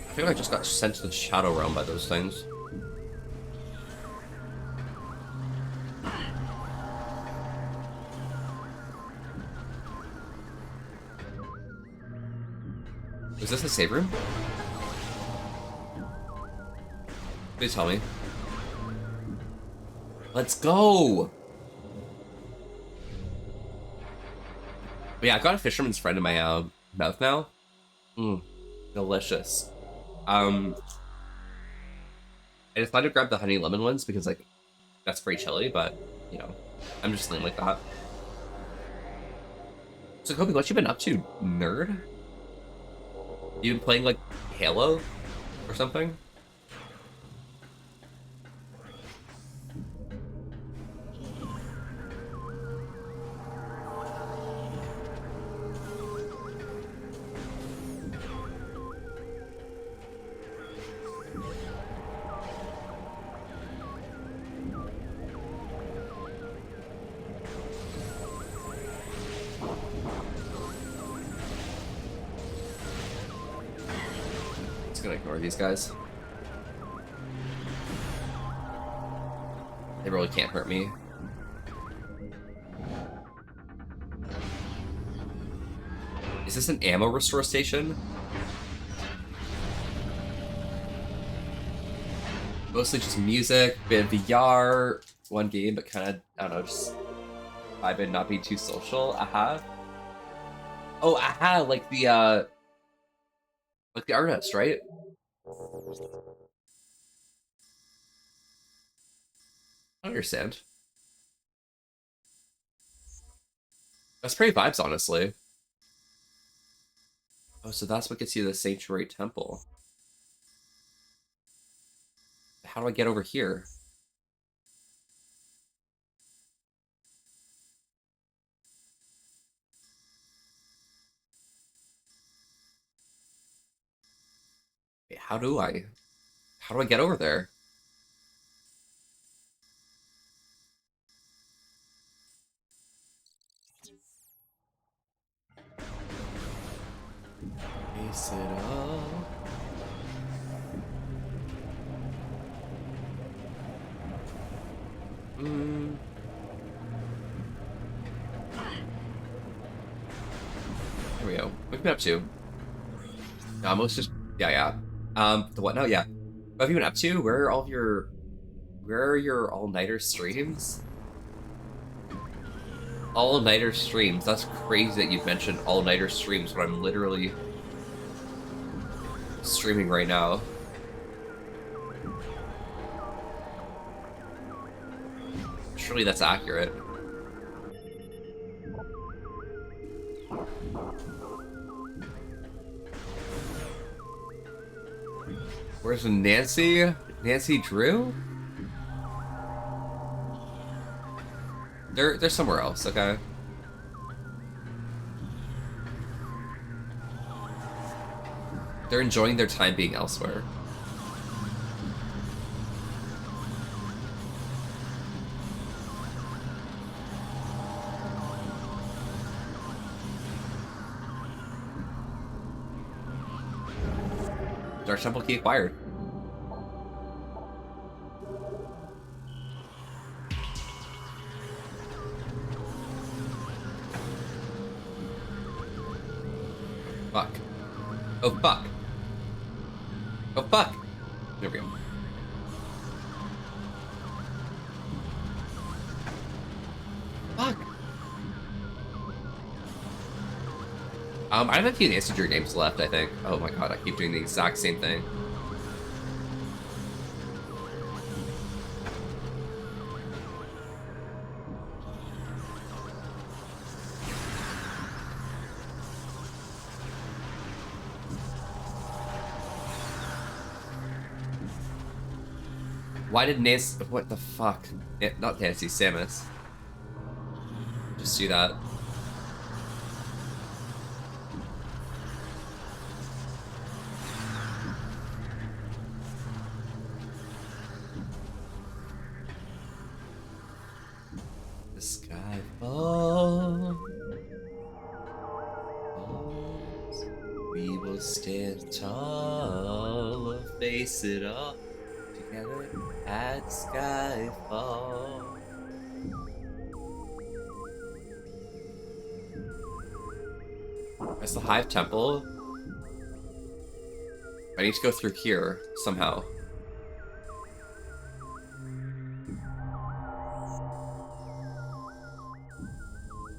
I feel like I just got sent to the Shadow Realm by those things. Is this a save room? Please tell me. Let's go! But yeah, I got a fisherman's friend in my mouth now. Delicious. I decided to grab the honey lemon ones because like that's pretty chilly, but you know, I'm just feeling like that. So Kobe, what you been up to, nerd? You been playing like Halo or something? Gonna ignore these guys. They really can't hurt me. Is this an ammo restore station? Mostly just music, bit of VR, one game, but kind of, I don't know, just vibing, not being too social. Aha. Oh, aha, like the artist, right? I understand. That's pretty vibes, honestly. Oh, so that's what gets you to the Sanctuary Temple. How do I get over here? Wait, how do I get over there? Face it up. Here we go. What have you been up to? No, I'm just yeah. The what now? Yeah. What have you been up to? Where are your all-nighter streams? All-nighter streams. That's crazy that you've mentioned all-nighter streams, but I'm literally streaming right now. Surely that's accurate. Where's Nancy? Nancy Drew? They're somewhere else, okay? They're enjoying their time being elsewhere. Dark Temple key acquired. Fuck. Oh, fuck. Oh, fuck. There we go. Fuck. I have a few Instagram games left, I think. Oh my god, I keep doing the exact same thing. Why did Nancy... What the fuck? Not Nancy, Samus. Just do that. The sky falls. We will stand tall, face it up together at skyfall. That's the Hive Temple. I need to go through here somehow.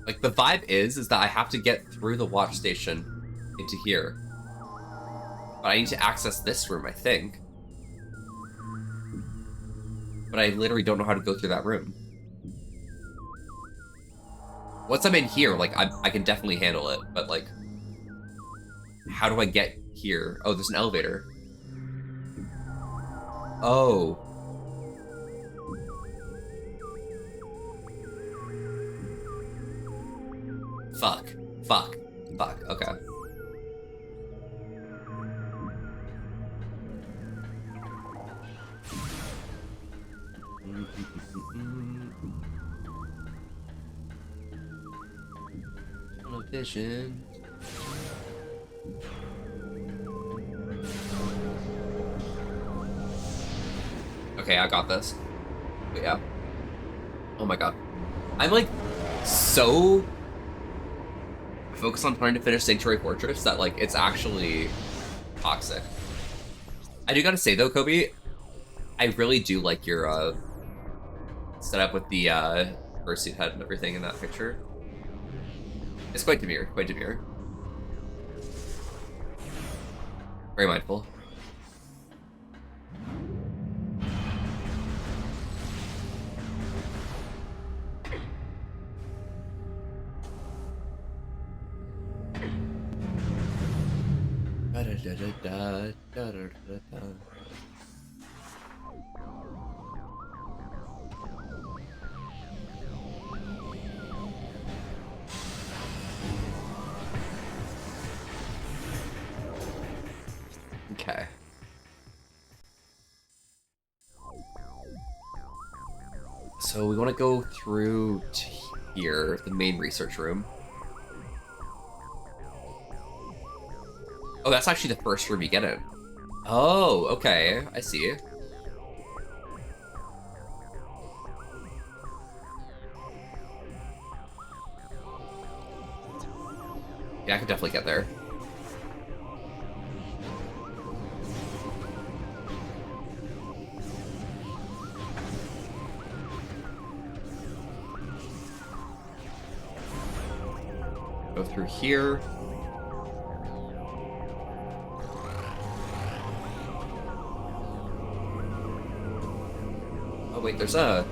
Like, the vibe is that I have to get through the watch station into here. But I need to access this room, I think. but I literally don't know how to go through that room. Once I'm in here, like, I can definitely handle it, but, like, how do I get here? Oh, there's an elevator. Oh. Fuck. Fuck. Fuck. Okay. Vision. Okay, I got this. But yeah. Oh my god. I'm like so focused on trying to finish Sanctuary Fortress that like it's actually toxic. I do gotta say though, Kobe, I really do like your setup with the fursuit head and everything in that picture. It's quite demure, quite demure. Very mindful. Okay. So we want to go through to here, the main research room. Oh, that's actually the first room you get in. Oh, okay. I see. Yeah, I could definitely get there. Go through here. Oh wait, there's a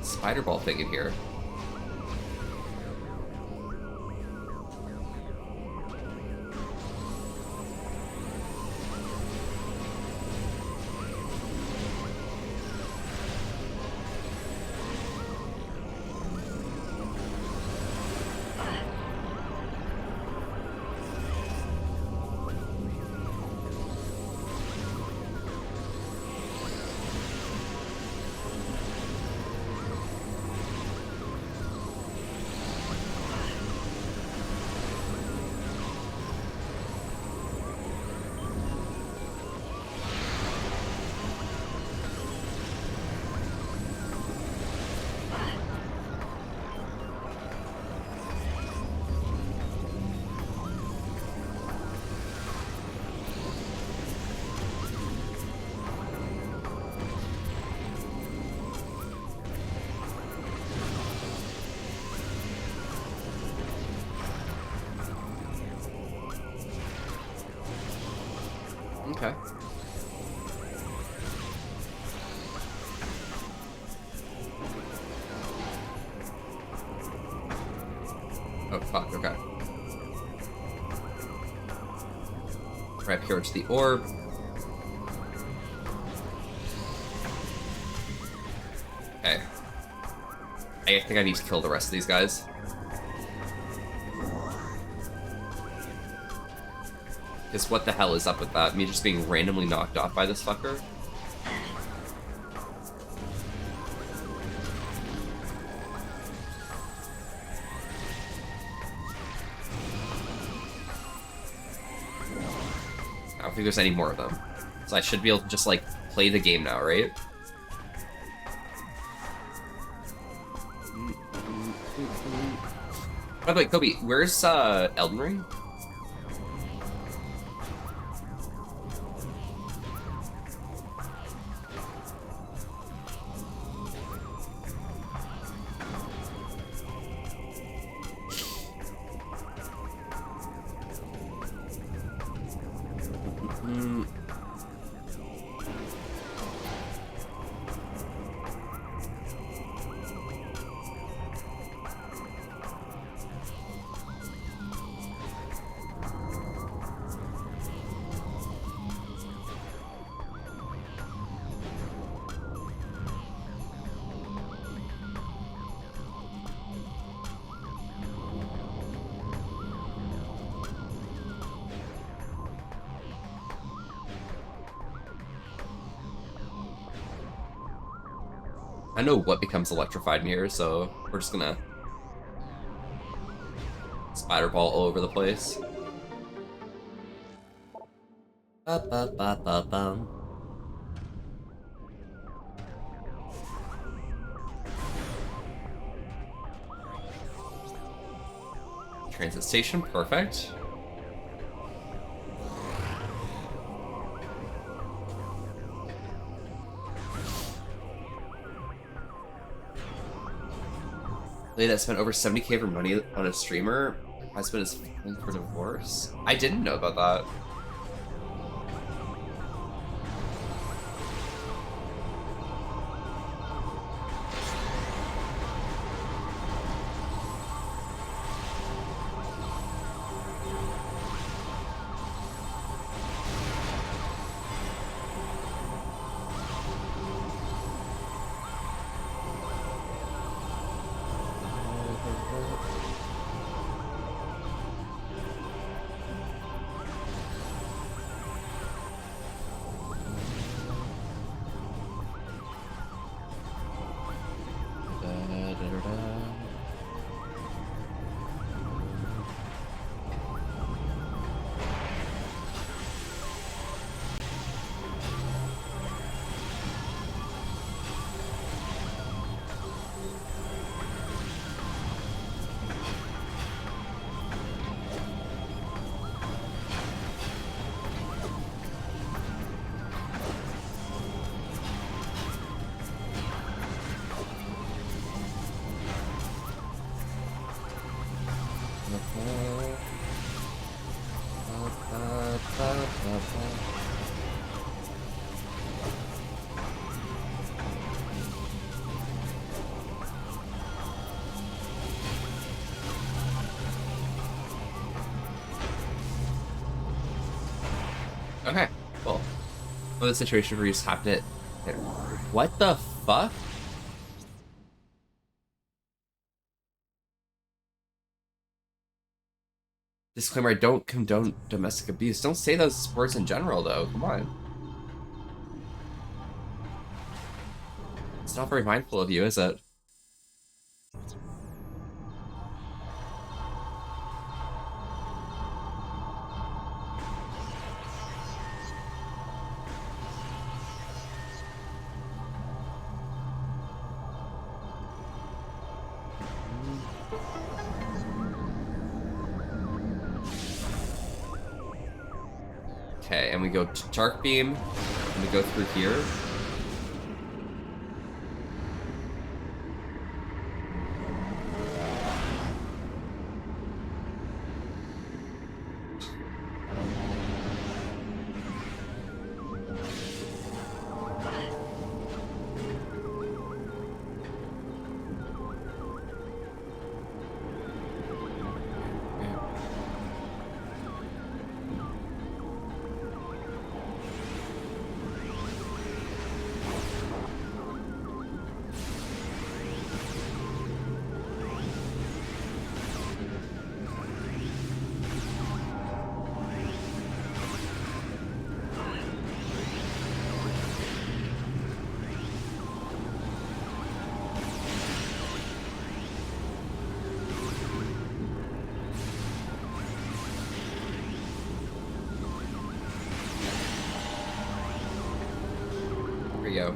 spider ball thing in here. Okay. Oh, fuck, okay. Right up here to the orb. Okay. I think I need to kill the rest of these guys. Because what the hell is up with that? Me just being randomly knocked off by this fucker? I don't think there's any more of them. So I should be able to just, like, play the game now, right? By the way, Kobe, where's, Elden Ring? I know what becomes electrified in here, so we're just gonna spider ball all over the place. Ba, ba, ba, ba, bum. Transit station, perfect. Lady that spent over 70K for money on a streamer. Her husband is filing for divorce. I didn't know about that. Okay, cool. Well, the situation where you just happened it. What the fuck? Disclaimer, I don't condone domestic abuse. Don't say those words in general, though. Come on. It's not very mindful of you, is it? Okay, and we go to Dark Beam, and we go through here.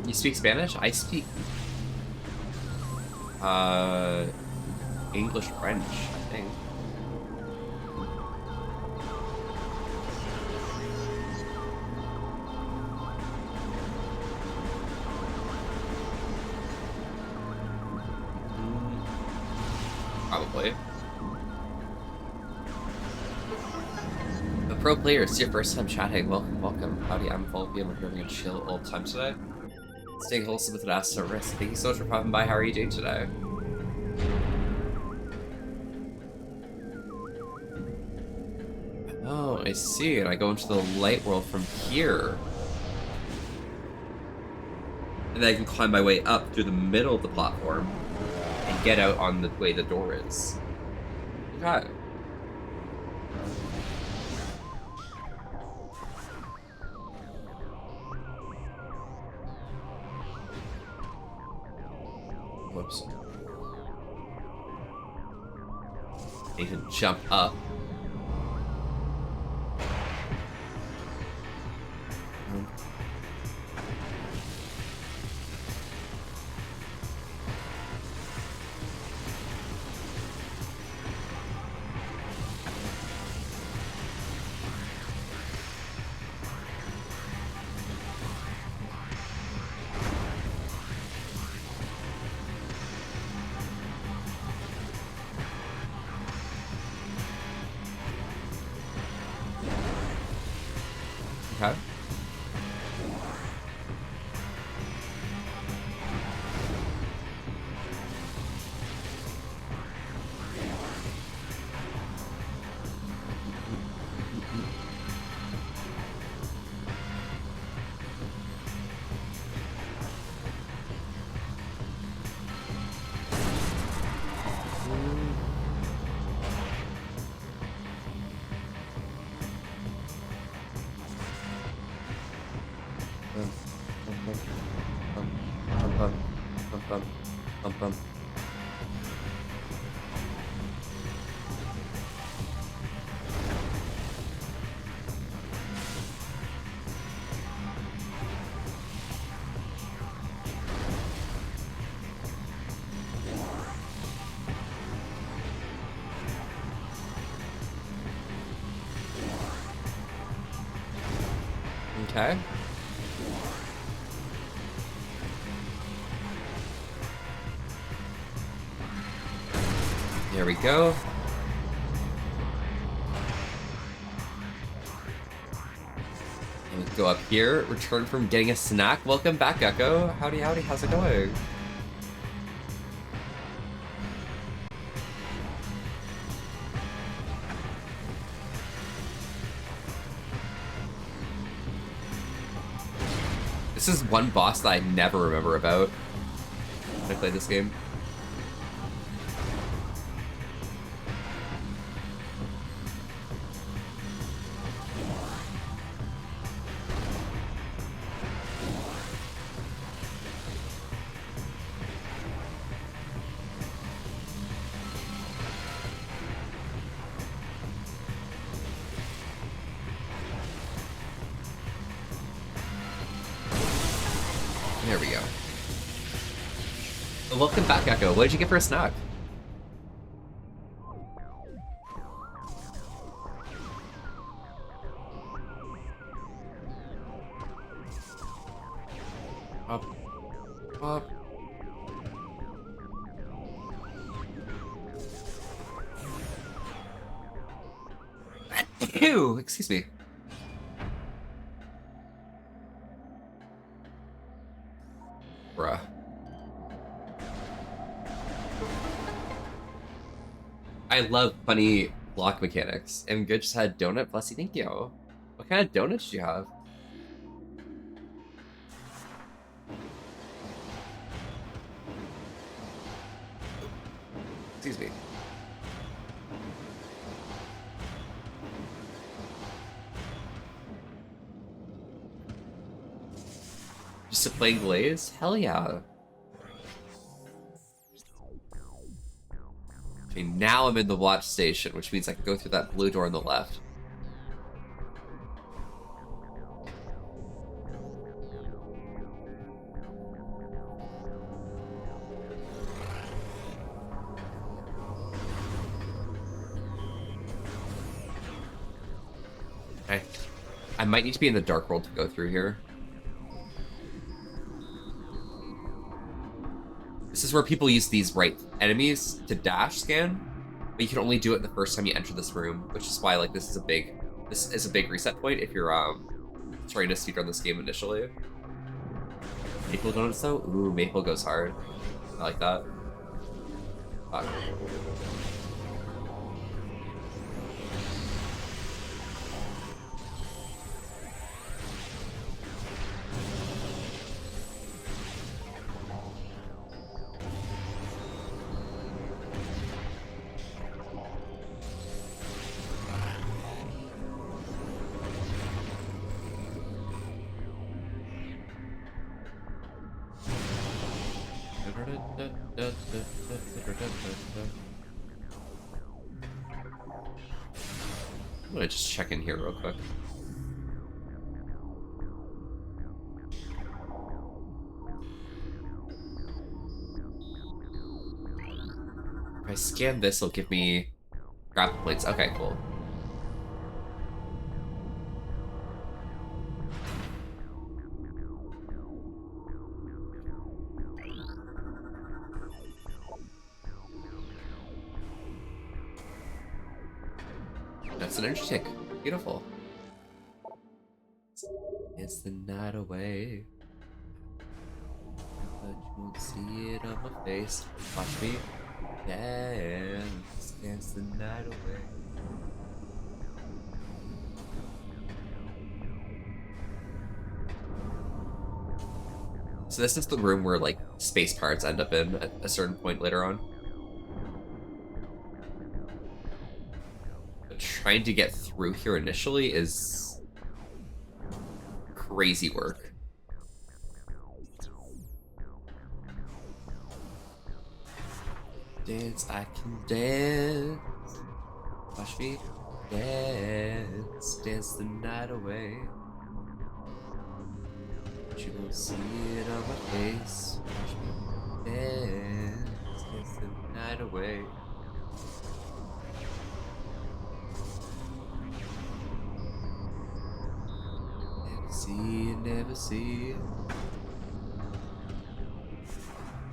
You speak Spanish? I speak English, French, I think. Probably. A pro player, it's your first time chatting. Welcome, welcome. Howdy, I'm Volby and we're having a chill old time today. Staying wholesome with an ass to risk. Thank you so much for popping by. How are you doing today? Oh, I see. And I go into the light world from here. And then I can climb my way up through the middle of the platform and get out on the way the door is. Okay. Oops. Need to jump up. Okay. Okay. There we go. And we go up here. Return from getting a snack. Welcome back, Echo. Howdy, howdy. How's it going? This is one boss that I never remember about when I played this game. There we go. Welcome back, Echo. What did you get for a snack? Up. Up. Ew! Excuse me. Bruh. I love funny block mechanics. And good just had a donut. Bless you, thank you. What kind of donut did you have? Excuse me. Just a plain glaze? Hell yeah. Okay, now I'm in the watch station, which means I can go through that blue door on the left. Okay. I might need to be in the dark world to go through here. This is where people use these enemies to dash scan, but you can only do it the first time you enter this room, which is why like this is a big reset point if you're trying to speedrun this game initially. Maple donuts though? Ooh, maple goes hard. I like that. Fuck. Converted? I'm gonna just check in here real quick. If I scan this, it'll give me grapple plates. Okay, cool. That's an energy tick. Beautiful. It's the night away. But you won't see it on my face. Watch me dance. Dance the night away. So this is the room where like space pirates end up in at a certain point later on. But trying to get through here initially is crazy work. Dance, I can dance. Watch me dance. Dance the night away. But you won't see it on my face. Watch me dance. Dance the night away. Never see it, never see it.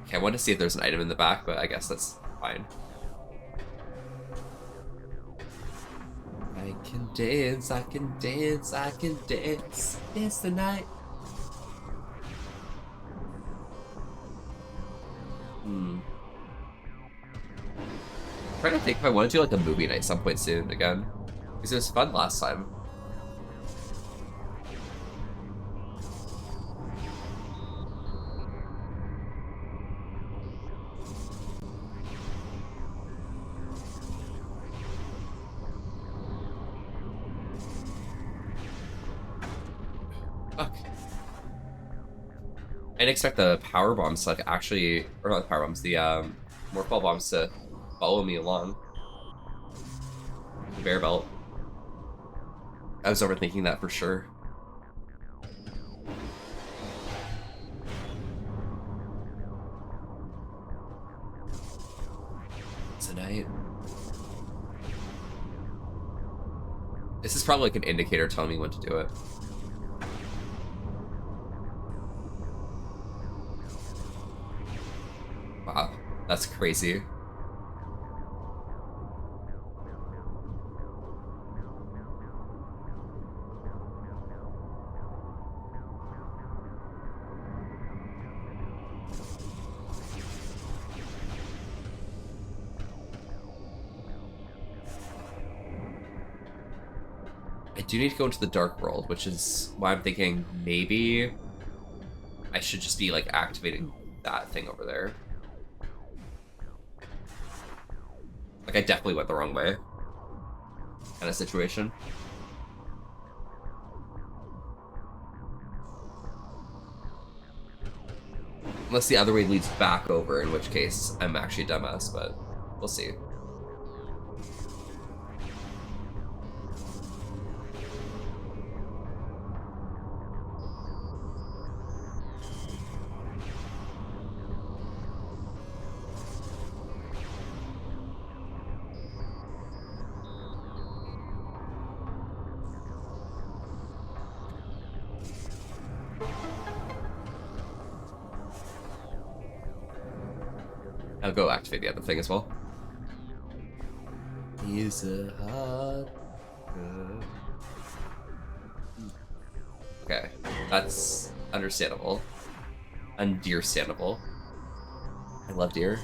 Okay, I want to see if there's an item in the back, but I guess that's fine. I can dance, I can dance, I can dance. Dance the night. I'm trying to think if I want to do like a movie night some point soon again. Because it was fun last time. Fuck. I didn't expect the power bombs to like actually, or not the power bombs, the morphball bombs to follow me along. The bear belt. I was overthinking that for sure. Tonight. This is probably like an indicator telling me when to do it. Wow, that's crazy. I do need to go into the dark world, which is why I'm thinking maybe I should just be like activating that thing over there. Like I definitely went the wrong way kind of situation. Unless the other way leads back over, in which case I'm actually a dumbass, but we'll see. I'll go activate the other thing as well. He's a hot girl. Okay, that's understandable. Understandable. I love deer.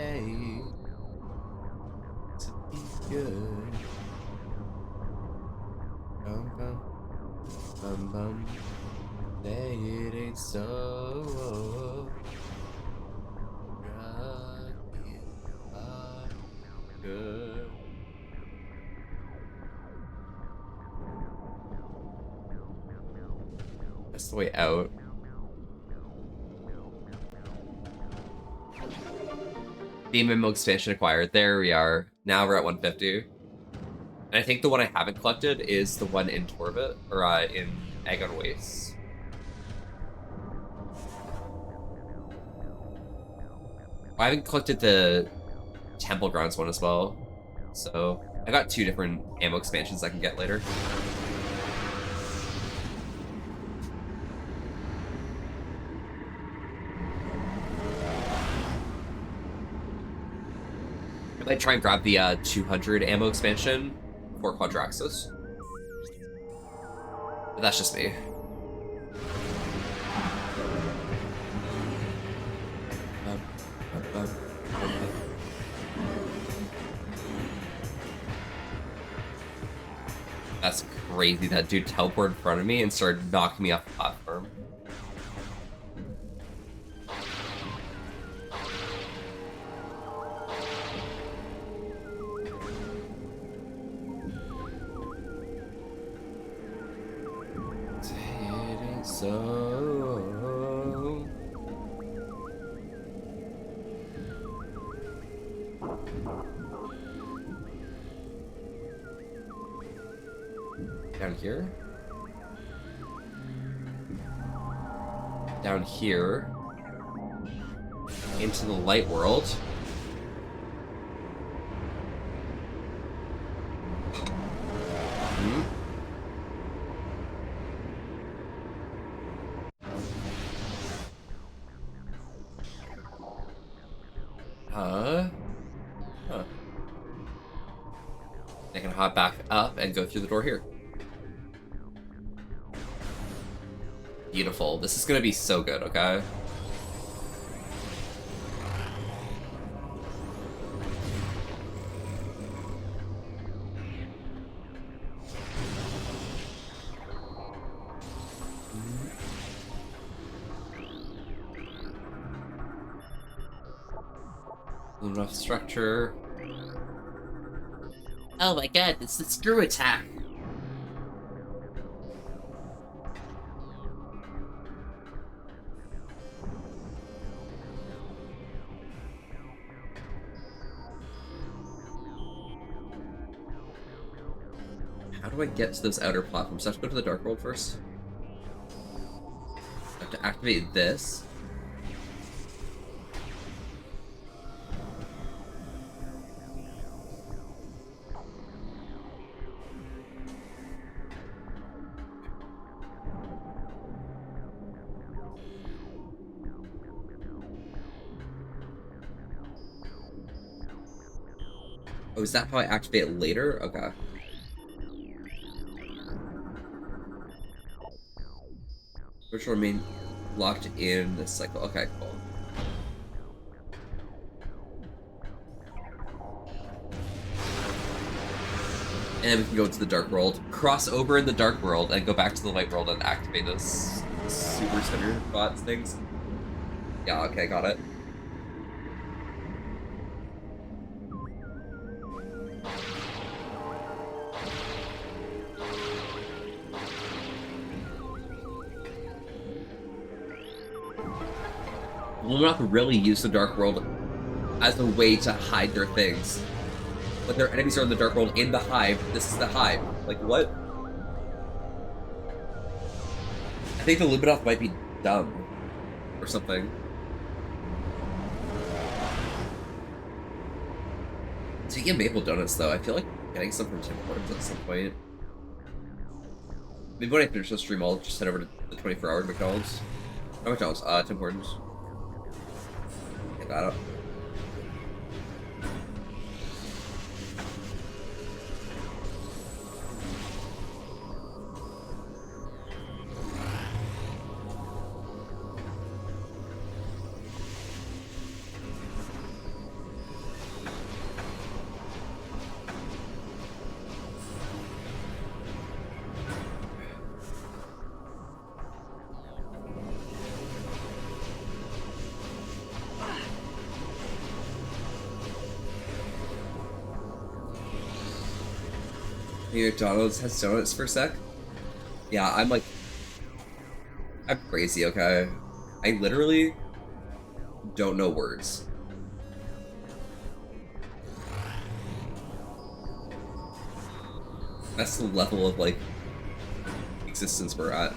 day to be good. Bum bum bum bum. Say it ain't so. Rocky are good. That's the way out. The MMO expansion acquired. There we are. Now we're at 150. And I think the one I haven't collected is the one in Torbit, or in Agon Wastes. I haven't collected the Temple Grounds one as well. So I got 2 different ammo expansions I can get later. I might try and grab the 200 ammo expansion for Quadraxis. But that's just me. That's crazy. That dude teleported in front of me and started knocking me off the platform. So down here, down here, into the light world. I can hop back up and go through the door here. Beautiful. This is gonna be so good, okay? Enough structure. Oh my god, it's the screw attack! How do I get to those outer platforms? Do I have to go to the Dark World first? I have to activate this. Oh, is that how I activate it later? Okay. Which will remain locked in this cycle. Okay, cool. And we can go to the Dark World, cross over in the Dark World, and go back to the Light World and activate those super center bots things. Yeah, okay, got it. Luminok really use the Dark World as a way to hide their things. When their enemies are in the Dark World in the Hive, this is the Hive. Like, what? I think the Luminok might be dumb. Or something. Speaking of Maple Donuts, though, I feel like getting some from Tim Hortons at some point. Maybe when I finish the stream, I'll just head over to the 24-hour McDonald's. Not McDonald's, Tim Hortons. Get that up. New McDonald's has donuts for a sec. Yeah, I'm crazy, okay? I literally don't know words. That's the level of, like, existence we're at.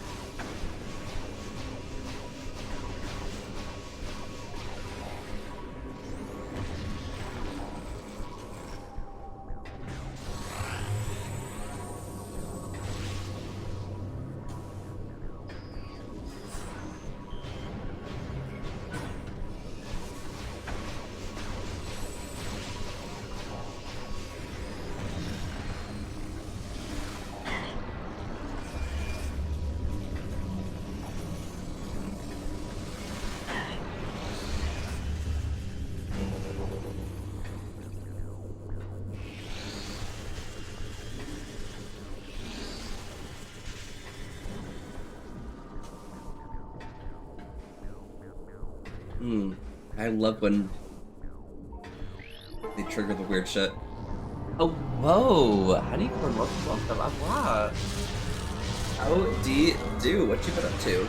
I love when they trigger the weird shit. Oh, whoa! How do you put welcome? I'm wow. How do what you been up to?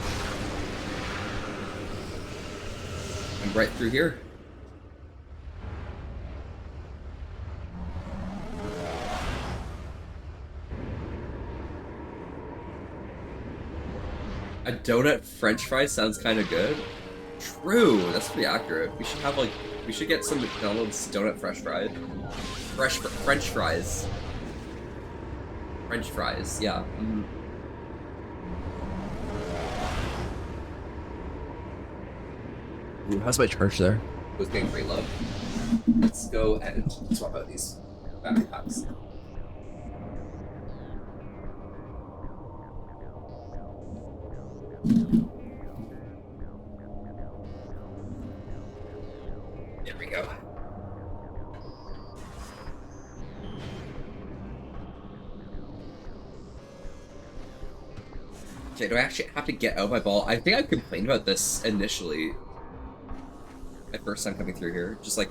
I'm right through here. A donut French fry sounds kind of good. True, that's pretty accurate. We should have we should get some McDonald's donut French fries. French fries. French fries, yeah. Ooh, how's my charge there? It was getting pretty low. Let's go and swap out these battery packs. There we go. Okay, do I actually have to get out my ball? I think I complained about this initially. My first time coming through here. Just like...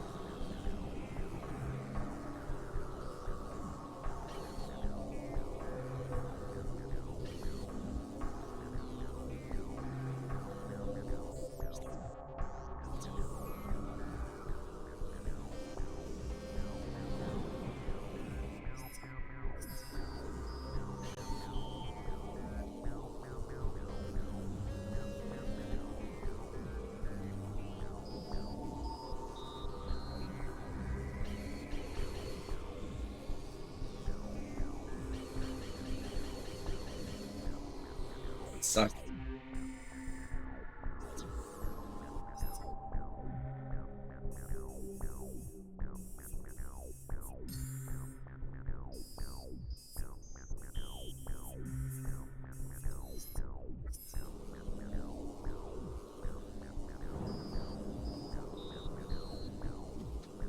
Suck.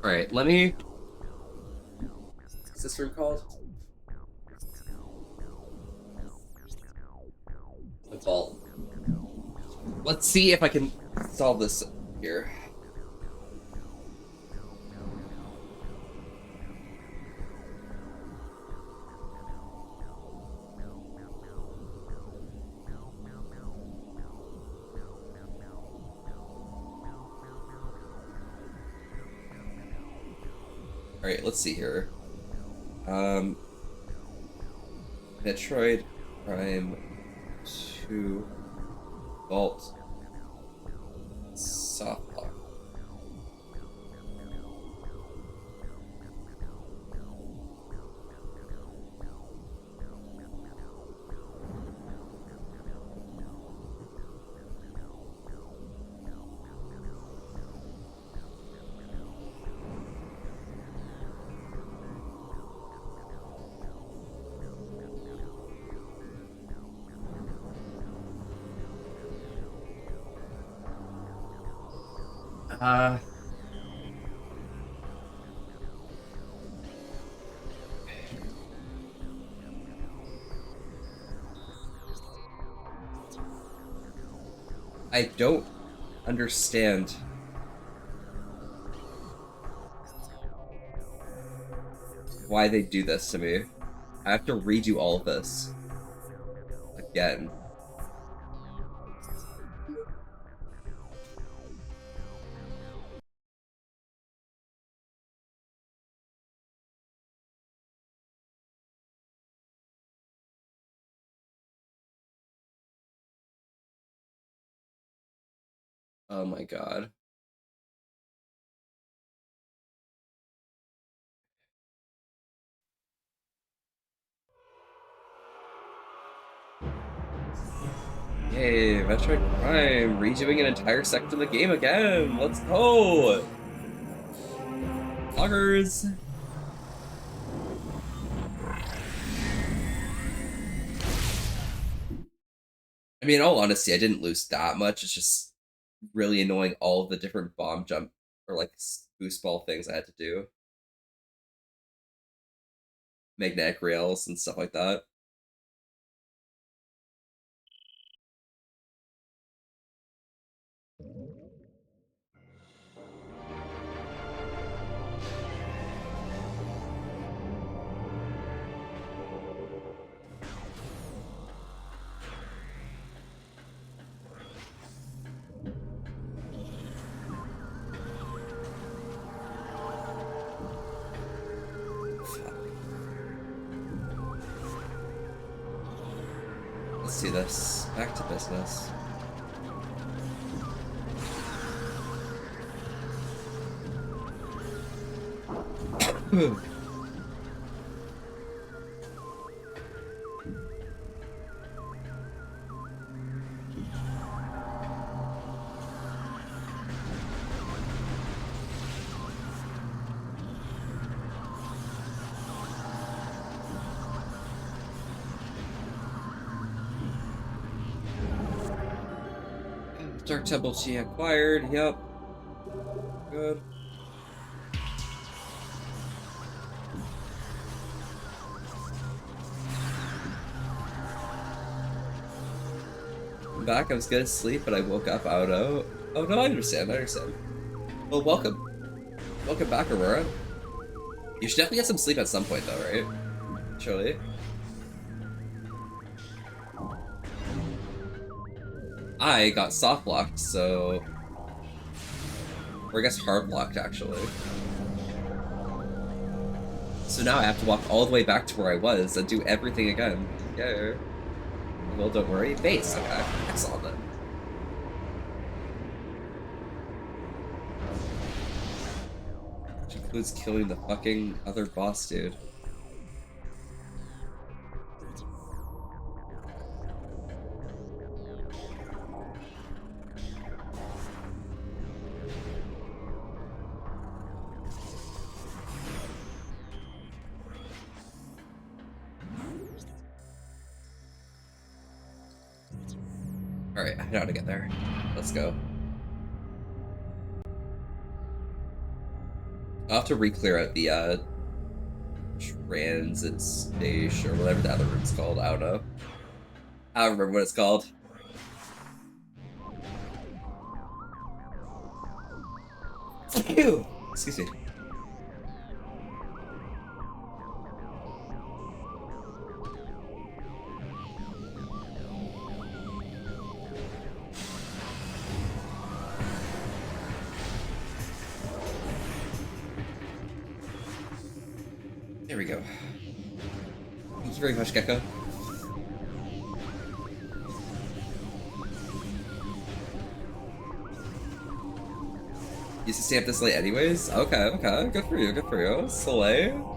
Alright, let me... What's this room called? The vault. Let's see if I can solve this here. Alright, let's see here. Metroid Prime 2 Vault Softlock. I don't understand. Why they do this to me. I have to redo all of this again. Oh my god. Yay, Metroid Prime, redoing an entire section of the game again. Let's go! Loggers! I mean, in all honesty, I didn't lose that much. It's just really annoying all of the different bomb jump or like boost ball things I had to do. Magnetic rails and stuff like that. Let's do this. Back to business. Dark Temple Chi acquired, yep. Good. I'm back, I was gonna sleep, but I woke up out of... Oh no, I understand. Well, welcome. Welcome back, Aurora. You should definitely get some sleep at some point though, right? Surely. I got soft blocked, so... Or I guess hard blocked, actually. So now I have to walk all the way back to where I was and do everything again. Yeah. Well, don't worry. Base. Okay. Excellent then. Which includes killing the fucking other boss dude. Alright, I know how to get there. Let's go. I'll have to re-clear out the, transit station, or whatever the other room's called. I don't know. I don't remember what it's called. Ew! Excuse me. There we go. Thank you very much, Gecko. Used to stay up this late anyways? Okay, okay. Good for you, good for you. Soleil.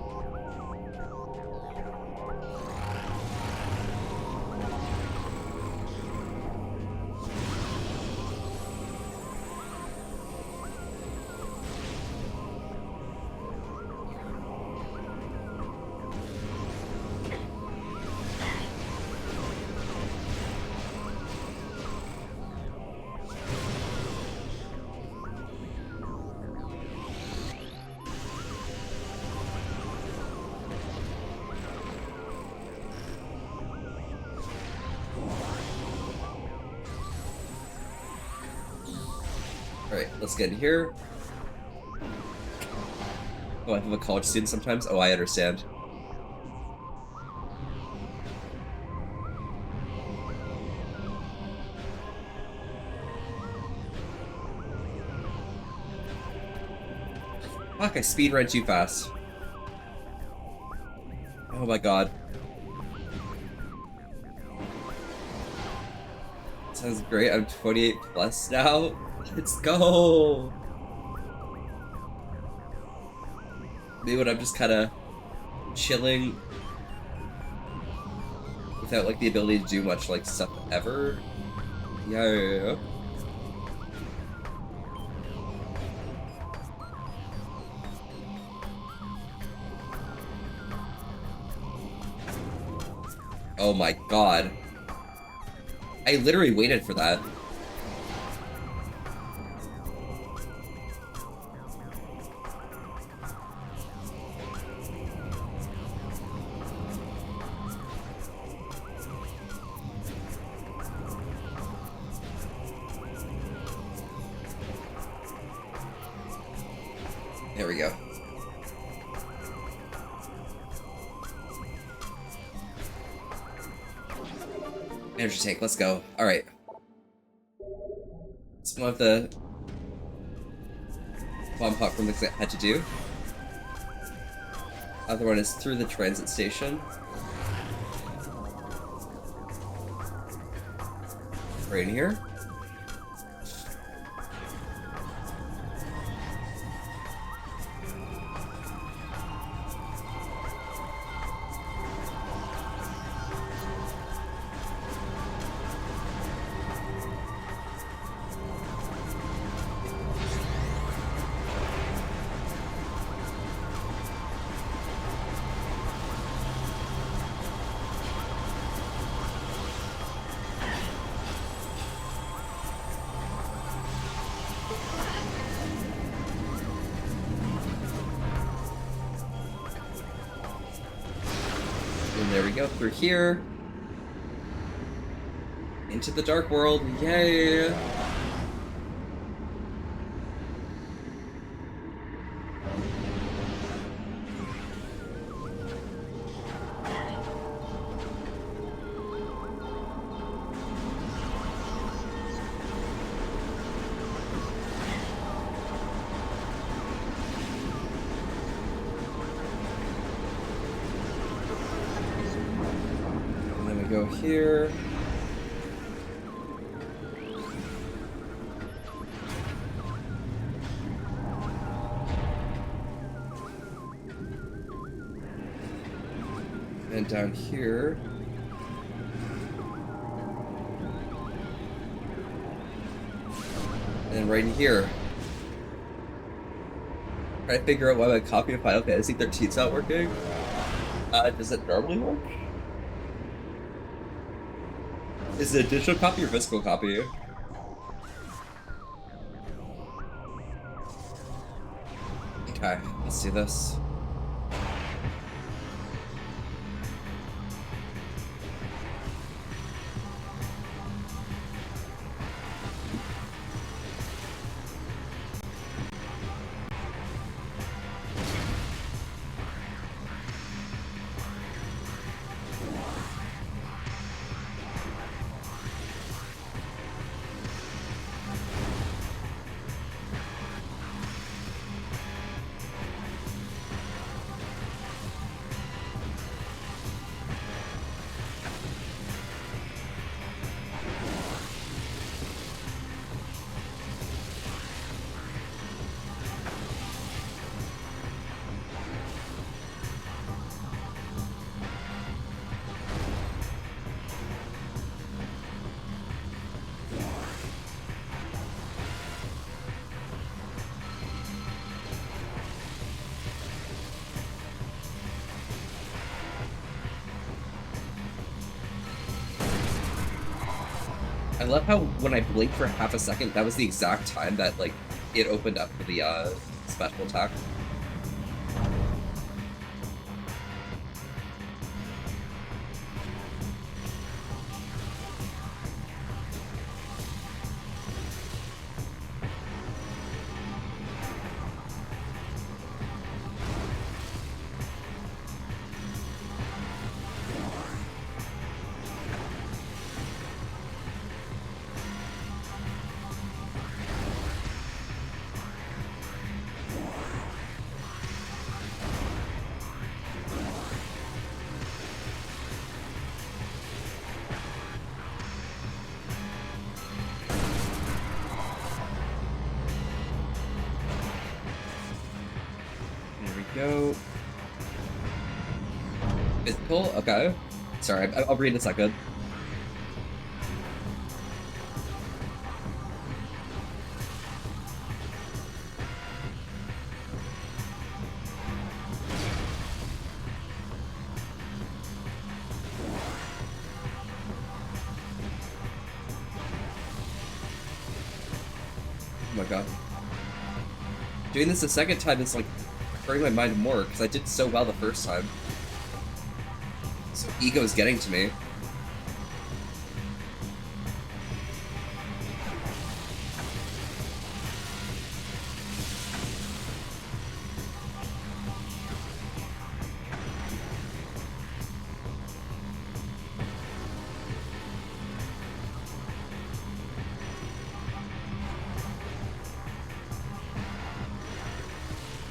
Alright, let's get in here. Oh, I have a college student sometimes? Oh, I understand. Fuck, I speed ran too fast. Oh my god. Sounds great. I'm 28 plus now. Let's go. Maybe when I'm just kind of chilling without like the ability to do much like stuff ever. Yeah. Oh my god. I literally waited for that. There we go. Energy tank, let's go. Alright. It's one of the bomb popcorn things I had to do. Other one is through the transit station. Right in here. And there we go, through here. Into the dark world, yay! Go here. And down here. And right in here. Trying to figure out why my copy of Final Fantasy 13 is not working. Does it normally work? Is it a digital copy or physical copy? Okay, let's do this. I love how when I blinked for half a second, that was the exact time that like it opened up for the special attack. Go. Physical? Okay. Sorry, I'll read in a second. Oh my god. Doing this a second time is like hurting my mind more because I did so well the first time. So ego is getting to me.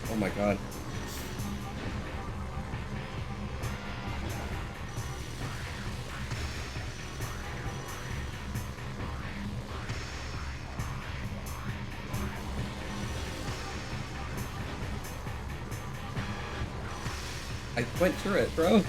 Oh my god. I went through it, bro.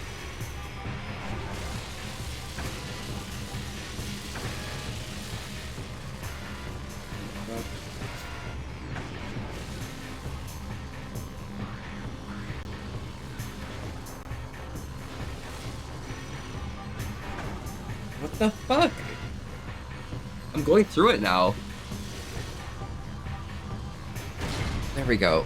What the fuck? I'm going through it now. There we go.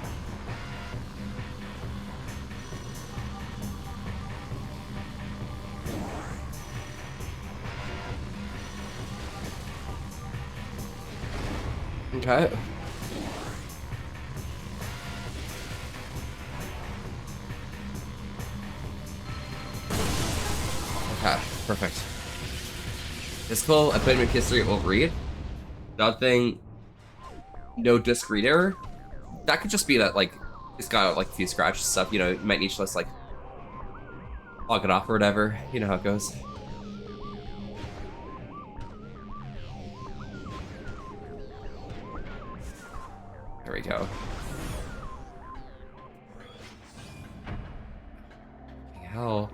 Okay. Okay, perfect. Physical, I put him in PS3, it won't read. Nothing, no disc read error. That could just be that, like, it's got, like, a few scratches stuff, you know, it might need to just, like, log it off or whatever. You know how it goes. There we go. Hell.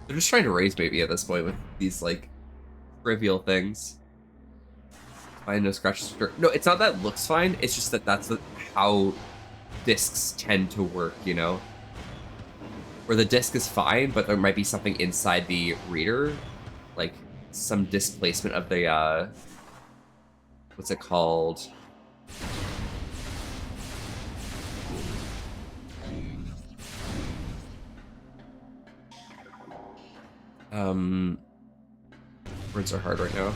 They're just trying to raise maybe at this point with these, like, trivial things. Fine, no scratches. No, it's not that it looks fine. It's just that that's how discs tend to work, you know? Where the disc is fine, but there might be something inside the reader, like some displacement of the, what's it called? Words are hard right now.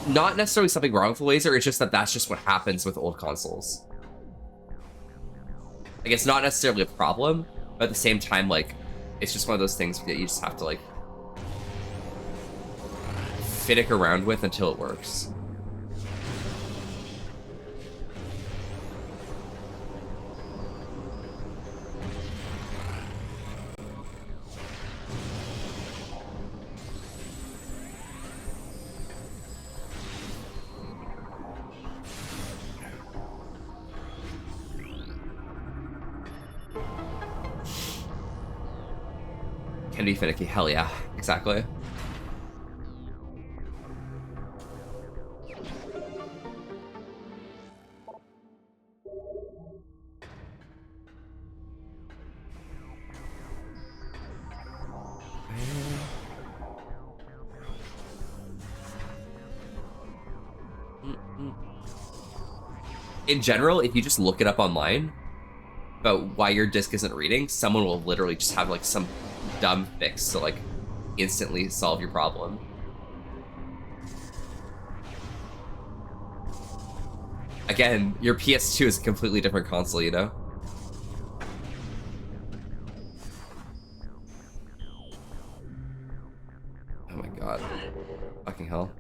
Not necessarily something wrong with the laser, it's just that that's just what happens with old consoles. Like, it's not necessarily a problem, but at the same time, like, it's just one of those things that you just have to, like, fiddick around with until it works. Can be finicky, hell yeah, exactly. In general, if you just look it up online about why your disk isn't reading, someone will literally just have like some dumb fix to like instantly solve your problem. Again, your PS2 is a completely different console, you know? Oh my god. Fucking hell.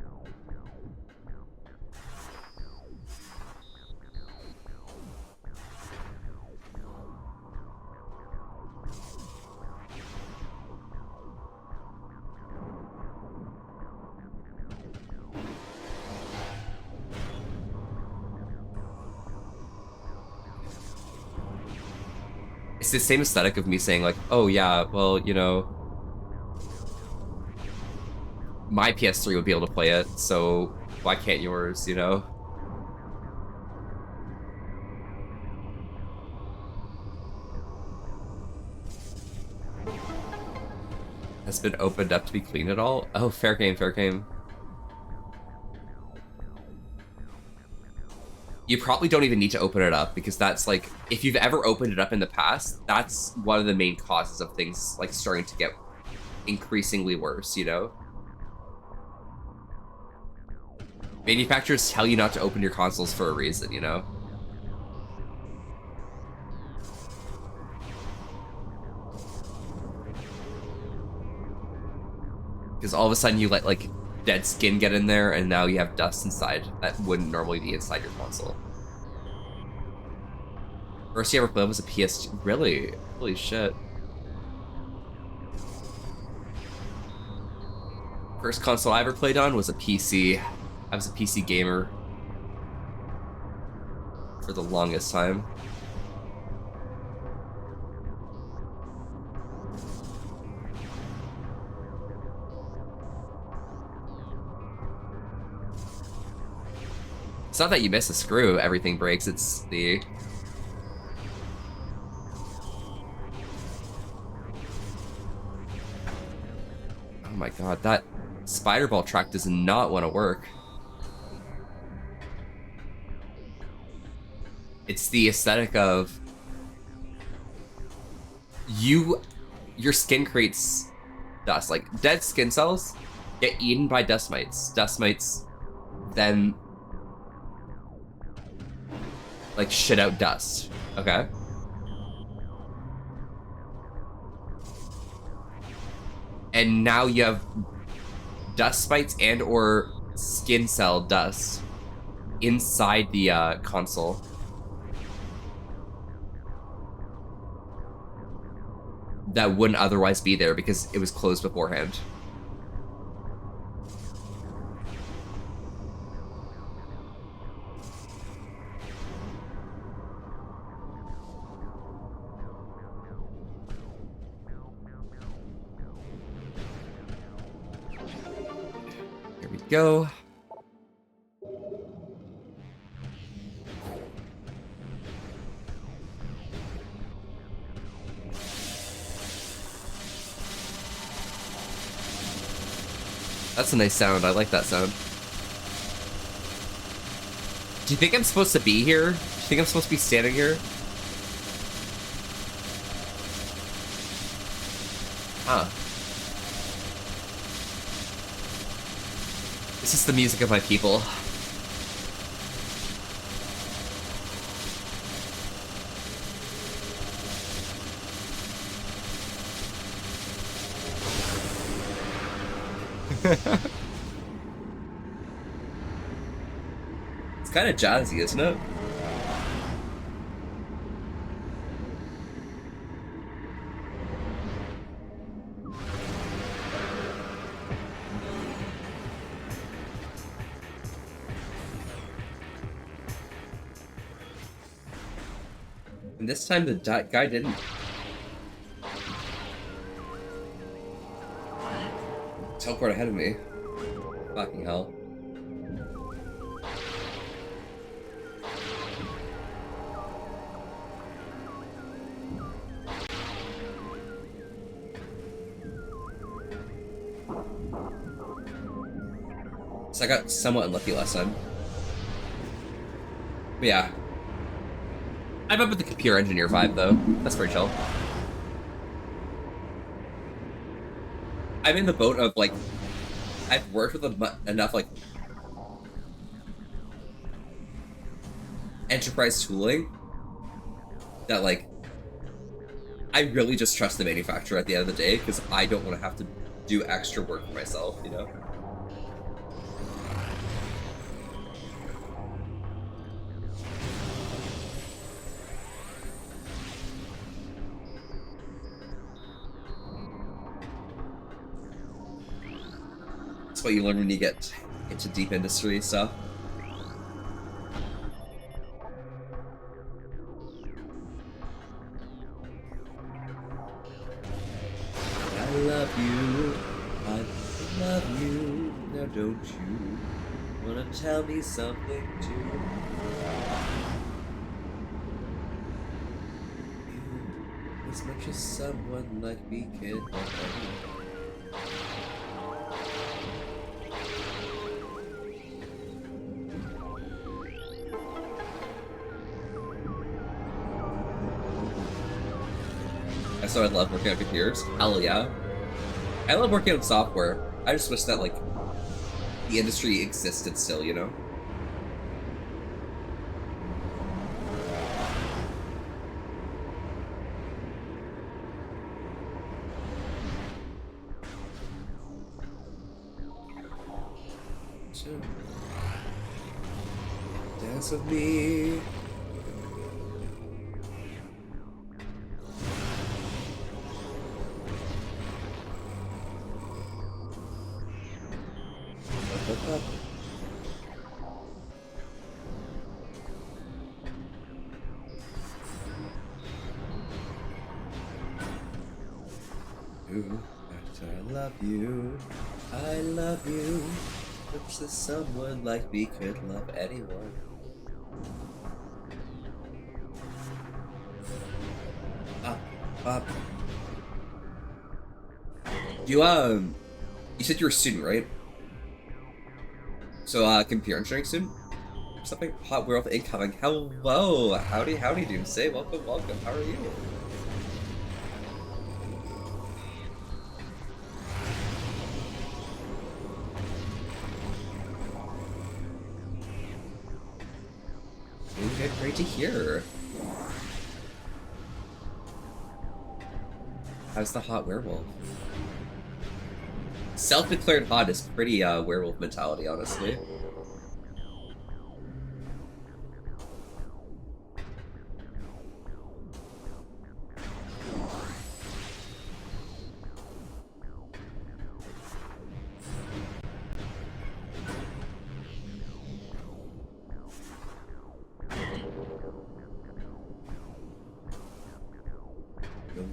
It's the same aesthetic of me saying like, oh yeah, well, you know, my PS3 would be able to play it, so why can't yours, you know? Has been opened up to be clean at all? Oh, fair game, fair game. You probably don't even need to open it up, because that's like, if you've ever opened it up in the past, that's one of the main causes of things like starting to get increasingly worse, you know? Manufacturers tell you not to open your consoles for a reason, you know? Because all of a sudden you let like dead skin get in there, and now you have dust inside that wouldn't normally be inside your console. First you ever played was a PS2. Really? Holy shit. First console I ever played on was a PC. I was a PC gamer for the longest time. It's not that you miss a screw, everything breaks, it's the... Oh my god, that spider ball track does not want to work. It's the aesthetic of... Your skin creates dust. Like, dead skin cells get eaten by dust mites. Dust mites then... like shit out dust, okay? And now you have dust mites and or skin cell dust inside the console. That wouldn't otherwise be there because it was closed beforehand. Go. That's a nice sound. I like that sound. Do you think I'm supposed to be here? Do you think I'm supposed to be standing here? Huh. This is the music of my people. It's kind of jazzy, isn't it? And this time the guy didn't. Teleport ahead of me. Fucking hell. So I got somewhat unlucky last time. But yeah. I'm up with the computer engineer vibe, though. That's pretty chill. I'm in the boat of, like, I've worked with enough, like, enterprise tooling that, like, I really just trust the manufacturer at the end of the day, because I don't want to have to do extra work for myself, you know? That's what you learn when you get into deep industry stuff. don't you wanna tell me something too? You, as much as someone like me can love anyone. So I love working on computers. Hell yeah. I love working on software. I just wish that, like, the industry existed still, you know? So, dance with me. I love you. I love you. Wish that someone like me could love anyone. Up. You said you're a student, right? So, computer engineering student? Something hot world incoming. Hello! Howdy, Doomsday. Welcome. How are you? Good, great to hear. How's the hot werewolf? Self-declared hot is pretty werewolf mentality, honestly.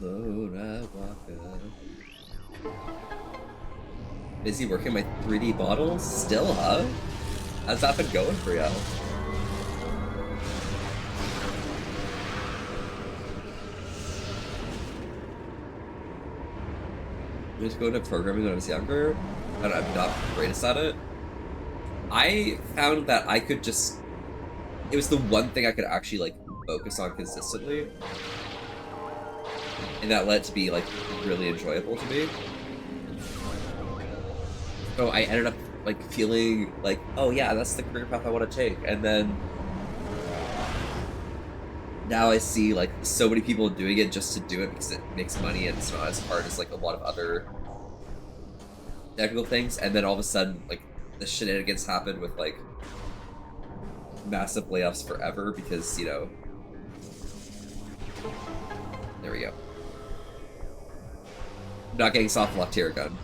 Alone I walk up. Busy working my 3D models? Still, huh? How's that been going for you? I used to go into programming when I was younger, and I'm not the greatest at it. I found that I could just... It was the one thing I could actually, like, focus on consistently. And that led to be, like, really enjoyable to me. So I ended up, like, feeling like, oh yeah, that's the career path I want to take. And then now I see, like, so many people doing it just to do it because it makes money and it's not as hard as, like, a lot of other technical things. And then all of a sudden, like, the shenanigans happen with, like, massive layoffs forever because, you know... There we go. Not getting soft locked here, gun.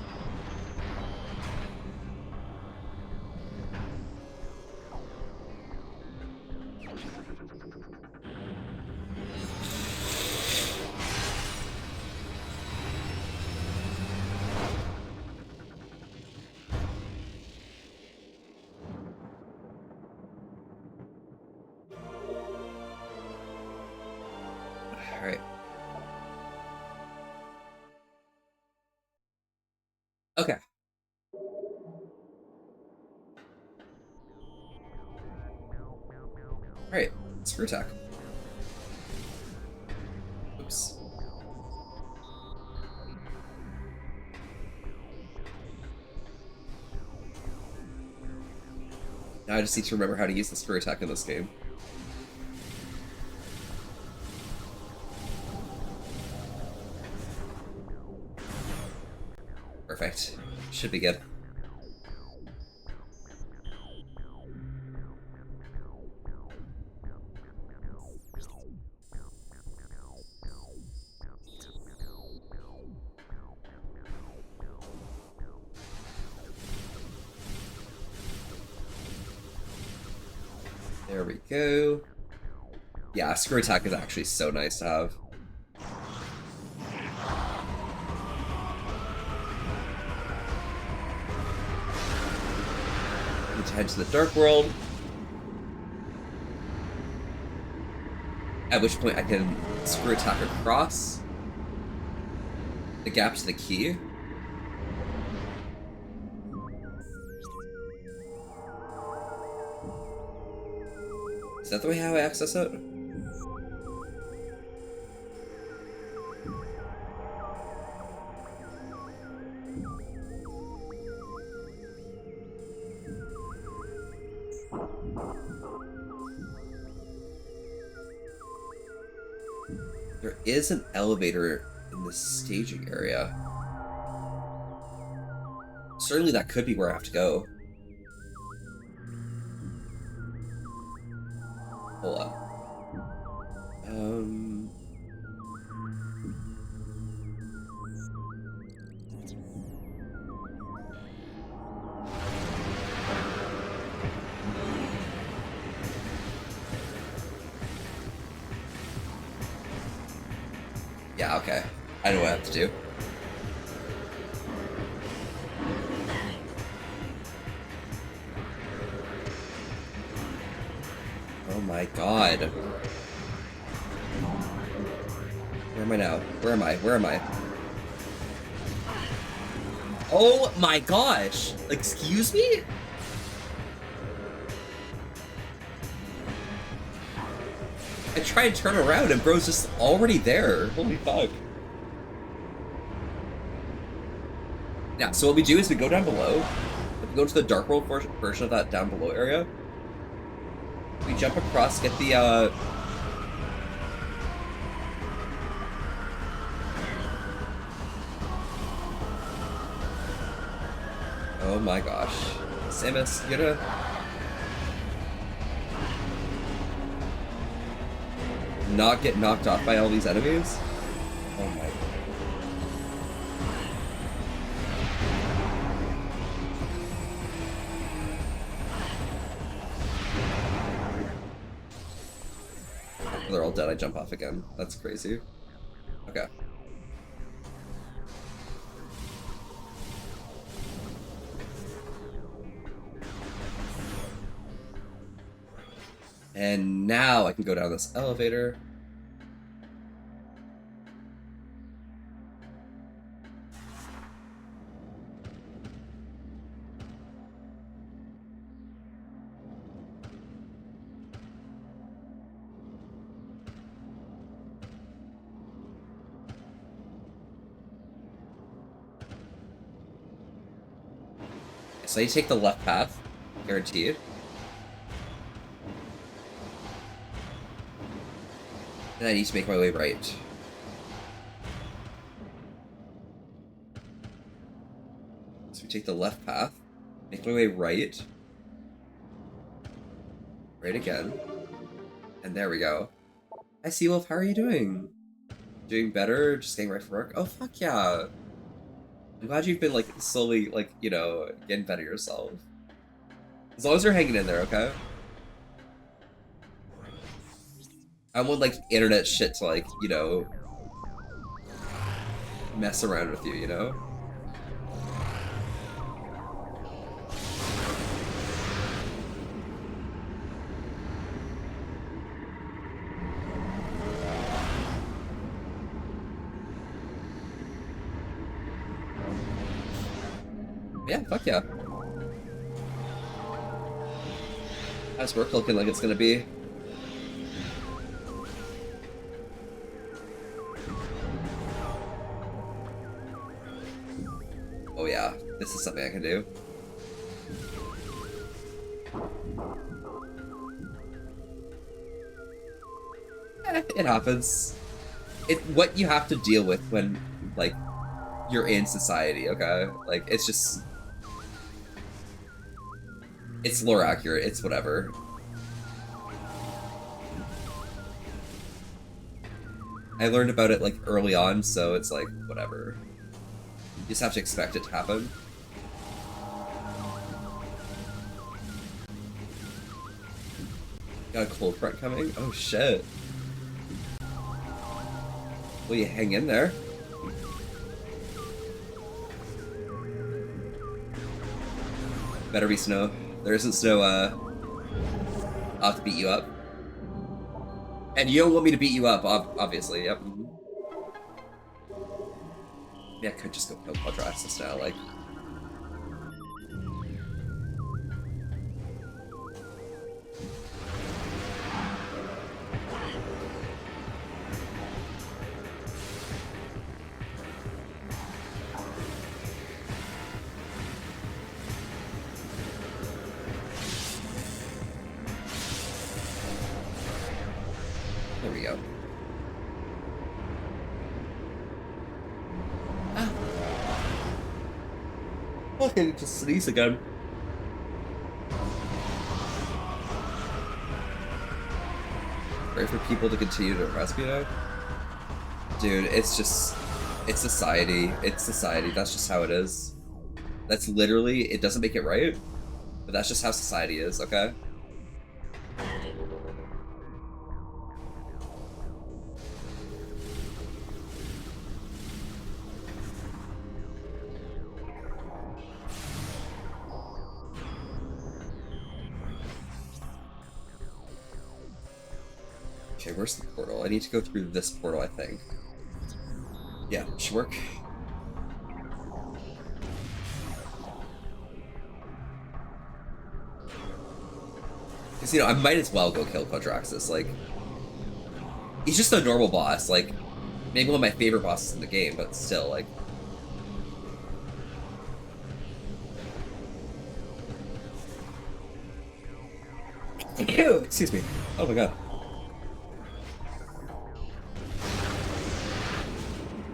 Alright. Okay. Alright, screw attack. Oops. Now I just need to remember how to use the screw attack in this game. Perfect. Should be good. There we go. Yeah, screw attack is actually so nice to have. head to the Dark World. At which point I can screw attack across the gap to the key. Is that the way how I access it? There is an elevator in the staging area. Certainly that could be where I have to go. Hold up. Yeah, okay. I know what I have to do. Oh my god. Where am I now? Where am I? Where am I? Oh my gosh! Excuse me? I try and turn around and bro's just already there. Holy fuck. Yeah, so what we do is we go down below. We go to the Dark World version of that down below area. We jump across, get the, oh my gosh. Samus, you gotta... not get knocked off by all these enemies? Oh my god. They're all dead, I jump off again. That's crazy. Okay. And now I can go down this elevator. So you take the left path, guaranteed. And I need to make my way right. So we take the left path, make my way right. Right again. And there we go. Hi Seawolf, how are you doing? Doing better? Just getting right from work? Oh fuck yeah! I'm glad you've been like slowly like, you know, getting better yourself. As long as you're hanging in there, okay? I want like internet shit to like, you know, mess around with you know? Yeah, fuck yeah. How's work looking like it's gonna be? Oh yeah, this is something I can do. It happens. It's what you have to deal with when, like, you're in society, okay? Like, it's just... it's lore accurate, it's whatever. I learned about it, like, early on, so it's like, whatever. You just have to expect it to happen. Got a cold front coming? Oh shit. Will you hang in there? Better be snow. There isn't no, I'll have to beat you up. And you don't want me to beat you up, obviously, yep. Mm-hmm. Yeah, I could just go kill Quadraxis now, like... There we go. Ah. Okay, just sneeze again. Pray for people to continue to arrest me now? Dude, it's just... It's society. It's society. That's just how it is. That's literally... It doesn't make it right, but that's just how society is, okay? Okay, where's the portal? I need to go through this portal, I think. Yeah, should work. Because, you know, I might as well go kill Quadraxis, like... He's just a normal boss, like... Maybe one of my favorite bosses in the game, but still, like... Ew, excuse me. Oh my god.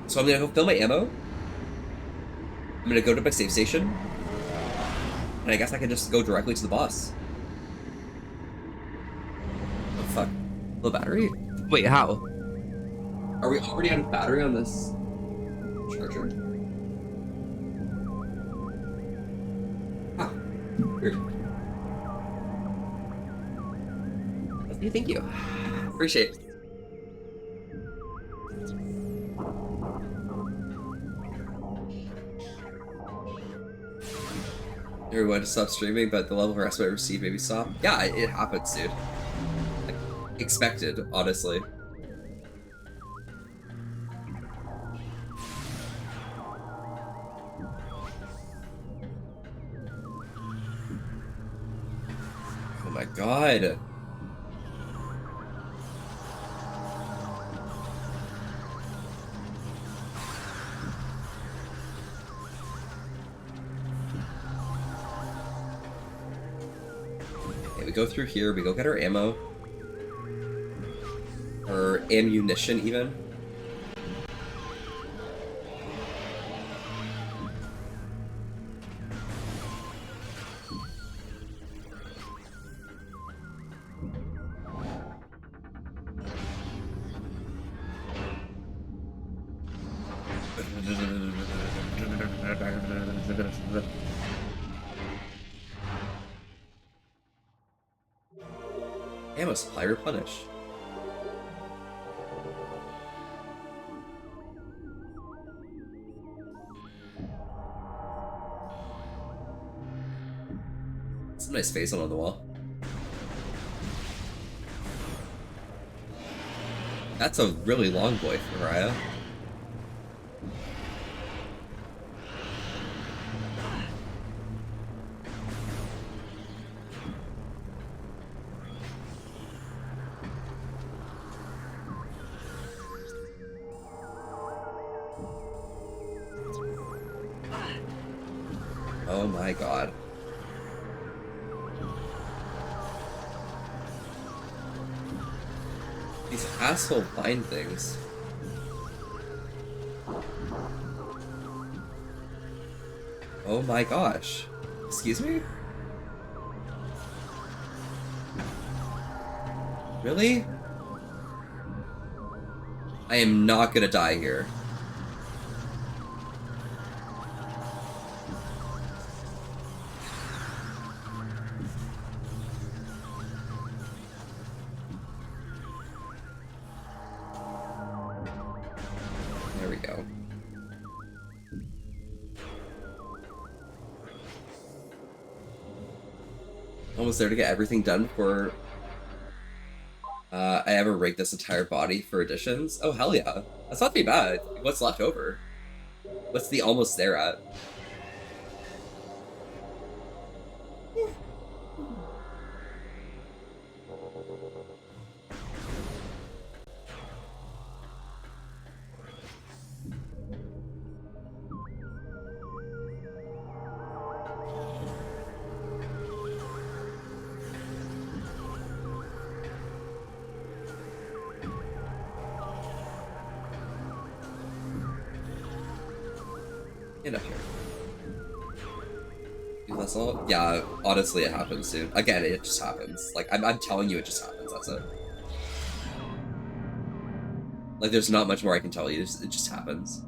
So I'm gonna go fill my ammo. I'm gonna go to my save station. And I guess I can just go directly to the boss. Oh fuck. Low battery? Wait, how? Are we already out of battery on this charger? Ah, weird. Thank you. Appreciate it. Everyone to stop streaming, but the level of harassment I received maybe stop. Yeah, it happens, dude. Like, expected, honestly. Oh my god. We go through here, we go get our ammo. Or ammunition, even. Ammo supply replenish. It's a nice face on the wall. That's a really long boy for Raya. Oh my god. These asshole vine things. Oh my gosh. Excuse me? Really? I am not gonna die here. There we go. almost there to get everything done before I ever rigged this entire body for additions. Oh, hell yeah. That's not too bad. What's left over? What's the almost there at? And up here. Do that's all? Yeah, honestly, it happens soon. Again, it just happens. Like, I'm telling you, it just happens. That's it. Like, there's not much more I can tell you. It just happens.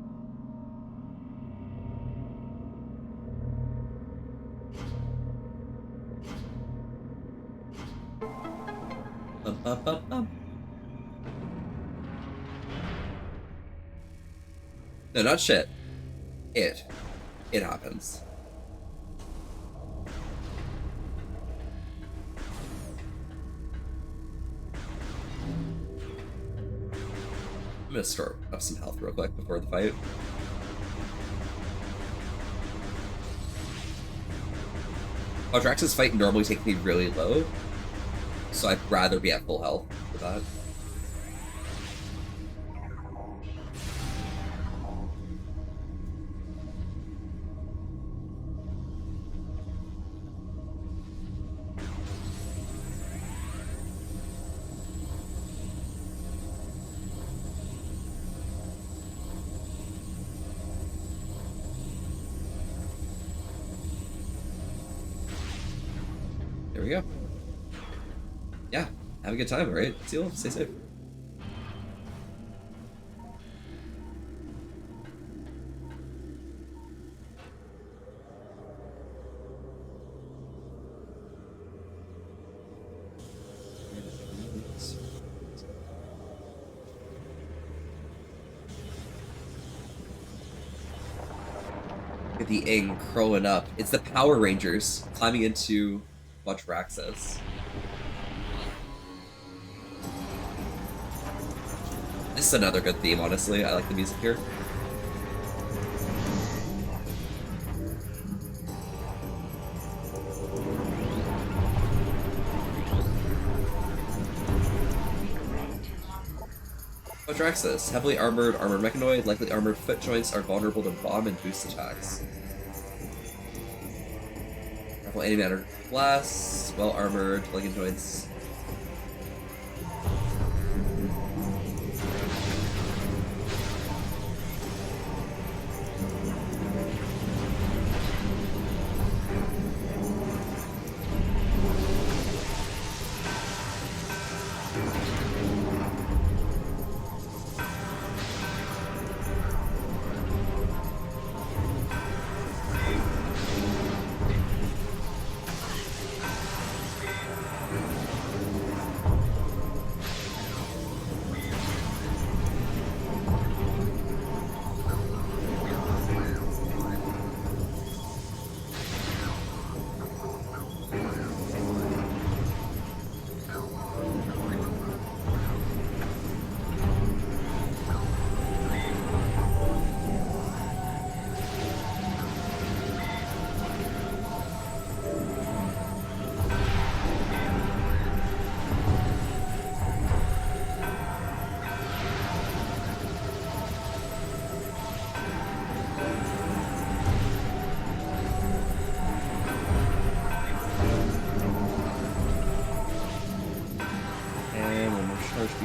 Bum, bum, bum, bum. No, not shit. It happens. I'm gonna store up some health real quick before the fight. Quadrax's fight normally takes me really low, so I'd rather be at full health for that. There we go. Yeah, have a good time, alright? See you all. Stay safe. Look at the Ing crowing up. It's the Power Rangers climbing into Quadraxis. This is another good theme, honestly. I like the music here. Quadraxis, heavily armored mechanoid, likely armored foot joints are vulnerable to bomb and boost attacks. Powerful anti-matter blasts, well armored, ligand joints.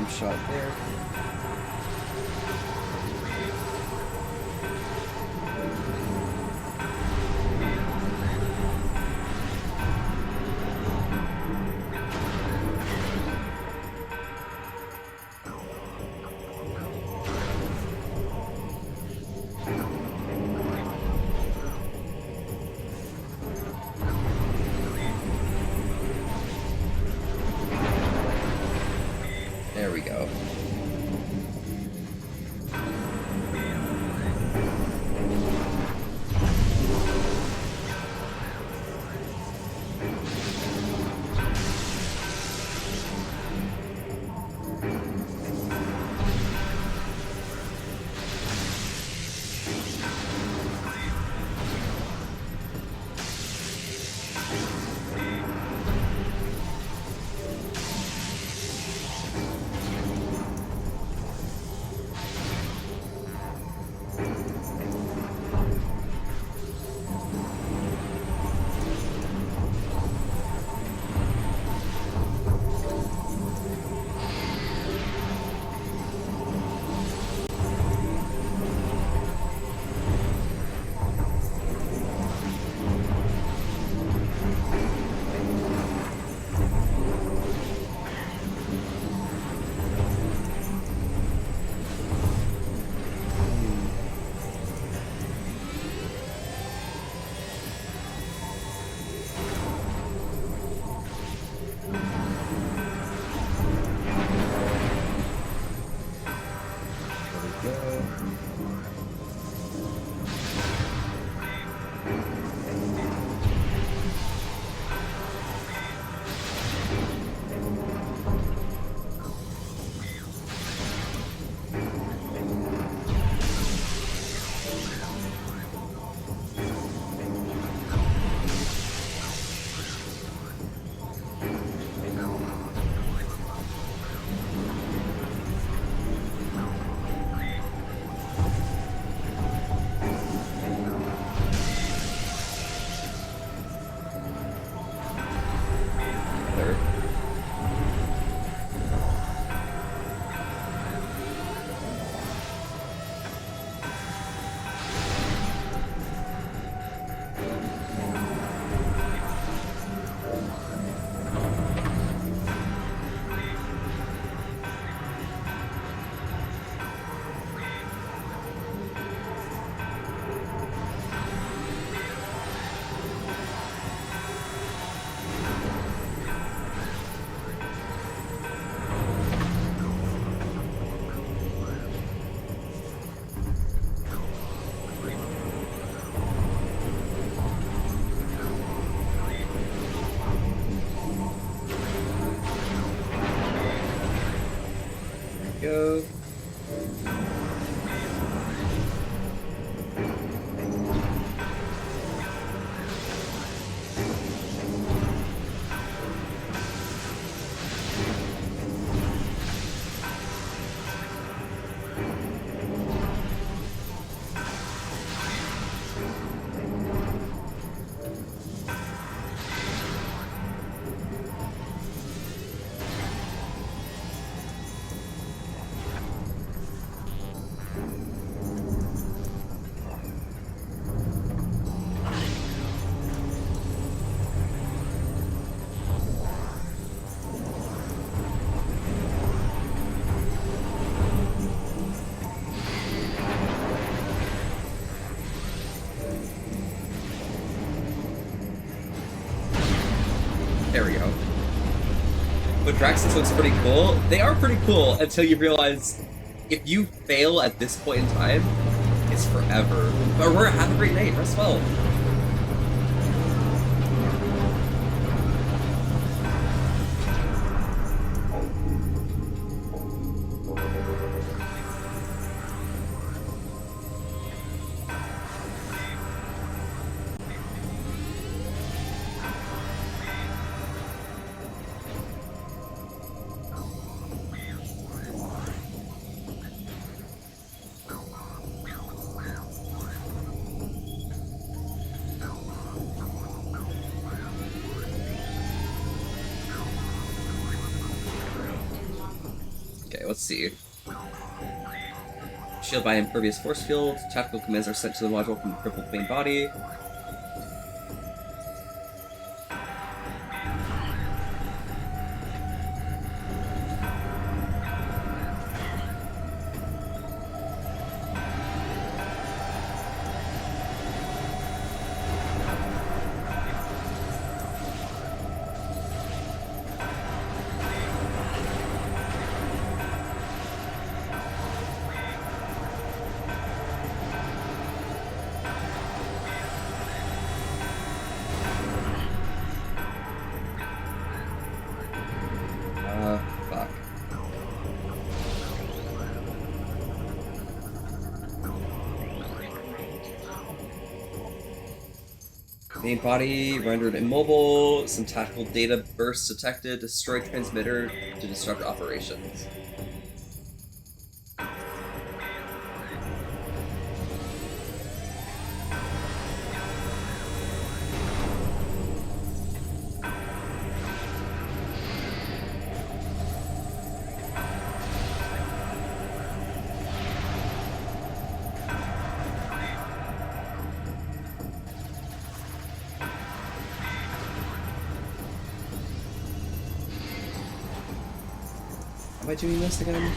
Shot there. There we go. go. There. Go. There we go. But Draxus looks pretty cool. They are pretty cool until you realize if you fail at this point in time, it's forever. But Aurora, have a great night. Rest well. Okay, let's see. Shield by impervious force field. Tactical commands are sent to the module from the crippled main body. Fuck. Main body rendered immobile. Some tactical data bursts detected. Destroy transmitter to disrupt operations. Am I doing this again?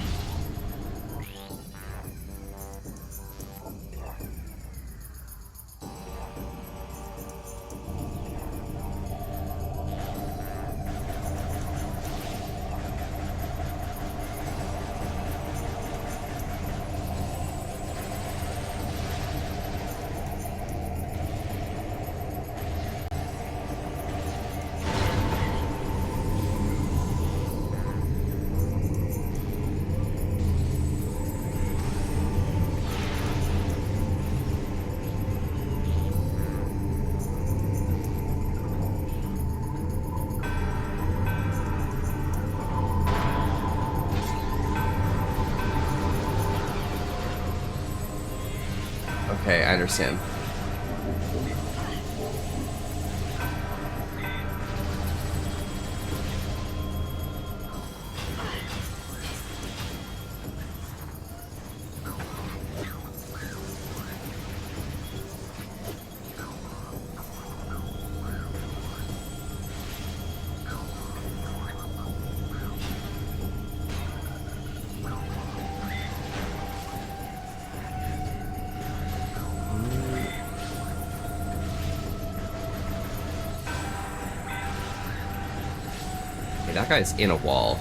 Okay, I understand. Hey, that guy's in a wall.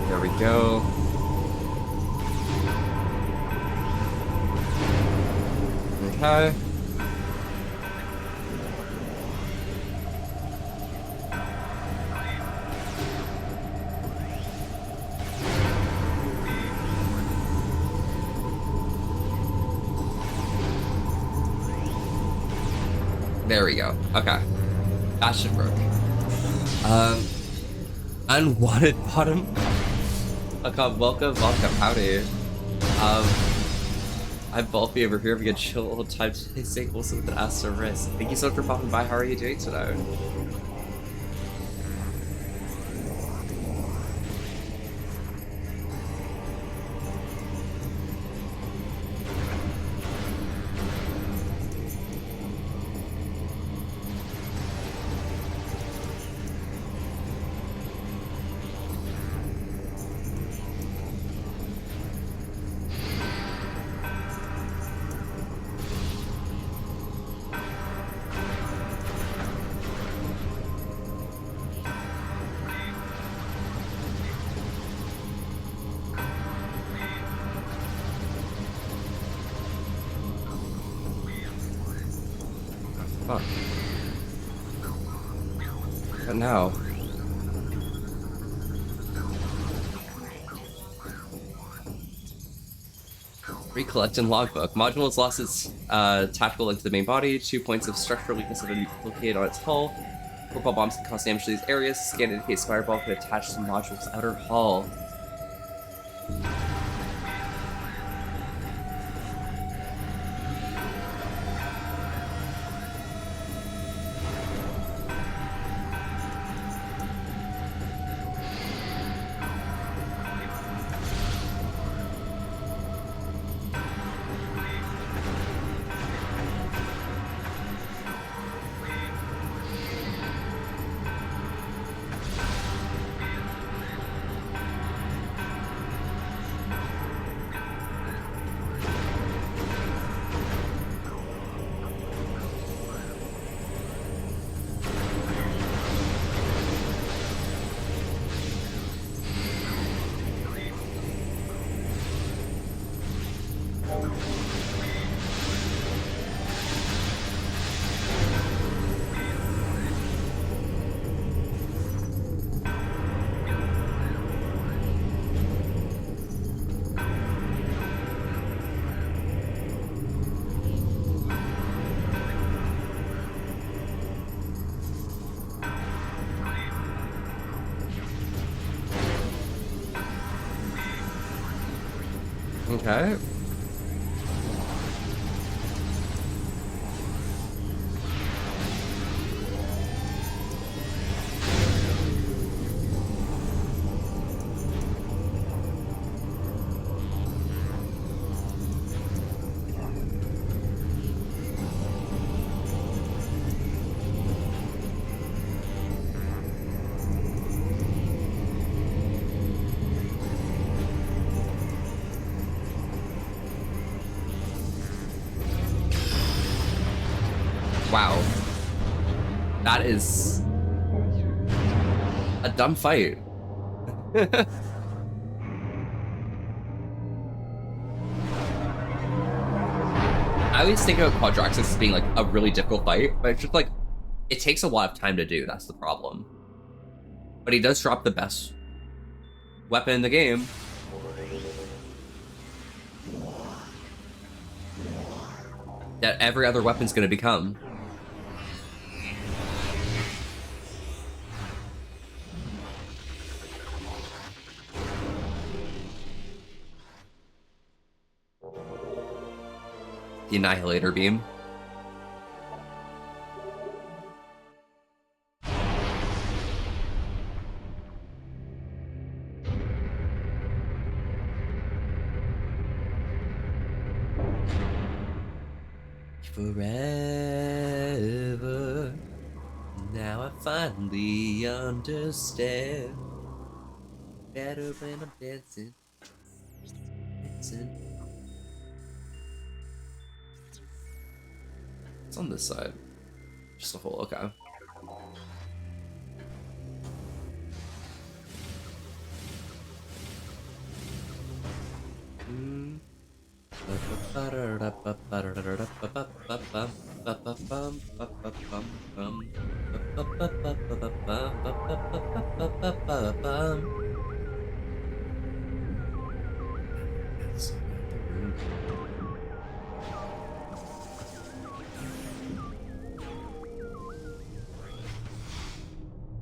There we go. Okay. There we go. Okay. That should work. Unwanted bottom. Okay, welcome, howdy. I'm Bulky over here. We can chill all the time today. Say also with an asterisk. Thank you so much for popping by. How are you doing today? Fuck. But now. Recollect and logbook. Module has lost its tactical link to the main body. 2 points of structural weakness have been located on its hull. Football bombs can cause damage to these areas. Scan indicates fireball could attach to the module's outer hull. Okay. That is a dumb fight. I always think about Quadraxis as being like a really difficult fight, but it's just like it takes a lot of time to do. That's the problem. But he does drop the best weapon in the game. That every other weapon's gonna become. The Annihilator Beam. Forever. Now I finally understand. Better when I'm dancing. Dancing. It's on this side. Just a hole, okay.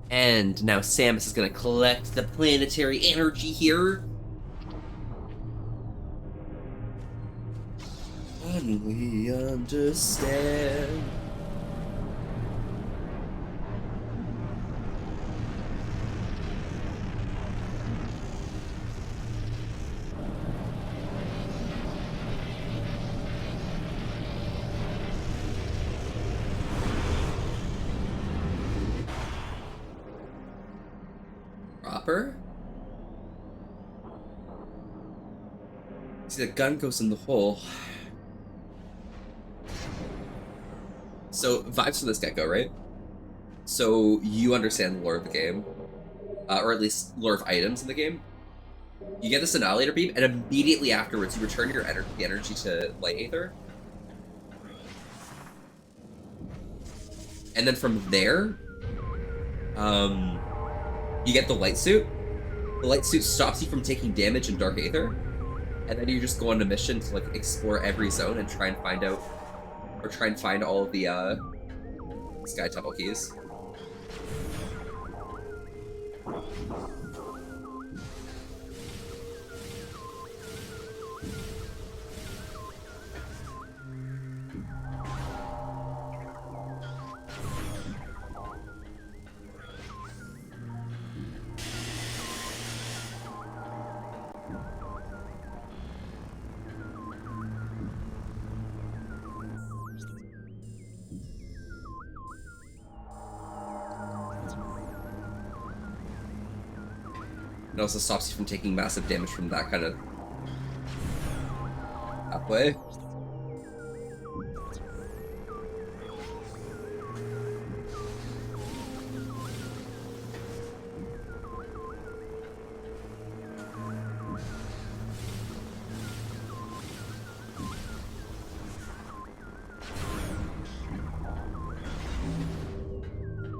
And now Samus is gonna collect the planetary energy here. Finally understand. Proper? See, the gun goes in the hole. So, vibes from this get-go, right? So, you understand the lore of the game. Or at least lore of items in the game. You get this Annihilator Beam, and immediately afterwards you return your energy to Light Aether. And then from there, you get the Light Suit. The Light Suit stops you from taking damage in Dark Aether. And then you just go on a mission to like explore every zone and try and find out, or try and find all of the Sky Temple keys. It also stops you from taking massive damage from that kind of halfway.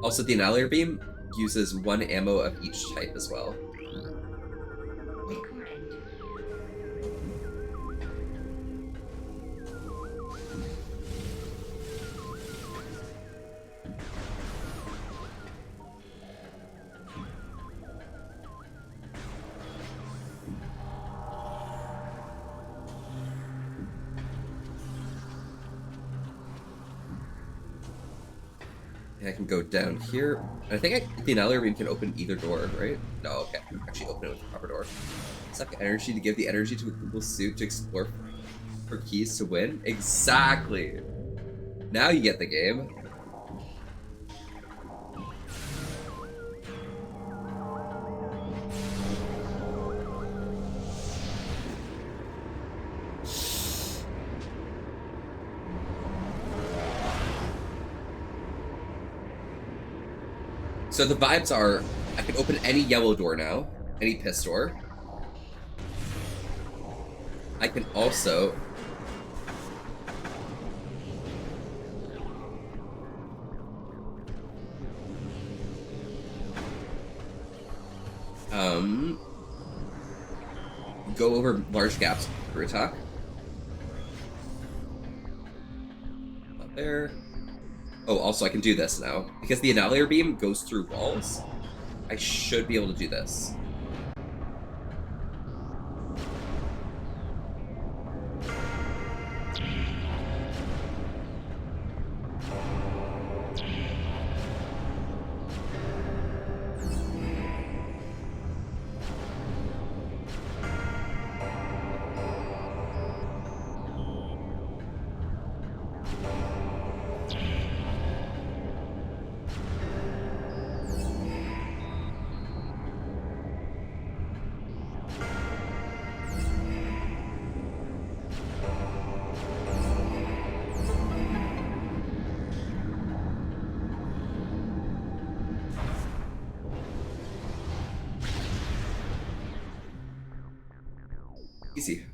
Also, the Annihilator Beam uses 1 ammo of each type as well. I can go down here. I think the Annihilator Beam can open either door, right? No, okay. Actually open it with the proper door. Suck energy to give the energy to a Google suit to explore for keys to win? Exactly! Now you get the game. So the vibes are, I can open any yellow door now, any piss door. I can also go over large gaps for attack. Not there. Oh, also I can do this now. Because the Annihilator Beam goes through walls, I should be able to do this. Easy.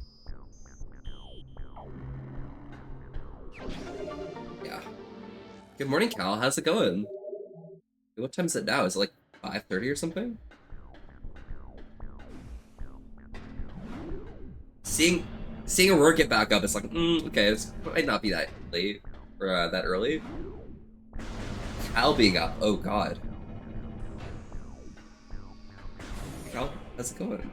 Yeah. Good morning, Cal. How's it going? What time is it now? Is it like 5:30 or something? Seeing Aurora get back up, it's like, okay, it might not be that late or that early. Cal being up, oh god. Cal, how's it going?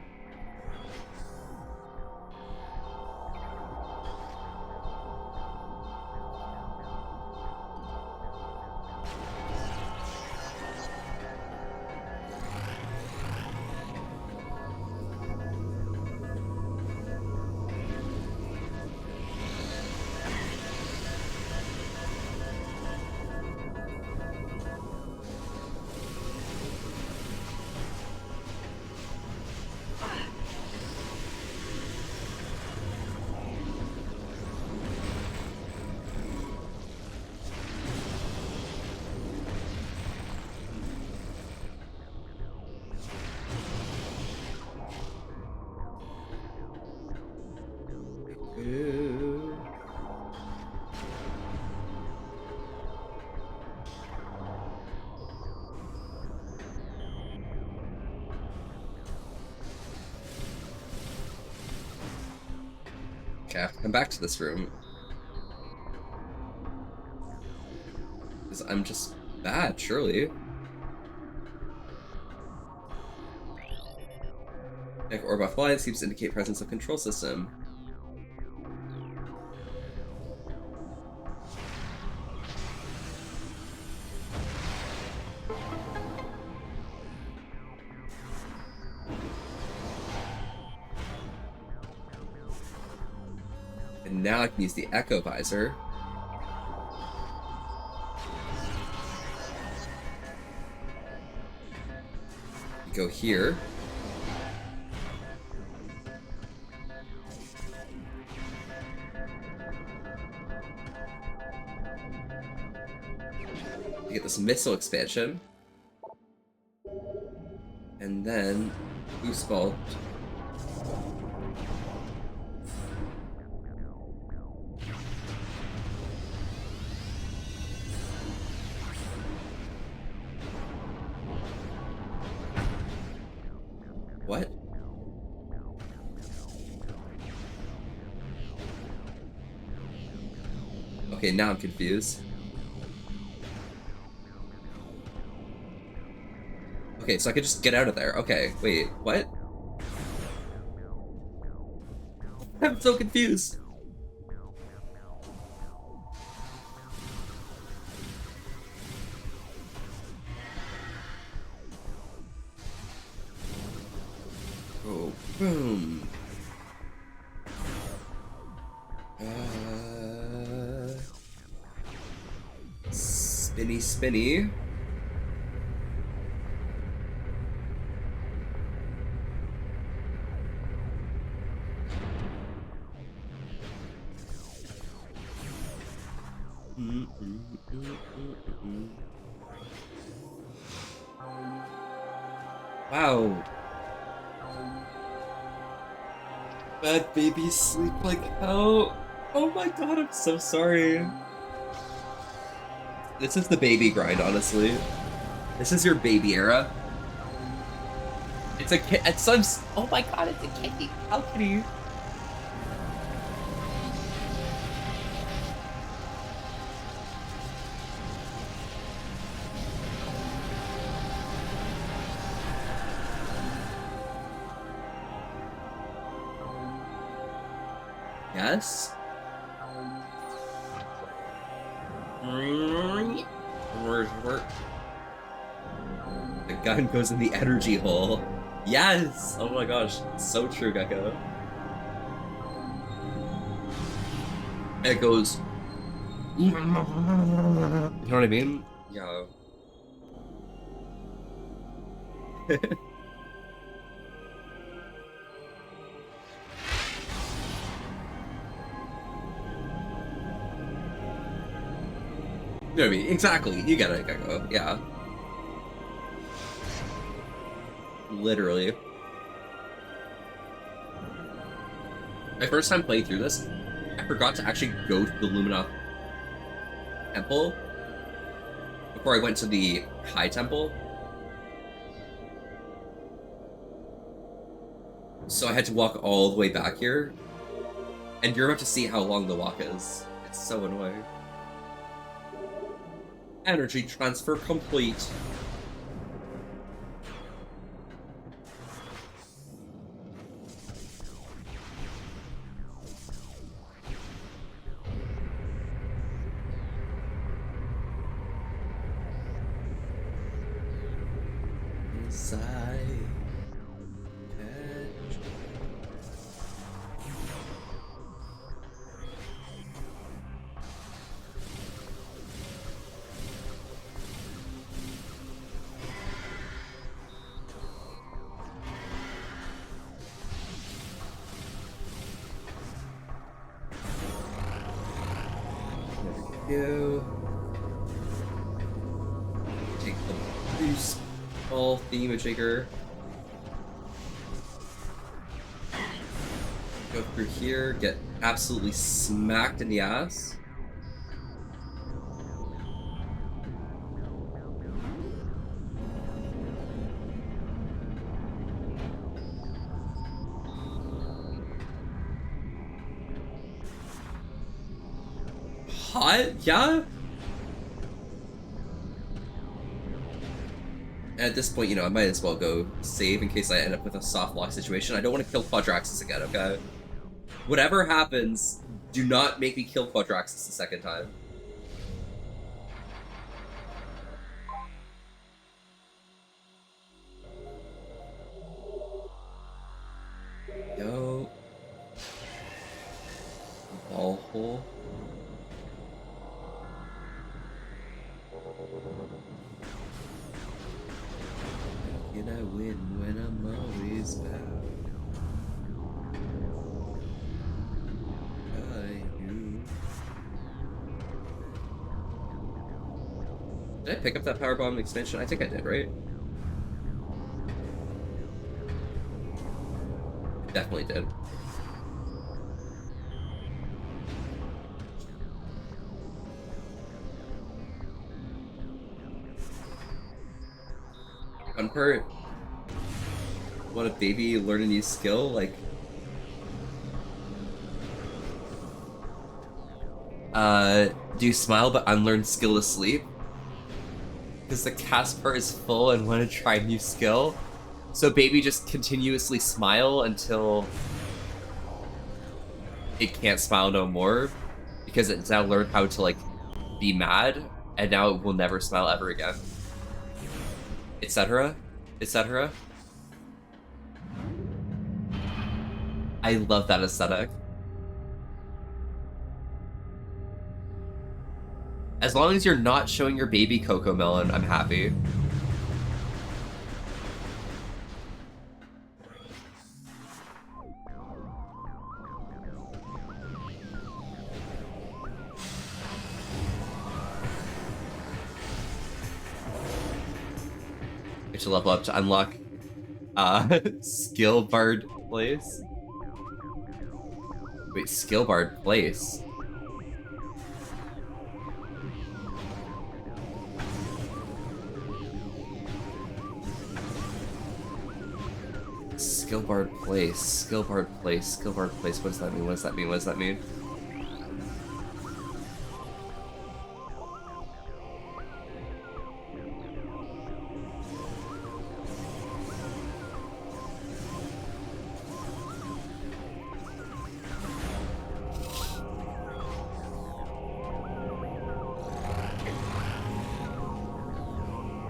Okay, I have to come back to this room. Because I'm just bad, surely. Like orb offline seems to indicate presence of control system. And now I can use the Echo Visor. You go here. You get this missile expansion. And then boost ball. What? Okay, now I'm confused. Okay, so I could just get out of there. Okay, wait, what? I'm so confused. Oh, boom. Spinny, spinny. Wow. Bad babies sleep like hell. Oh my god, I'm so sorry. This is the baby grind, honestly. This is your baby era. It's a kid. It's some. Oh my god, it's a kitty. How can you? Yes. The gun goes in the energy hole. Yes! Oh my gosh, so true, Gecko. It goes. You know what I mean? Yeah. You know what I mean? Exactly. You get it, Gecko. Yeah. Literally. My first time playing through this, I forgot to actually go to the Lumina Temple before I went to the High Temple. So I had to walk all the way back here. And you're about to see how long the walk is. It's so annoying. Energy transfer complete. Take the boost ball thingamajigger. Go through here, get absolutely smacked in the ass. Hot? Yeah? At this point, you know, I might as well go save in case I end up with a soft lock situation. I don't want to kill Quadraxis again, okay? Whatever happens, do not make me kill Quadraxis the second time. Yo. Ball hole. Can I win when I'm always bad? Did I pick up that power bomb expansion? I think I did, right? Definitely did. Fun part. Want a baby learn a new skill? Like, do you smile but unlearn skill to sleep? Because the cast part is full and want to try new skill. So baby just continuously smile until it can't smile no more. Because it's now learned how to, like, be mad, and now it will never smile ever again. Etc. Etc. I love that aesthetic. As long as you're not showing your baby Coco Melon, I'm happy. You have to level up to unlock skill bard place. Wait, skill bard place. Skill bard place, skill bard place, skill bard place. What does that mean? What does that mean? What does that mean?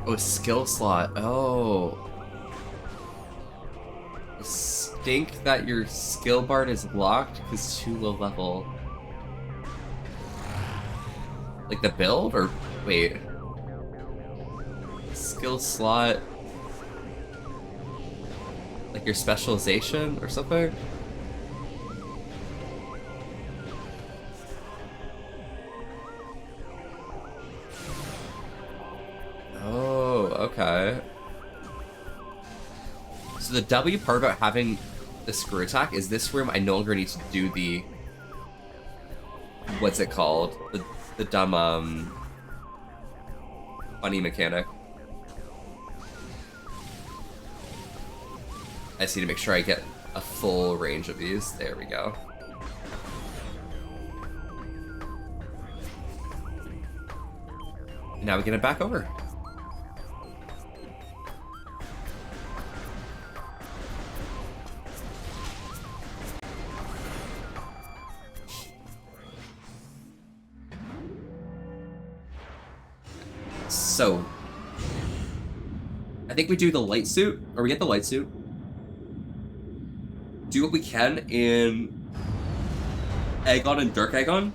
Oh, skill slot. Oh. Stink that your skill bard is blocked because too low level. Like the build? Or wait. Skill slot. Like your specialization or something? Oh, okay. So the W part about having the screw attack is this room I no longer need to do the... What's it called? The dumb, funny mechanic. I just need to make sure I get a full range of these. There we go. Now we get it back over. So, I think we do the light suit, or we get the light suit. Do what we can in Aegon and Dark Aegon, and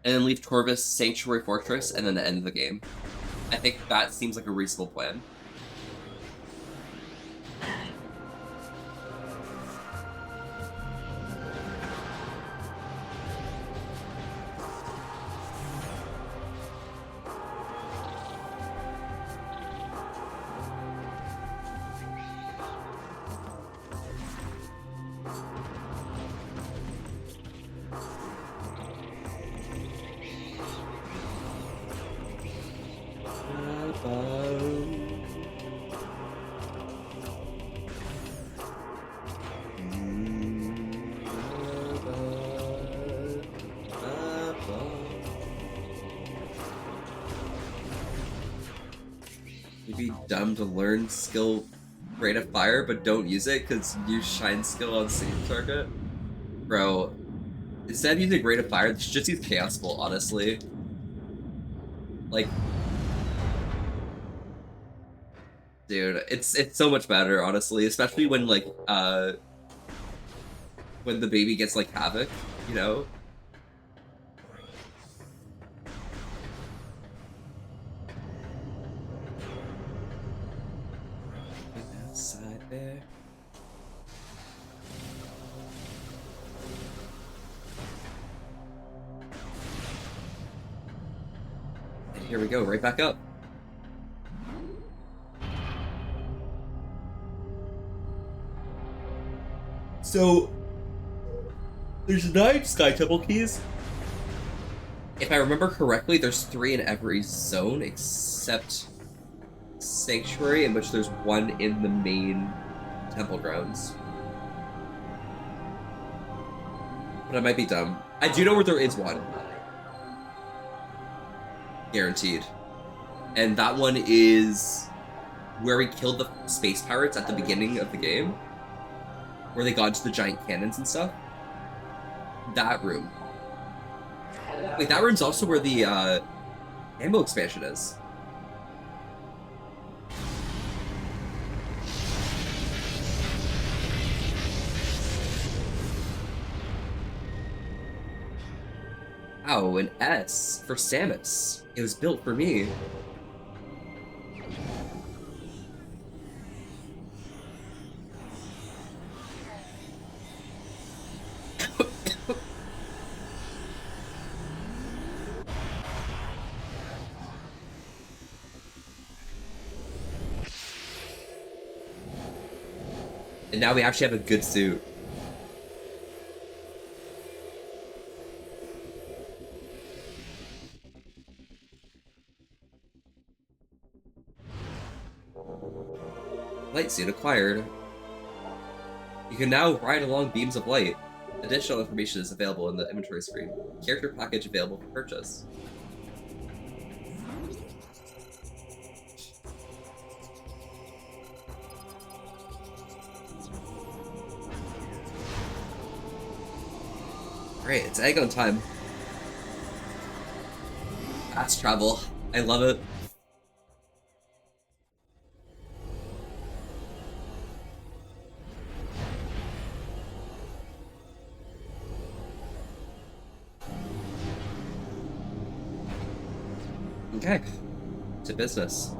then leave Torvis Sanctuary Fortress, and then the end of the game. I think that seems like a reasonable plan. It'd be dumb to learn skill Rate of Fire, but don't use it because you shine skill on same target. Bro, instead of using Rate of Fire, just use Chaos Bolt, honestly. Like, dude, it's so much better, honestly, especially when like when the baby gets like Havoc, you know? Outside there. And here we go, right back up. So, there's 9 Sky Temple keys. If I remember correctly, there's 3 in every zone except Sanctuary, in which there's 1 in the main temple grounds. But I might be dumb. I do know where there is 1. Guaranteed. And that one is where we killed the space pirates at the beginning of the game. Where they got into the giant cannons and stuff. That room. Wait, that room's also where the ammo expansion is. Oh, an S for Samus. It was built for me. And now we actually have a good suit. Light suit acquired. You can now ride along beams of light. Additional information is available in the inventory screen. Character package available for purchase. Great, it's Aegon time. Fast travel. I love it. Okay, to business.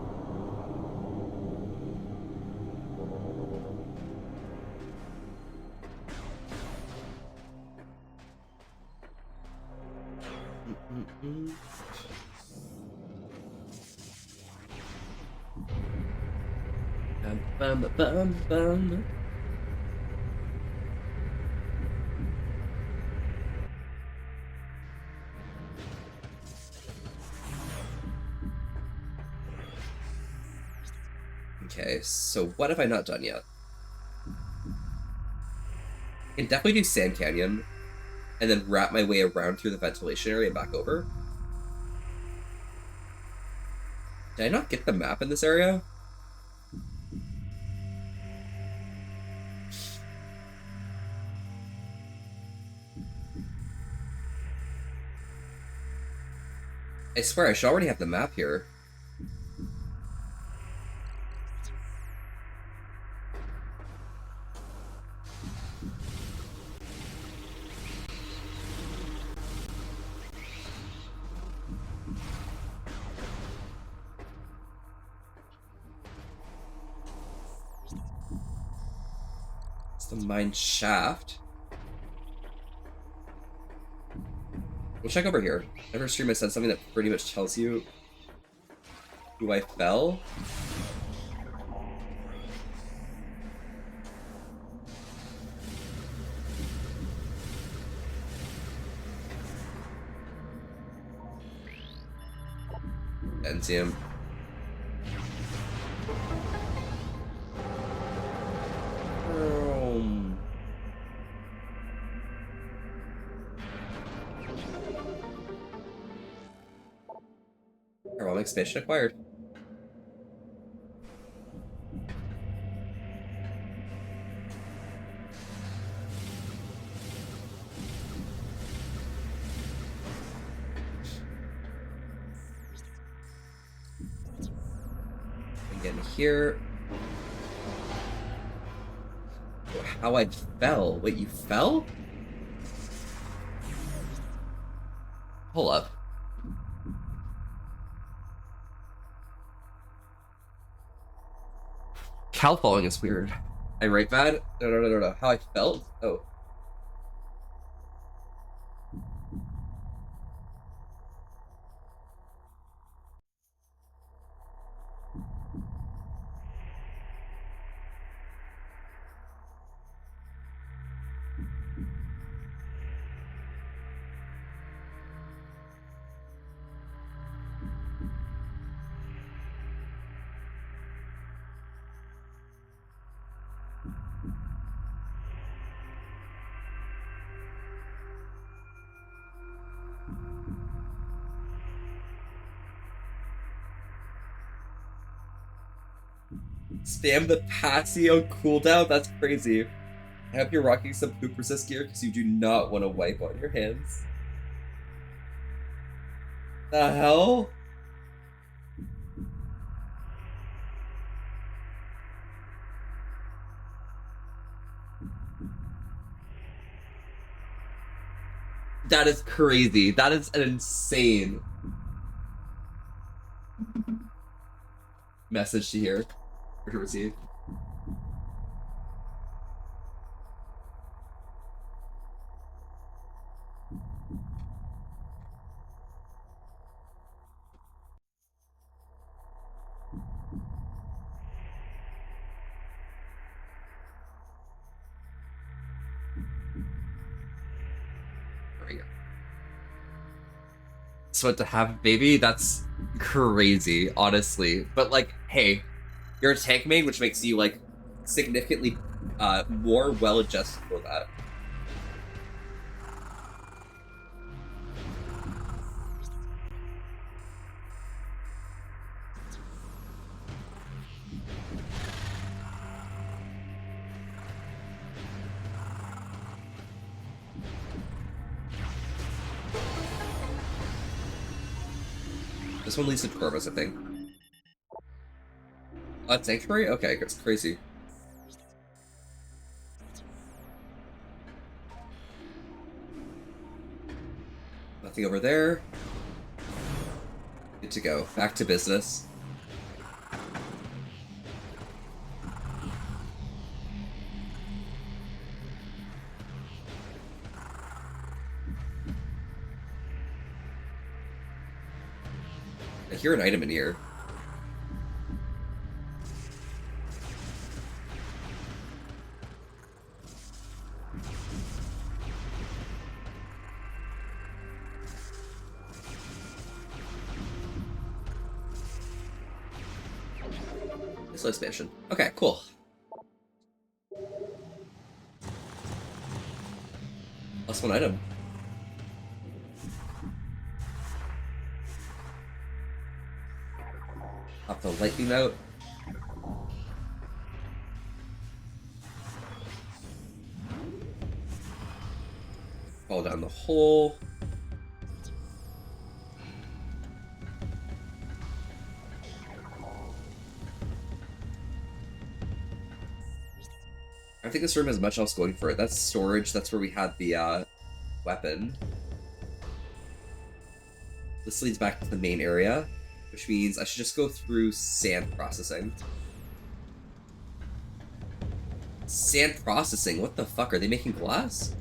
Bum, bum, bum, bum. Okay, so what have I not done yet? I can definitely do Sand Canyon, and then wrap my way around through the ventilation area and back over. Did I not get the map in this area? I swear I should already have the map here. It's the mine shaft. We'll check over here. Every stream I said something that pretty much tells you who I fell. Entium. Herald expansion acquired. Again here. How I fell. Wait, you fell? Hold up. Cal falling is weird. I write bad? No. How I felt? Oh. Spam the Passio cooldown? That's crazy. I hope you're rocking some poop resist gear because you do not want to wipe on your hands. The hell? That is crazy. That is an insane message to hear or to receive. So to have a baby, that's crazy, honestly. But like, hey, you're a tank main, which makes you like significantly more well-adjusted for that. This one leads to Corvus, I think. Sanctuary? Okay, it's crazy. Nothing over there. Good to go. Back to business. I hear an item in here. Slow expansion. Okay, cool. Plus one item. Pop the light beam out. Fall down the hole. I think this room has much else going for it. That's storage. That's where we had the weapon. This leads back to the main area, which means I should just go through sand processing. Sand processing? What the fuck? Are they making glass?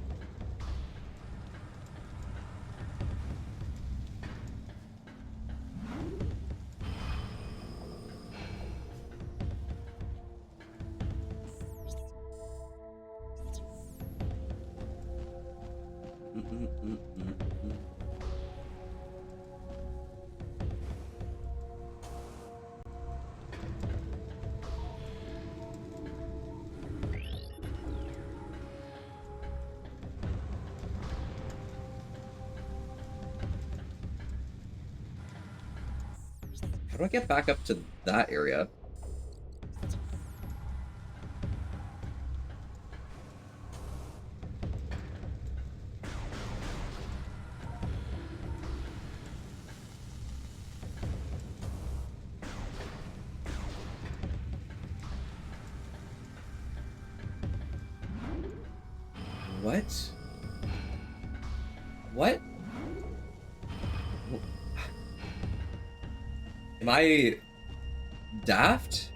How do I get back up to that area? What? What? Am I daft?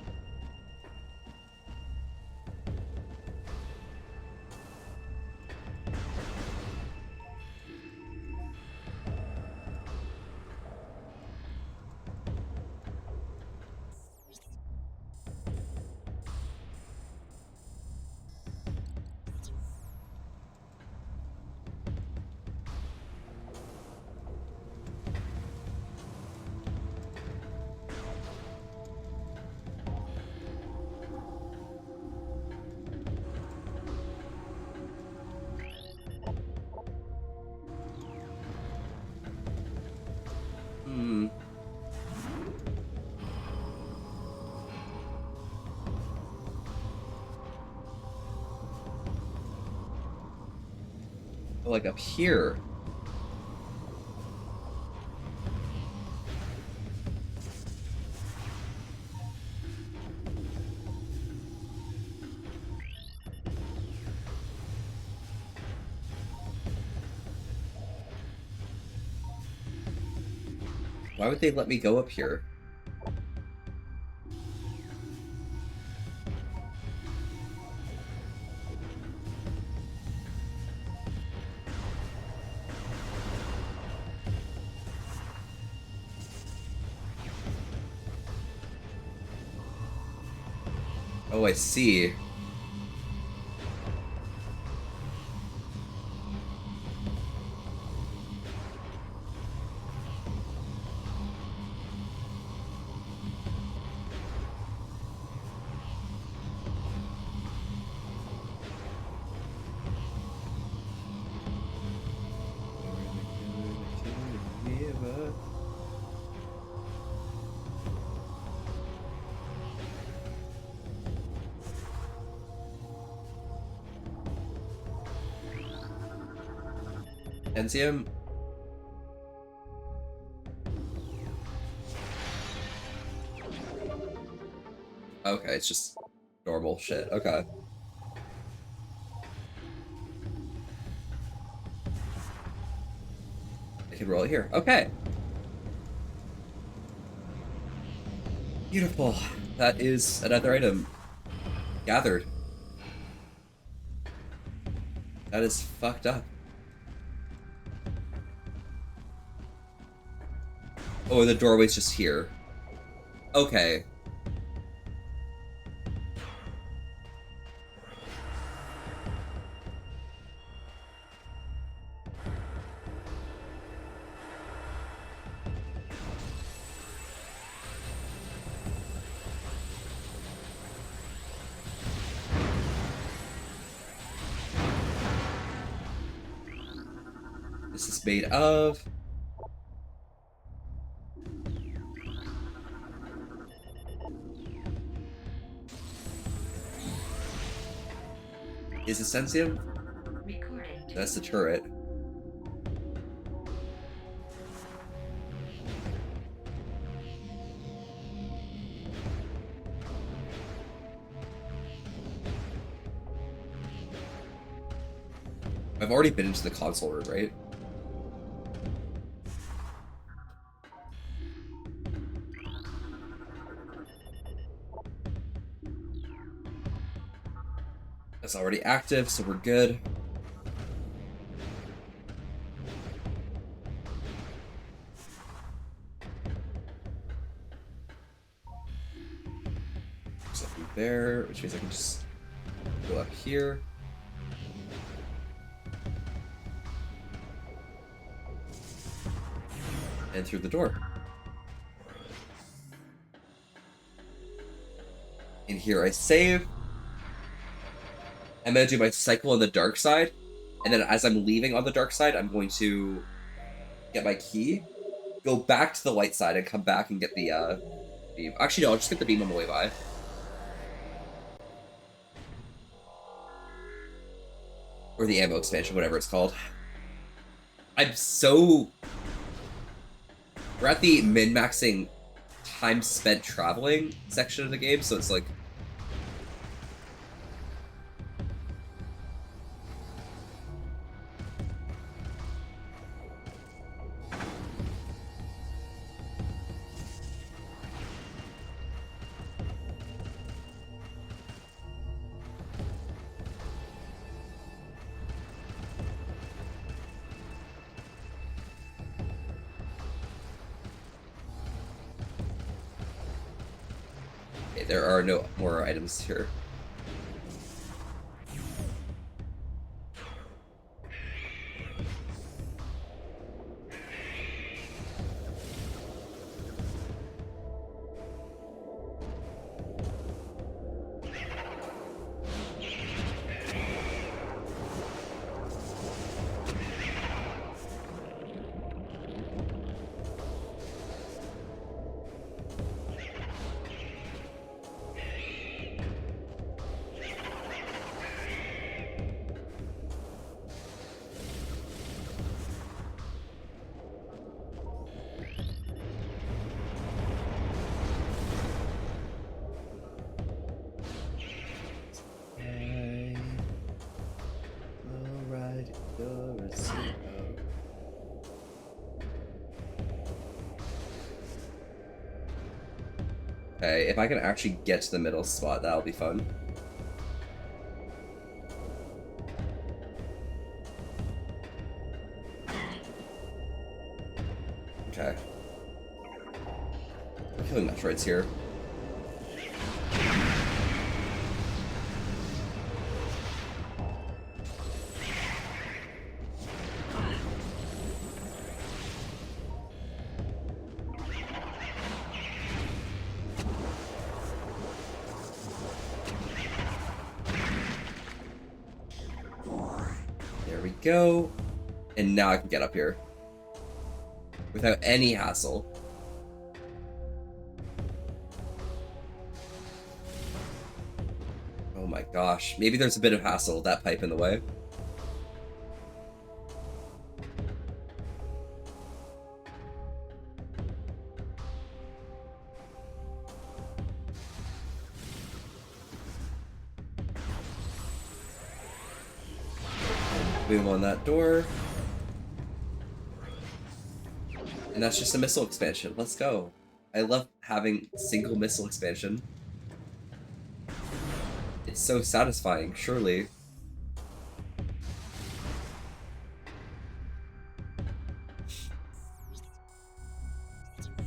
Like up here. Why would they let me go up here? Oh, I see. Enzium. Okay, it's just normal shit. Okay. I can roll it here. Okay. Beautiful. That is another item gathered. That is fucked up. Oh, the doorway's just here. Okay. This is made of... Is this Enzium? Recording. That's the turret. I've already been into the console room, right? That's already active, so we're good. Something there, which means I can just go up here. And through the door. In here I save. I'm gonna do my cycle on the dark side, and then as I'm leaving on the dark side, I'm going to get my key, go back to the light side, and come back and get the beam. Actually, no, I'll just get the beam on the way by. Or the ammo expansion, whatever it's called. I'm so... We're at the min-maxing time spent traveling section of the game, so it's like... Okay, there are no more items here. Okay, if I can actually get to the middle spot, that'll be fun. Okay. I'm killing Metroids here. Go, and now I can get up here without any hassle. Oh my gosh, maybe there's a bit of hassle with that pipe in the way. Boom on that door. And that's just a missile expansion. Let's go. I love having single missile expansion. It's so satisfying, surely.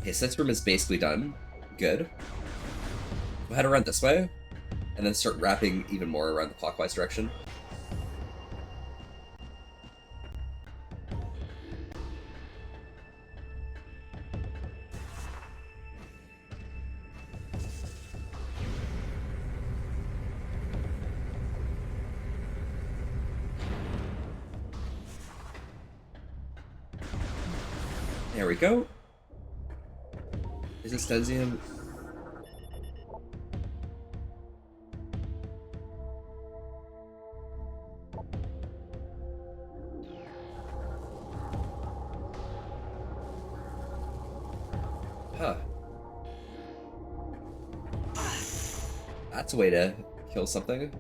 Okay, so this room is basically done. Good. We'll head around this way, and then start wrapping even more around the clockwise direction. There we go. Is it Stensium? Huh. That's a way to kill something.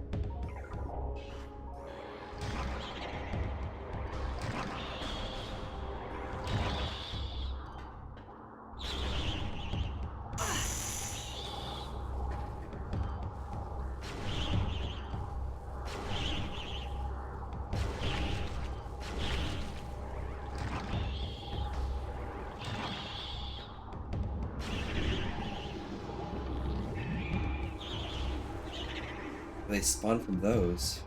They spawn from those.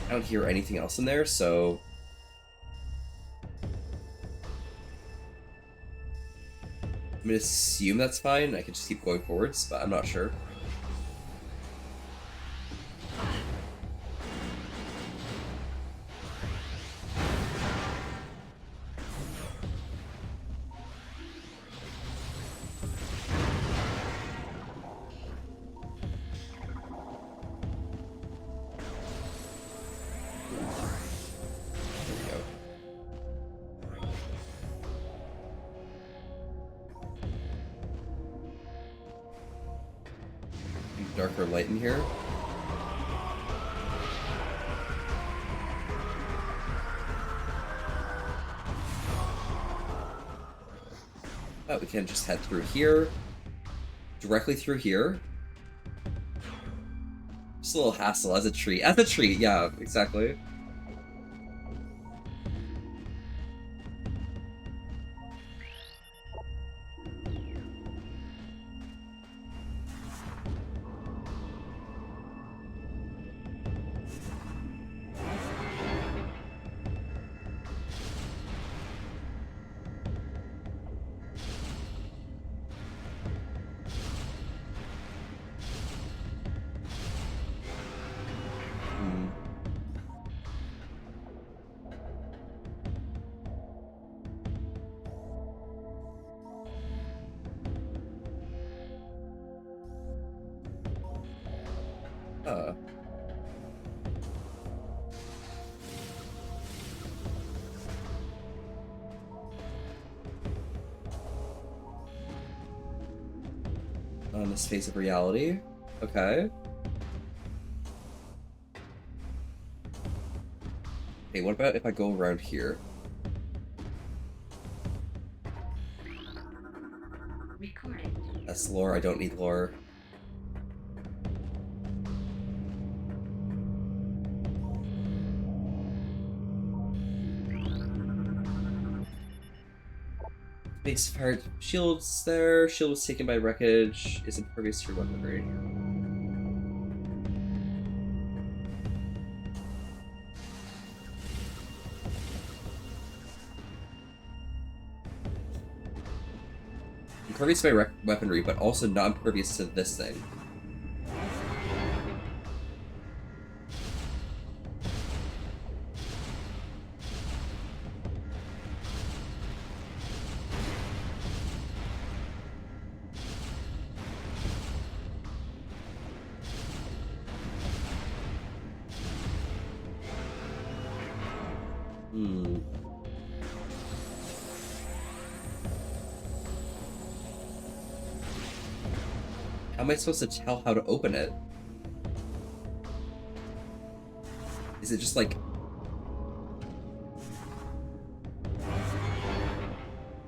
I don't hear anything else in there, so... I'm gonna assume that's fine. I can just keep going forwards, but I'm not sure. Darker light in here. Oh, we can just head through here. Directly through here. Just a little hassle as a tree. As a tree, yeah, exactly. On this phase of reality. Okay. Hey, what about if I go around here? Recording. That's lore, I don't need lore. Base fired shields there. Shield was taken by wreckage. Is impervious to weaponry. Impervious to weaponry, but also not impervious to this thing. How am I supposed to tell how to open it? Is it just like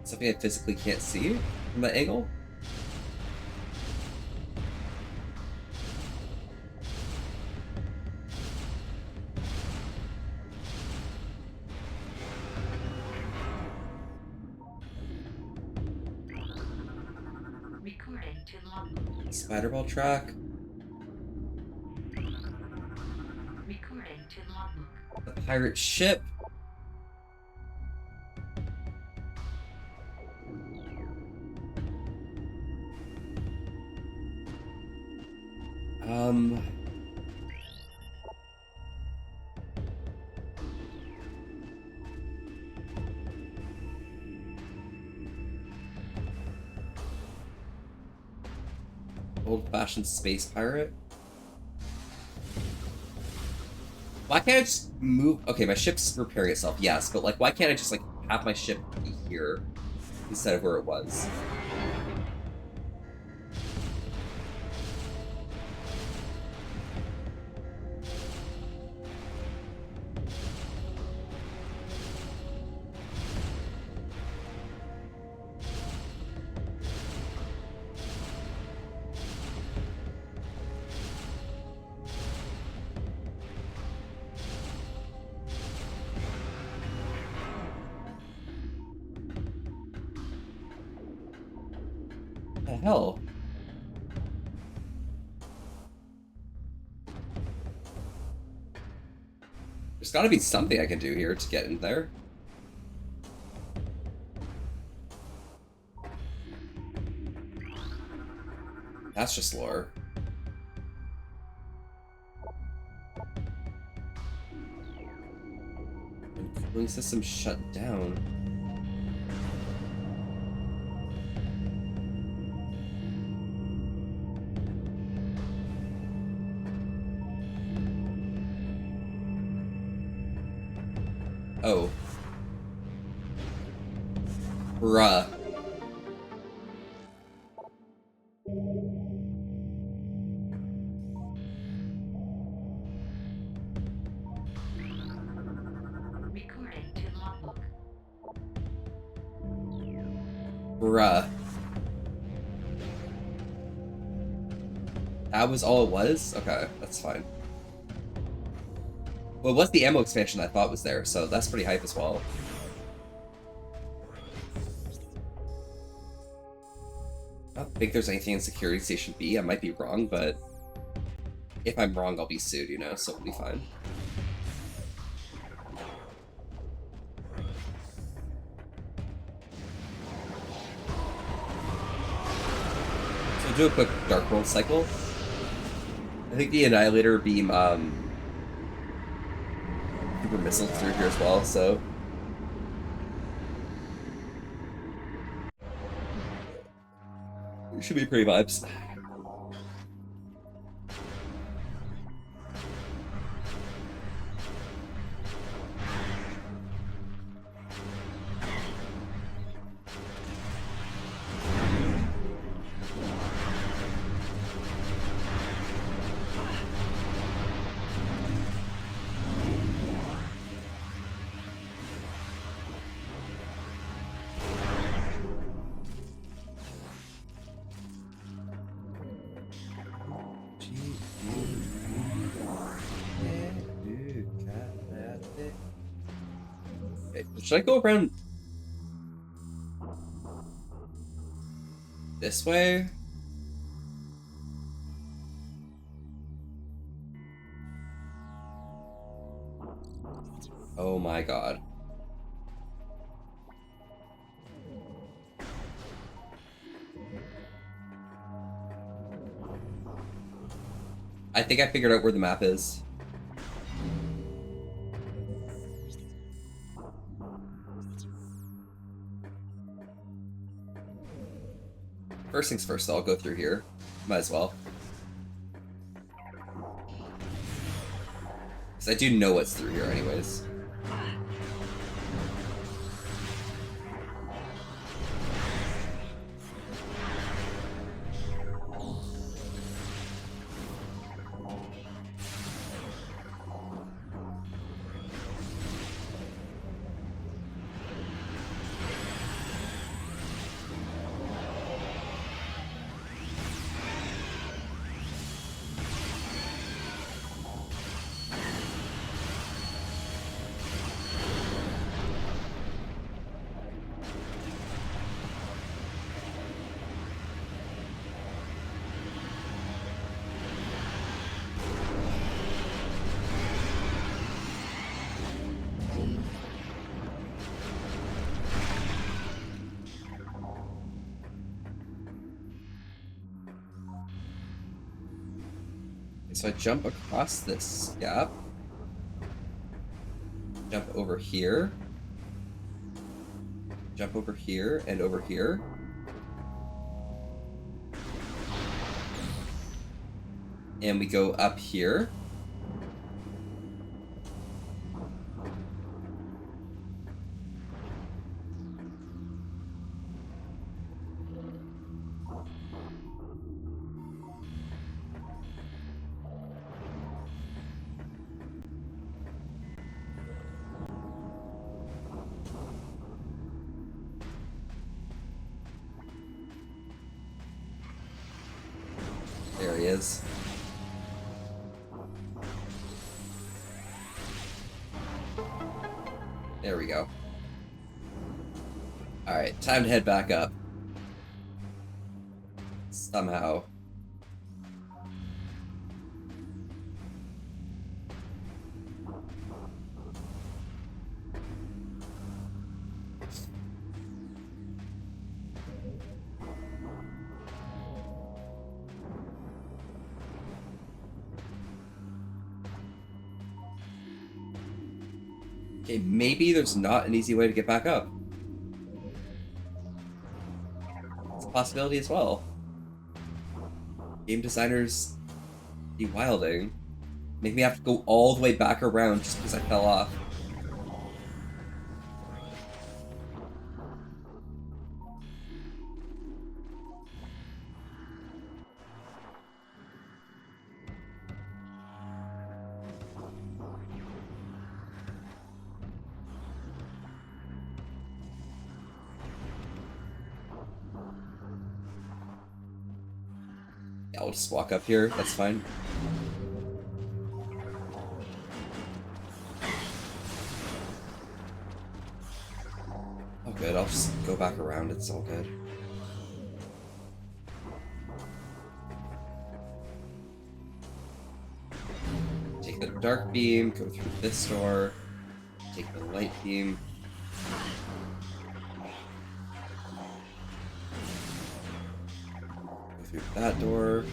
something I physically can't see from that angle? Recording to logbook. Spiderball track. Recording to logbook. The pirate ship. Old-fashioned space pirate. Why can't I just move? Okay, my ship's repairing itself, yes, but like, why can't I just like have my ship be here instead of where it was? The hell? There's gotta be something I can do here to get in there. That's just lore. And cooling system shut down. Oh. Bruh. Recording to logbook. Bruh. That was all it was? Okay, that's fine. Well, it was the ammo expansion I thought was there, so that's pretty hype as well. I don't think there's anything in Security Station B. I might be wrong, but if I'm wrong, I'll be sued, you know, so it'll be fine. So do a quick Dark World cycle. I think the Annihilator beam, super missiles through here as well, so it should be pretty vibes. Should I go around this way? Oh my god. I think I figured out where the map is. First things first, I'll go through here. Might as well. Because I do know what's through here anyways. So I jump across this gap. Jump over here. Jump over here and over here. And we go up here. There he is. There we go. Alright, time to head back up. Somehow. Okay, maybe there's not an easy way to get back up. It's a possibility as well. Game designers be wilding. Make me have to go all the way back around just because I fell off. I'll just walk up here, that's fine. Oh good, I'll just go back around, it's all good. Take the dark beam, go through this door, take the light beam. Through that door.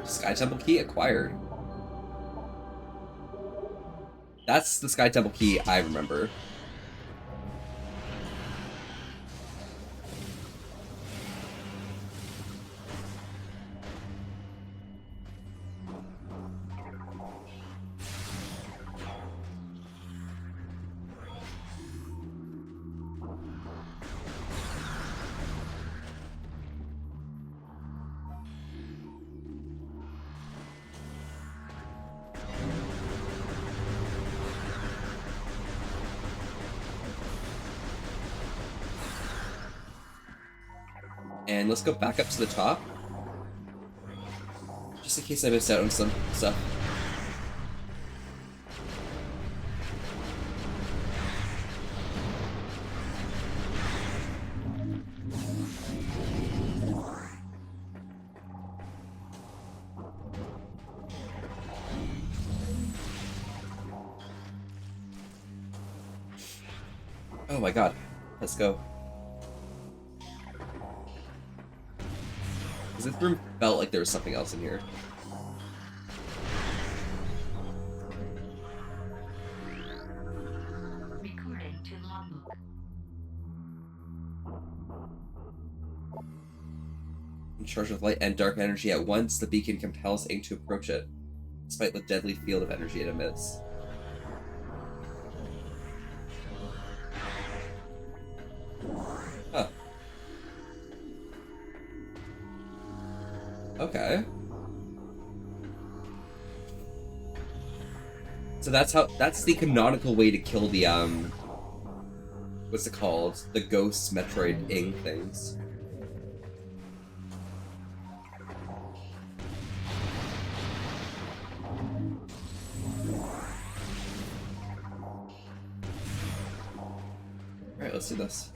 Sky Temple key acquired. That's the Sky Temple key I remember. And let's go back up to the top. Just in case I missed out on some stuff. Oh my god. Let's go. This room felt like there was something else in here. Recording to logbook. In charge of light and dark energy at once, the beacon compels Aang to approach it, despite the deadly field of energy it emits. Huh. Okay. So that's the canonical way to kill the what's it called? The Ghost Metroid Ing things. Alright, let's do this.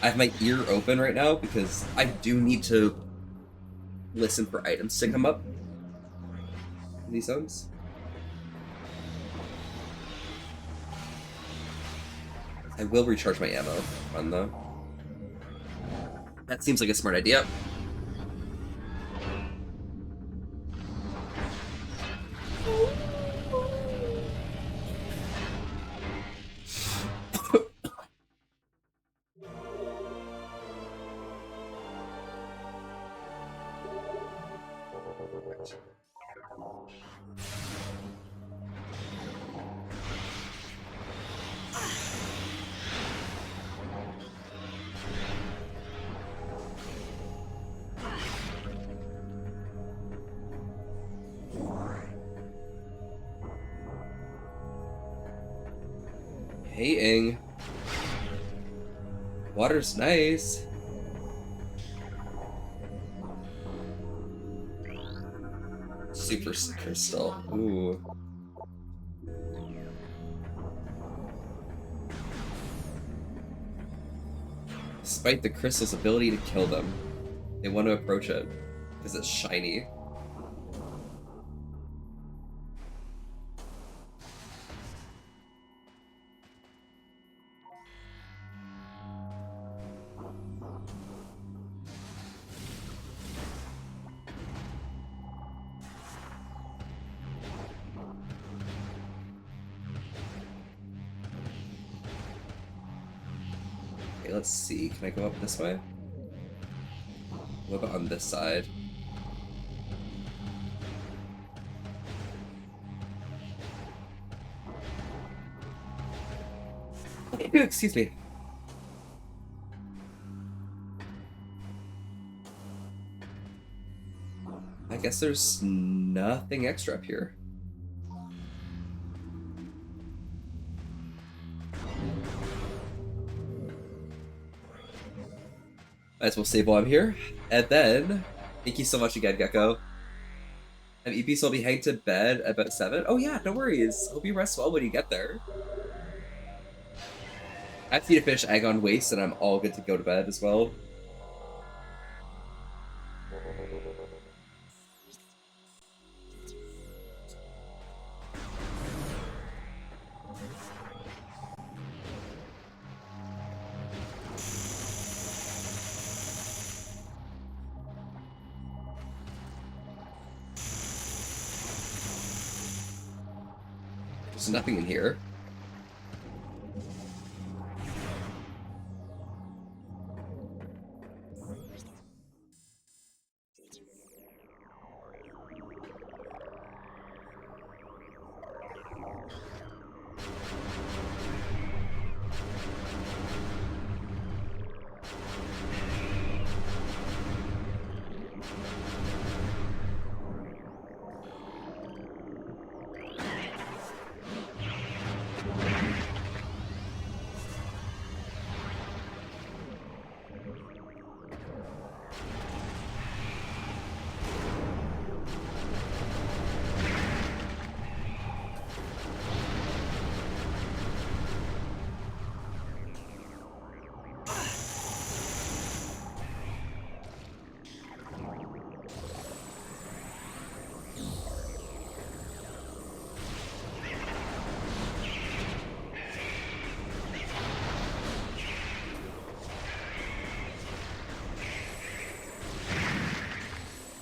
I have my ear open right now because I do need to listen for items to come up in these zones. I will recharge my ammo. Fun though. That seems like a smart idea. Hey, Ing. Water's nice. Super crystal. Ooh. Despite the crystal's ability to kill them, they want to approach it because it's shiny. Okay, let's see. Can I go up this way? What about on this side? Excuse me. I guess there's nothing extra up here. Might as well save while I'm here. And then, thank you so much again, Gecko. And EP will be heading to bed at about 7. Oh yeah, no worries. Hope you rest well when you get there. I have to finish Agon Waste and I'm all good to go to bed as well. There's nothing in here.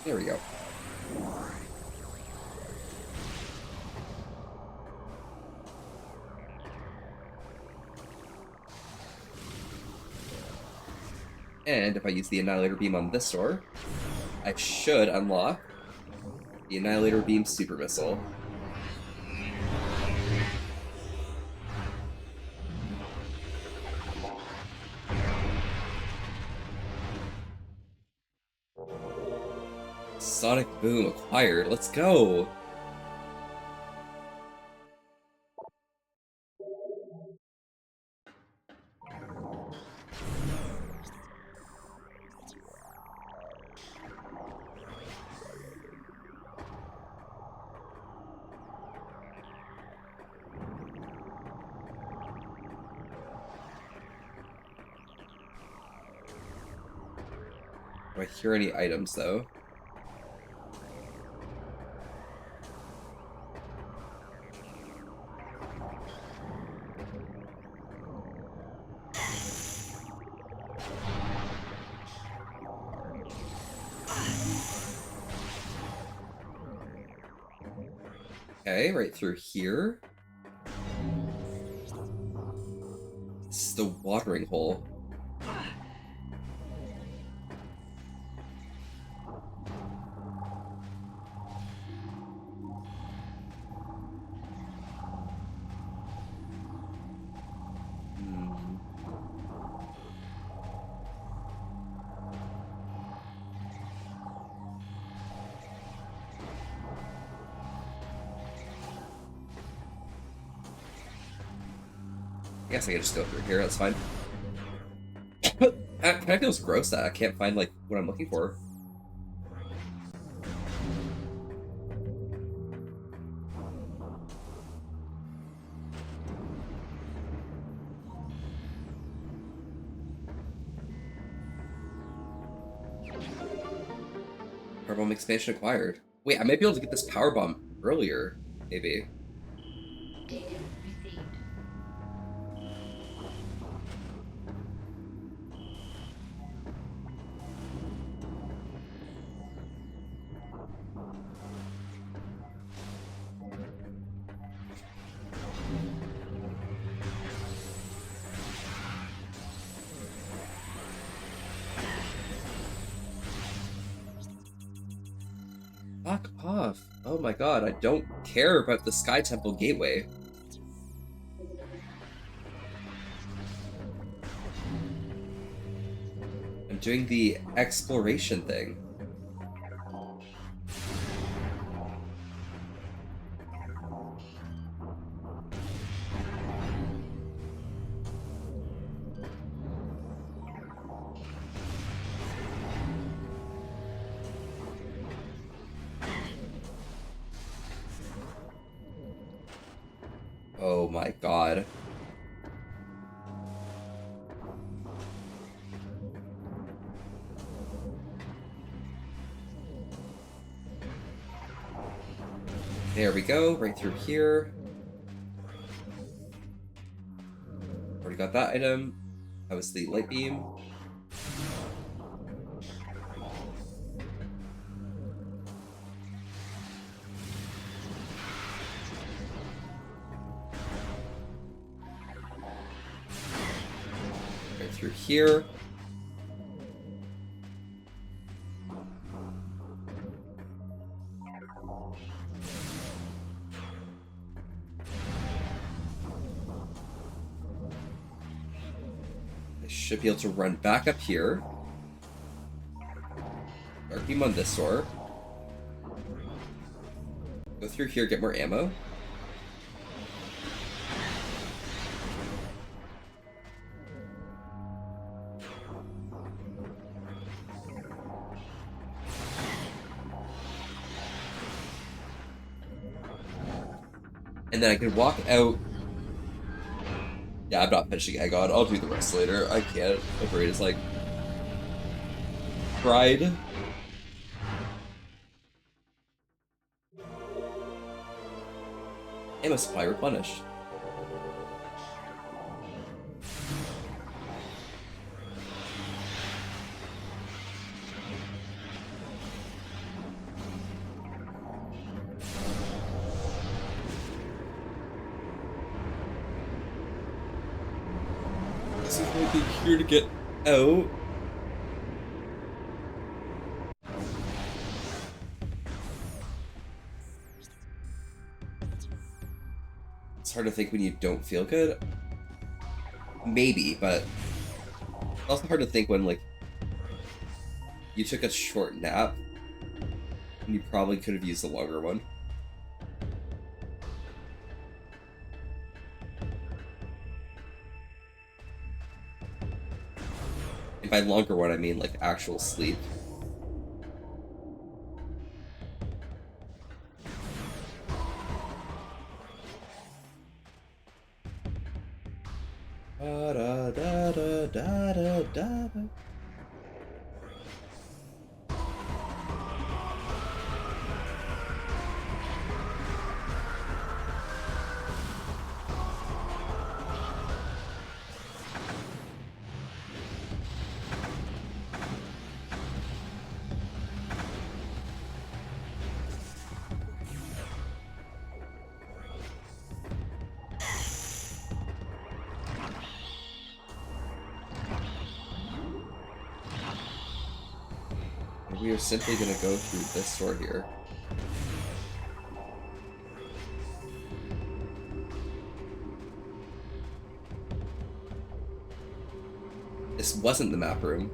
There we go. And if I use the Annihilator Beam on this door, I should unlock the Annihilator Beam Super Missile. Sonic Boom acquired. Let's go. Do I hear any items though? Okay, right through here. This is the watering hole. I guess I can just go through here, that's fine. It kind of feels gross that I can't find, like, what I'm looking for. Power bomb expansion acquired. Wait, I might be able to get this power bomb earlier, maybe. Data received. Fuck off. Oh my god, I don't care about the Sky Temple Gateway. I'm doing the exploration thing. Oh my god. There we go, right through here. Already got that item. That was the light beam. Right through here. I should be able to run back up here. Dark beam on this door. Go through here, get more ammo. And then I can walk out. Yeah, I'm not finishing Egg On. I'll do the rest later. I can't. My brain is like fried. Ammo supply replenished. This is anything here to get out. It's hard to think when you don't feel good. Maybe, but it's also hard to think when, like, you took a short nap You probably could have used the longer one. And by longer one, I mean like actual sleep. Da da da da da da da. We are simply gonna go through this door here. This wasn't the map room.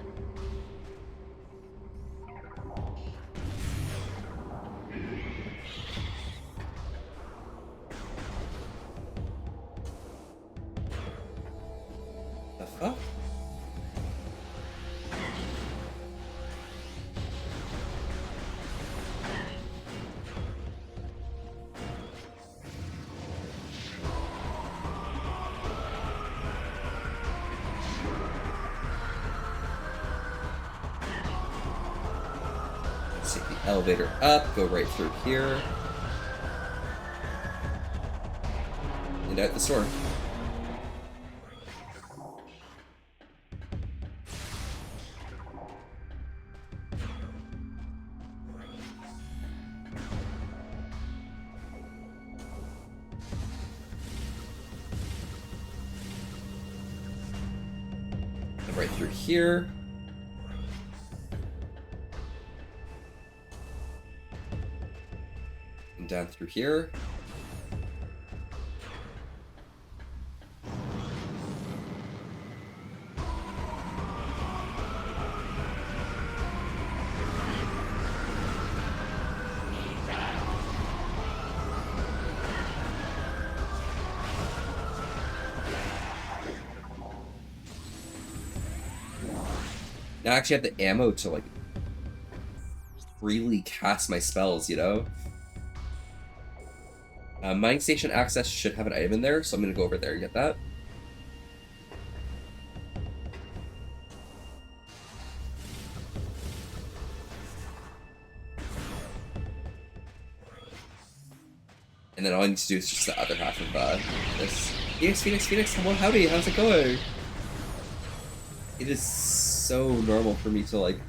The fuck? Take the elevator up, go right through here. And out the store. And right through here. Down through here. Now I actually have the ammo to like freely cast my spells, you know? Mining station access should have an item in there, so I'm gonna go over there and get that. And then all I need to do is just the other half of this. Yes, Phoenix, hello, howdy, how's it going? It is so normal for me to like...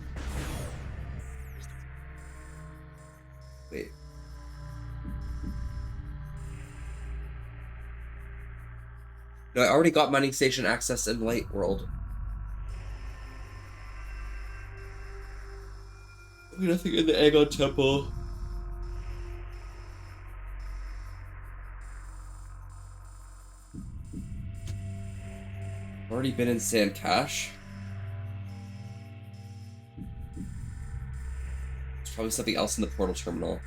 Wait. No, I already got mining station access in Light World. Nothing in the Aegon Temple. I've already been in Sand Cache. There's probably something else in the portal terminal.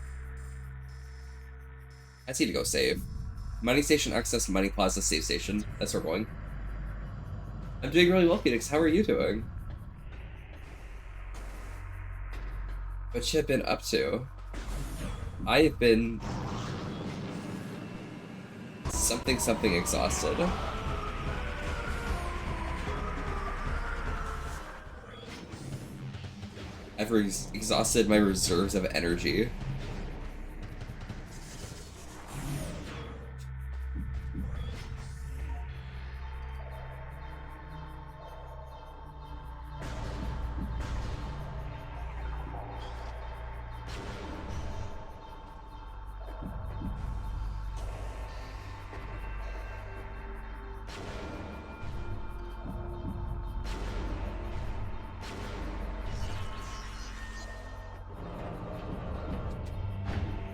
I just need to go save. Mining station access, mining plaza, save station. That's where we're going. I'm doing really well, Phoenix. How are you doing? What you have been up to? I have been... something exhausted. I've exhausted my reserves of energy.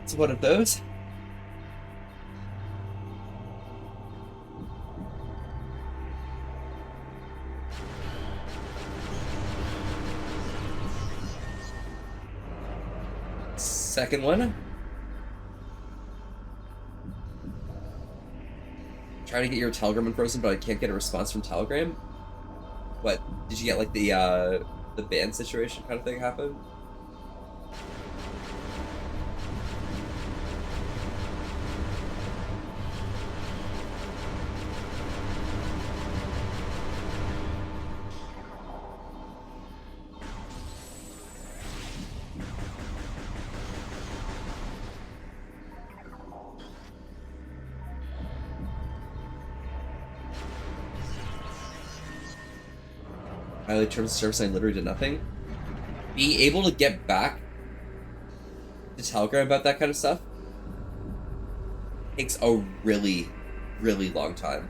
It's one of those. Second one. Trying to get your Telegram unfrozen, but I can't get a response from Telegram. What? Did you get like the ban situation kind of thing happen? Violate terms of service, and I literally did nothing. Be able to get back to Telegram about that kind of stuff takes a really, really long time.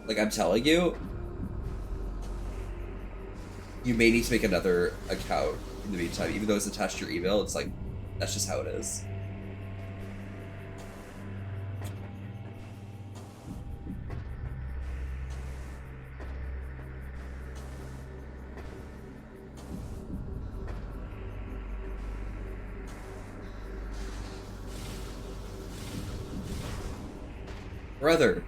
Like, I'm telling you, you may need to make another account in the meantime. Even though it's attached to your email, it's like, that's just how it is. Brother.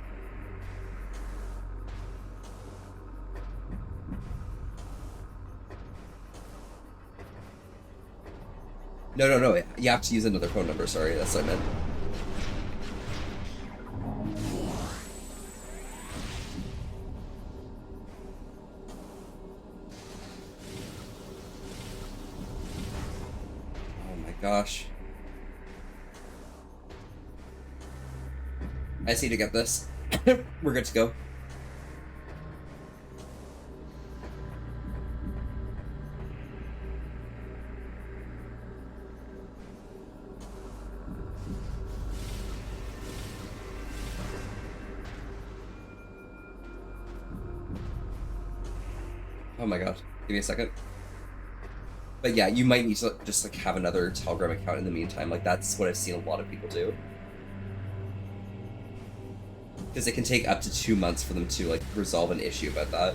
No. You have to use another phone number. Sorry, that's what I meant. Oh my gosh. I just need to get this. We're good to go. Oh my god. Give me a second. But yeah, you might need to just like have another Telegram account in the meantime. Like that's what I've seen a lot of people do. Because it can take up to 2 months for them to like resolve an issue about that.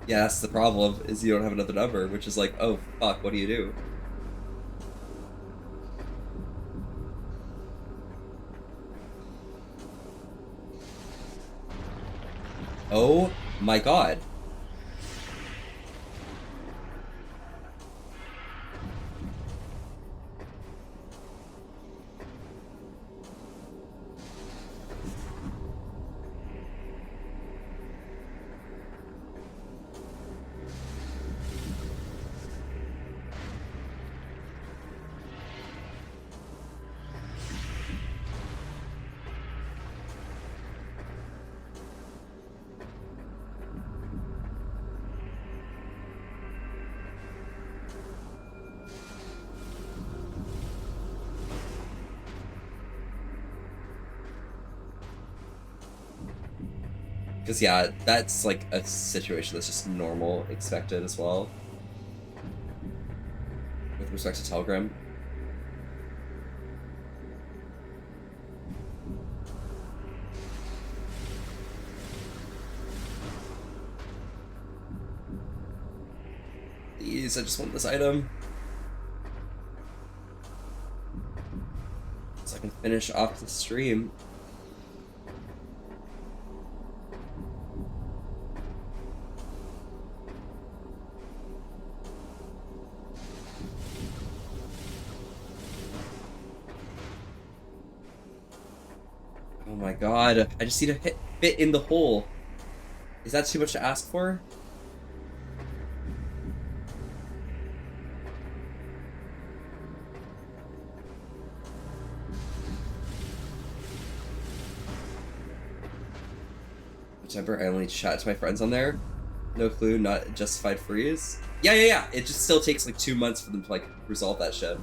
Yeah, that's the problem, is you don't have another number, which is like, oh fuck, what do you do? Oh my god. Because yeah, that's like a situation that's just normal, expected as well. With respect to Telegram. Please, I just want this item. So I can finish off the stream. Oh my god, I just need to fit in the hole. Is that too much to ask for? September, I only chat to my friends on there. No clue, not justified freeze. Yeah. It just still takes like 2 months for them to like resolve that shit.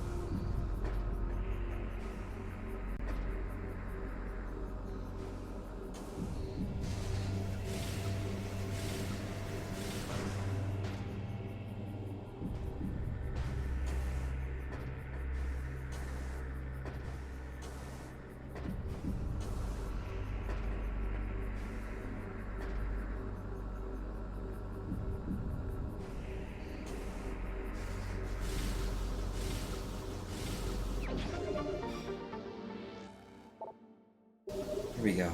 we go.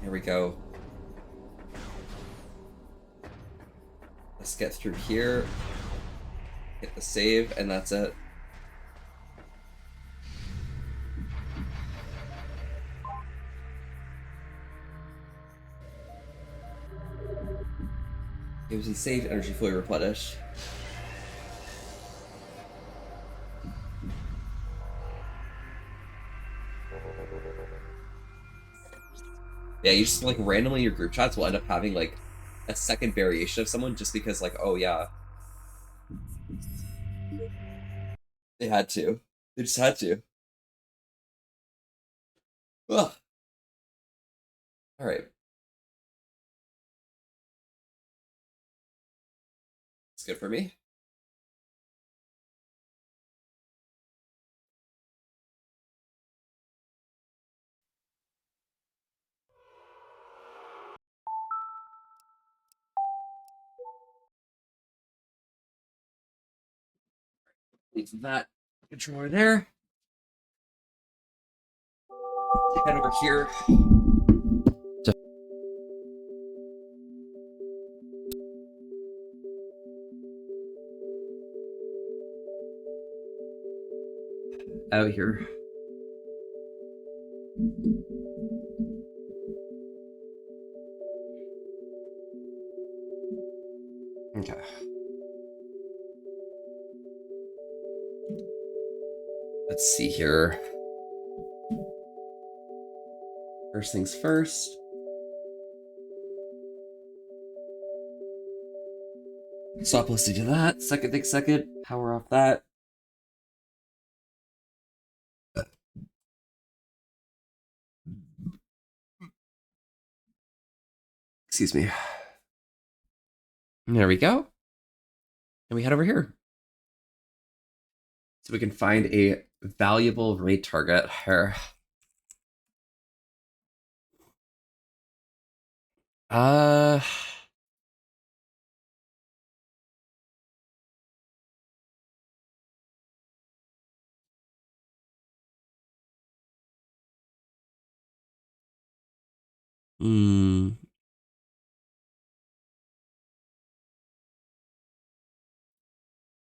Here we go. Let's get through here. Hit the save, and that's it. It was in save, energy fully replenished. Yeah, you just like randomly your group chats will end up having like a second variation of someone just because like, oh yeah. They had to. They just had to. Ugh. Alright. It's good for me. Leave that controller there. Head over here. Out here. Okay. Let's see here. First things first. Stop listening to that. Second thing second. Power off that. Excuse me. There we go. And we head over here. So we can find a valuable raid target here.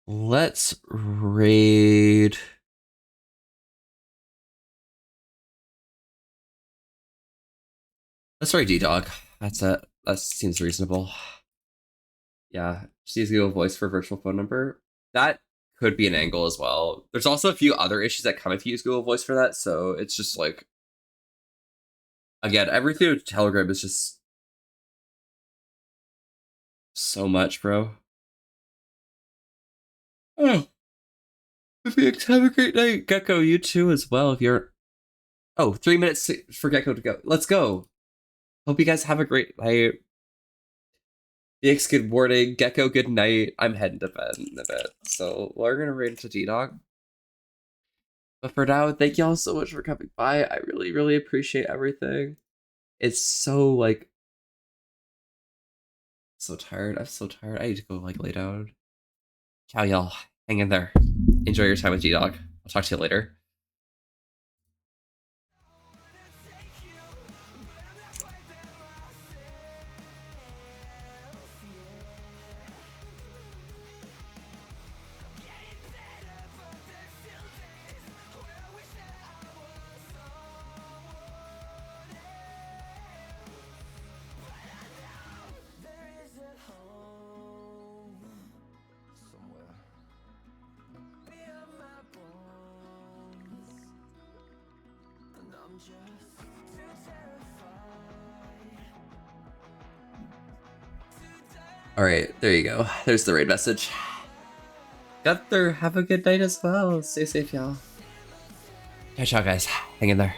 Let's raid. Let's raid D-Dog. That's it. That seems reasonable. Yeah, just use Google Voice for virtual phone number. That could be an angle as well. There's also a few other issues that come if you use Google Voice for that, so it's just like, again, everything with Telegram is just so much, bro. Oh, Phoenix, have a great night. Gecko, you too as well. If you're, 3 minutes for Gecko to go. Let's go. Hope you guys have a great night. Phoenix, good morning. Gecko, good night. I'm heading to bed in a bit, so we're gonna raid into D-Dog. But for now, thank y'all so much for coming by. I really, really appreciate everything. It's so like, so tired. I'm so tired. I need to go like lay down. Ciao, y'all. Hang in there. Enjoy your time with D-Dog. I'll talk to you later. All right, there you go. There's the raid message. Gunther, have a good night as well. Stay safe, y'all. Ciao, ciao, guys. Hang in there.